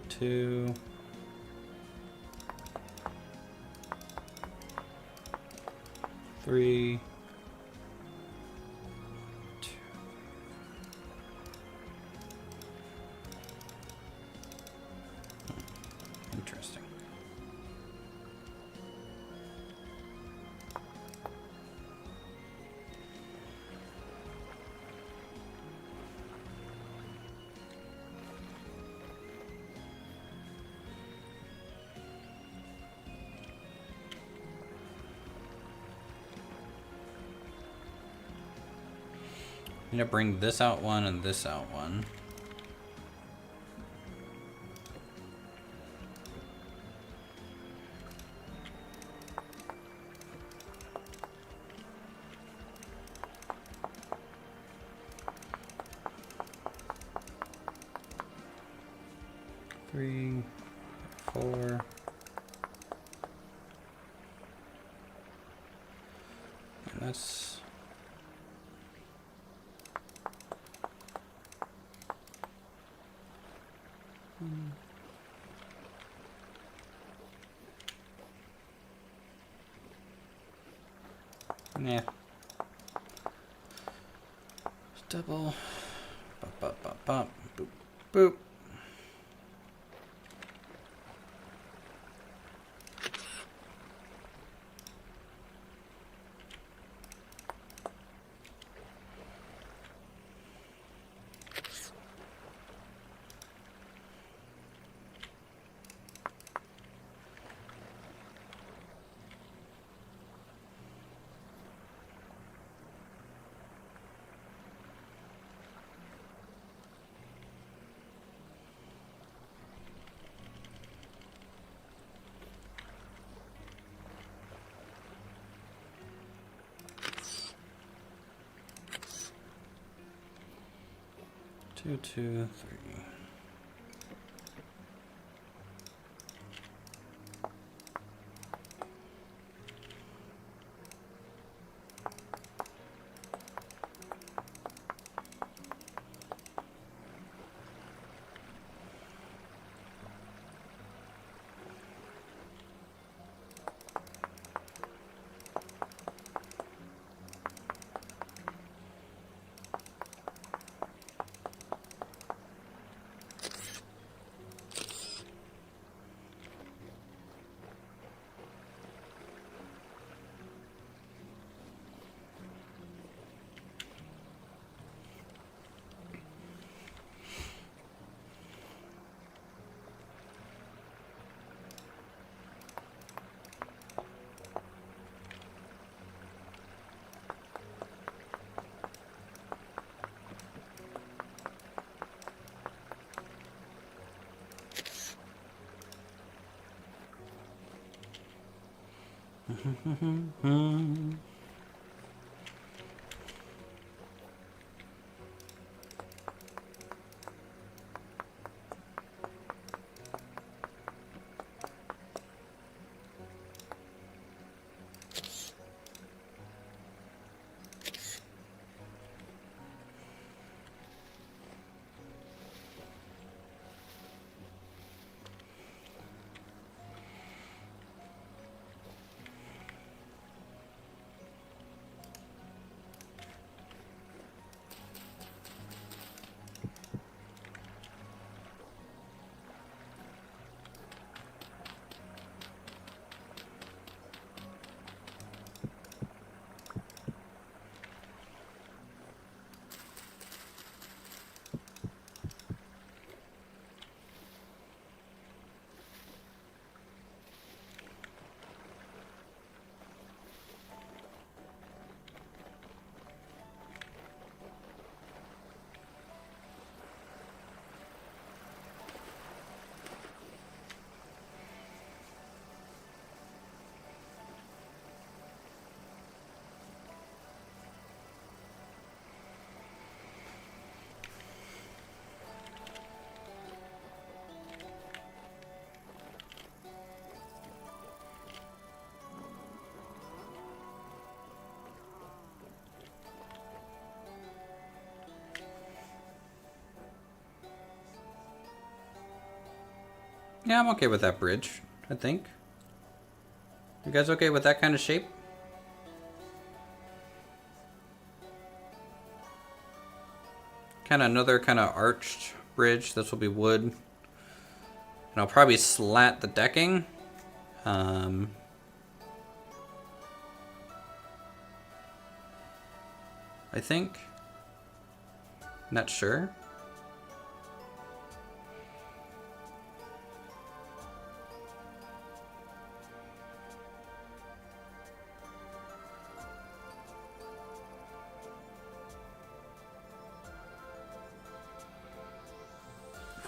Two. Three. Two. Interesting. I'm gonna bring this out one and this out one. Three, four. And that's nah. Double. Bop, bop, bop, bop. Boop, boop. 2, 2, 3. Yeah, I'm okay with that bridge, I think. You guys okay with that kind of shape? Kind of another kind of arched bridge. This will be wood. And I'll probably slat the decking. I think. Not sure.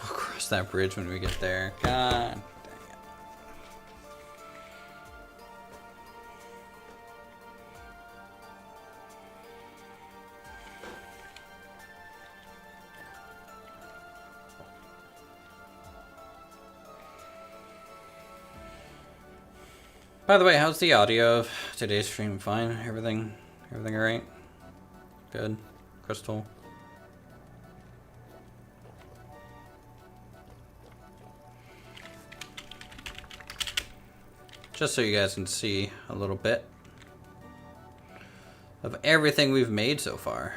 We'll cross that bridge when we get there. God. By the way, how's the audio of today's stream? Fine? Everything alright? Good? Crystal? Just so you guys can see a little bit of everything we've made so far.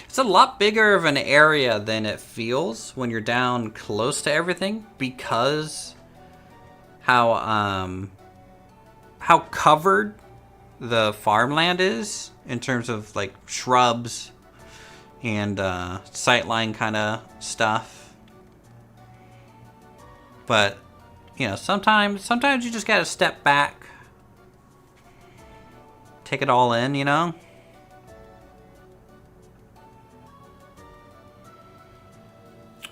It's a lot bigger of an area than it feels when you're down close to everything, because how covered the farmland is in terms of like shrubs and sightline kind of stuff. But you know, sometimes you just gotta step back, take it all in, you know.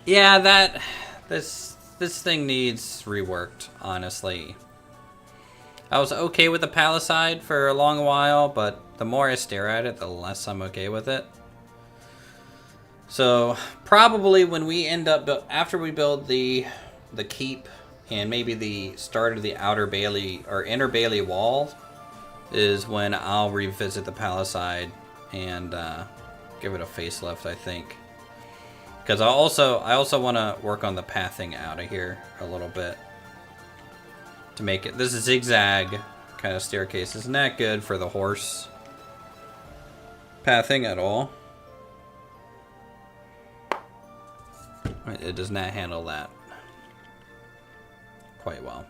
Yeah, this thing needs reworked, honestly. I was okay with the palisade for a long while, but the more I stare at it, the less I'm okay with it. So probably when we end up after we build the keep and maybe the start of the outer bailey or inner bailey wall is when I'll revisit the palisade and give it a facelift, I think. Because I also want to work on the pathing out of here a little bit to make it. This zigzag kind of staircase isn't that good for the horse pathing at all. It does not handle that quite well.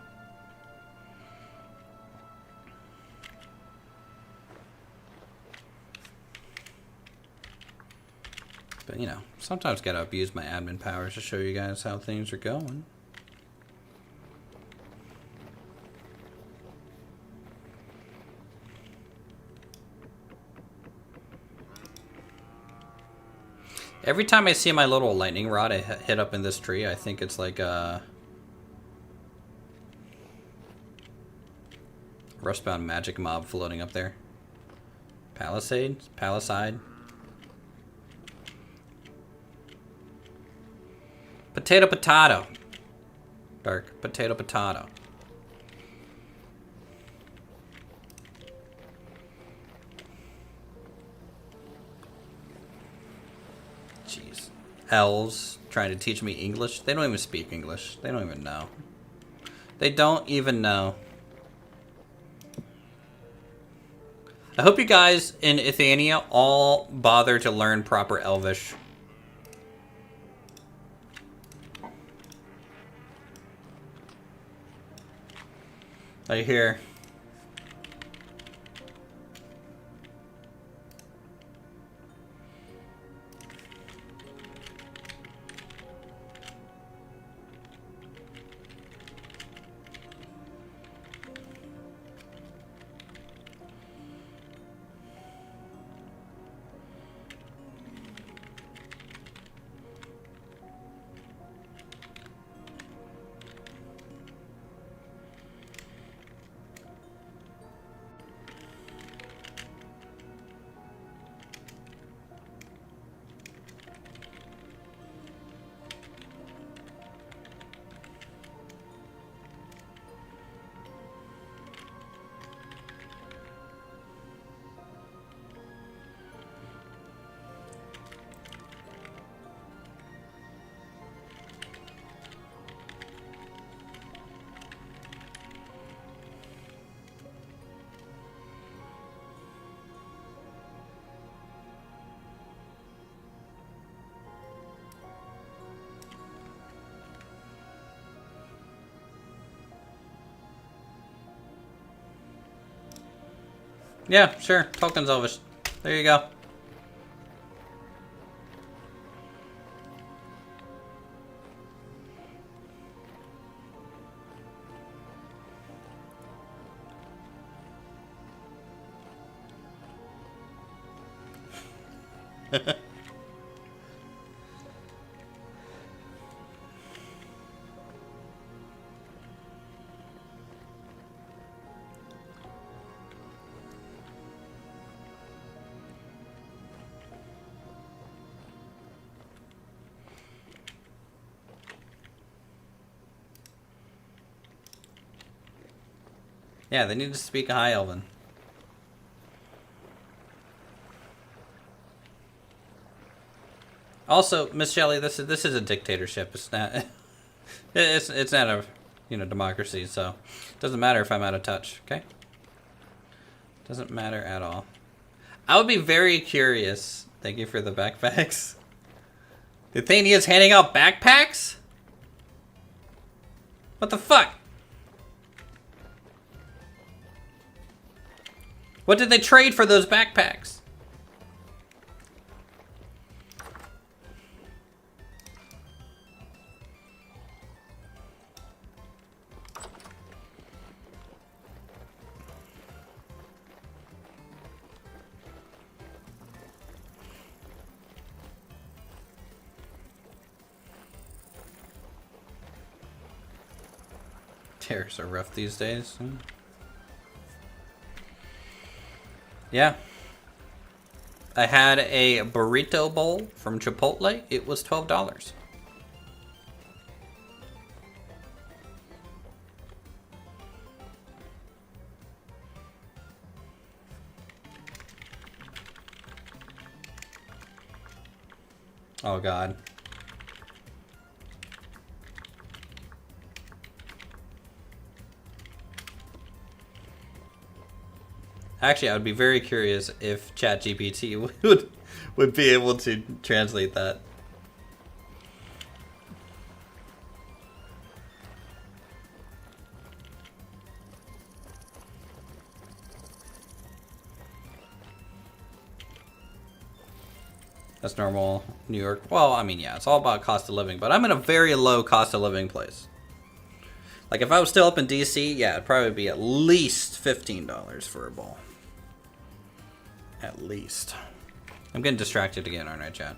But, you know, sometimes gotta abuse my admin powers to show you guys how things are going. Every time I see my little lightning rod I hit up in this tree, I think it's like a rustbound magic mob floating up there. Palisade? Palisade? Potato, potato. Dark. Potato, potato. Jeez. Elves trying to teach me English. They don't even speak English. They don't even know. They don't even know. I hope you guys in Ithania all bother to learn proper Elvish. I hear. Yeah, sure. Tolkien's Elvish. There you go. Yeah, they need to speak High Elven. Also, Miss Shelley, this is a dictatorship. It's not. It's not a democracy. So it doesn't matter if I'm out of touch. Okay. Doesn't matter at all. I would be very curious. Thank you for the backpacks. The Thania's handing out backpacks? What the fuck? What did they trade for those backpacks? Stairs are rough these days. Yeah. I had a burrito bowl from Chipotle. It was $12. Oh God. Actually, I would be very curious if ChatGPT would be able to translate that. That's normal New York. Well, I mean, yeah, it's all about cost of living, but I'm in a very low cost of living place. Like, if I was still up in DC, yeah, it'd probably be at least $15 for a bowl. At least. I'm getting distracted again, aren't I, chat?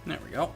There we go.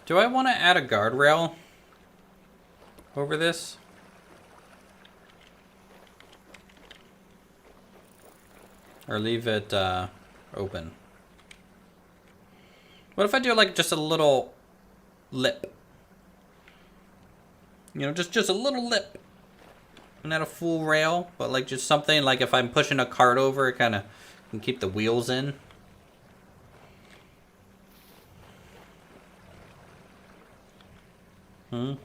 Do I want to add a guardrail over this? Or leave it open? What if I do like just a little lip? You know, just a little lip. Not a full rail, but like just something like if I'm pushing a cart over, it kind of can keep the wheels in. I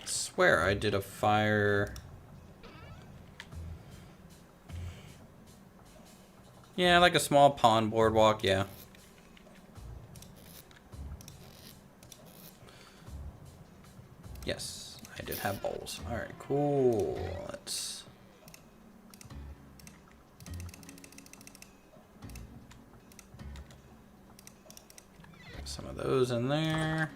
swear I did a fire. Yeah, like a small pond boardwalk, yeah. Yes, I did have bowls. Alright, cool. Let's... Put some of those in there.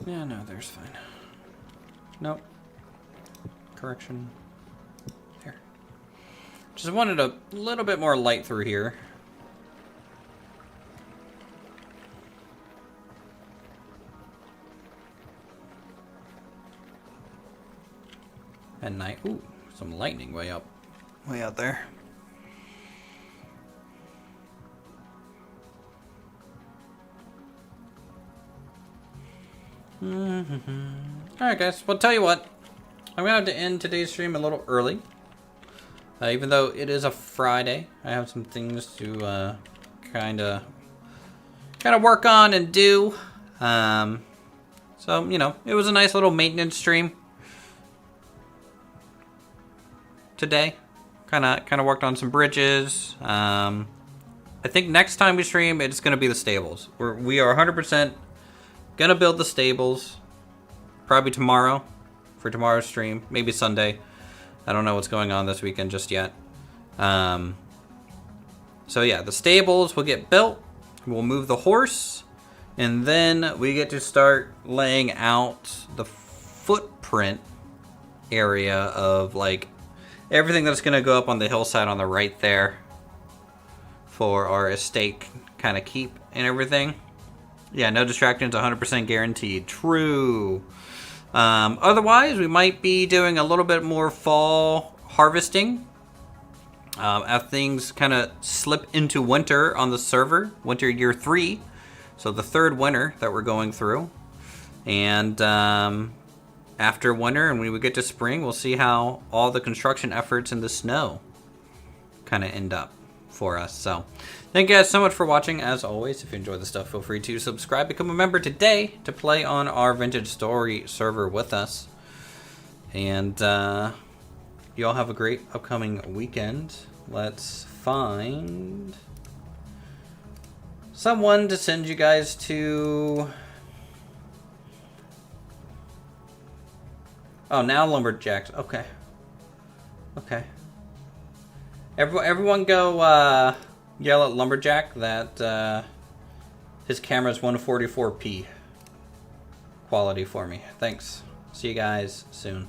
Yeah, no, there's fine. Nope. Correction. There. Just wanted a little bit more light through here. At night. Ooh, some lightning way up. Way out there. Alright guys, well tell you what, I'm gonna have to end today's stream a little early. Even though it is a Friday, I have some things to kinda work on and do. So, you know, it was a nice little maintenance stream today. Kinda worked on some bridges. I think next time we stream, it's gonna be the stables. We are 100% gonna build the stables. Probably tomorrow, for tomorrow's stream. Maybe Sunday. I don't know what's going on this weekend just yet. So yeah, the stables will get built. We'll move the horse. And then we get to start laying out the footprint area of like everything that's gonna go up on the hillside on the right there for our estate kind of keep and everything. Yeah, no distractions, 100% guaranteed. True. Otherwise, we might be doing a little bit more fall harvesting. As things kind of slip into winter on the server, winter year 3. So the 3rd winter that we're going through. And after winter, and when we get to spring, we'll see how all the construction efforts in the snow kind of end up for us. So thank you guys so much for watching. As always, if you enjoy the stuff, feel free to subscribe, become a member today to play on our Vintage Story server with us. And you all have a great upcoming weekend. Let's find someone to send you guys to. Oh, now Lumberjacks. Okay. Okay. Everyone go yell at Lumberjack that his camera's 144p quality for me. Thanks. See you guys soon.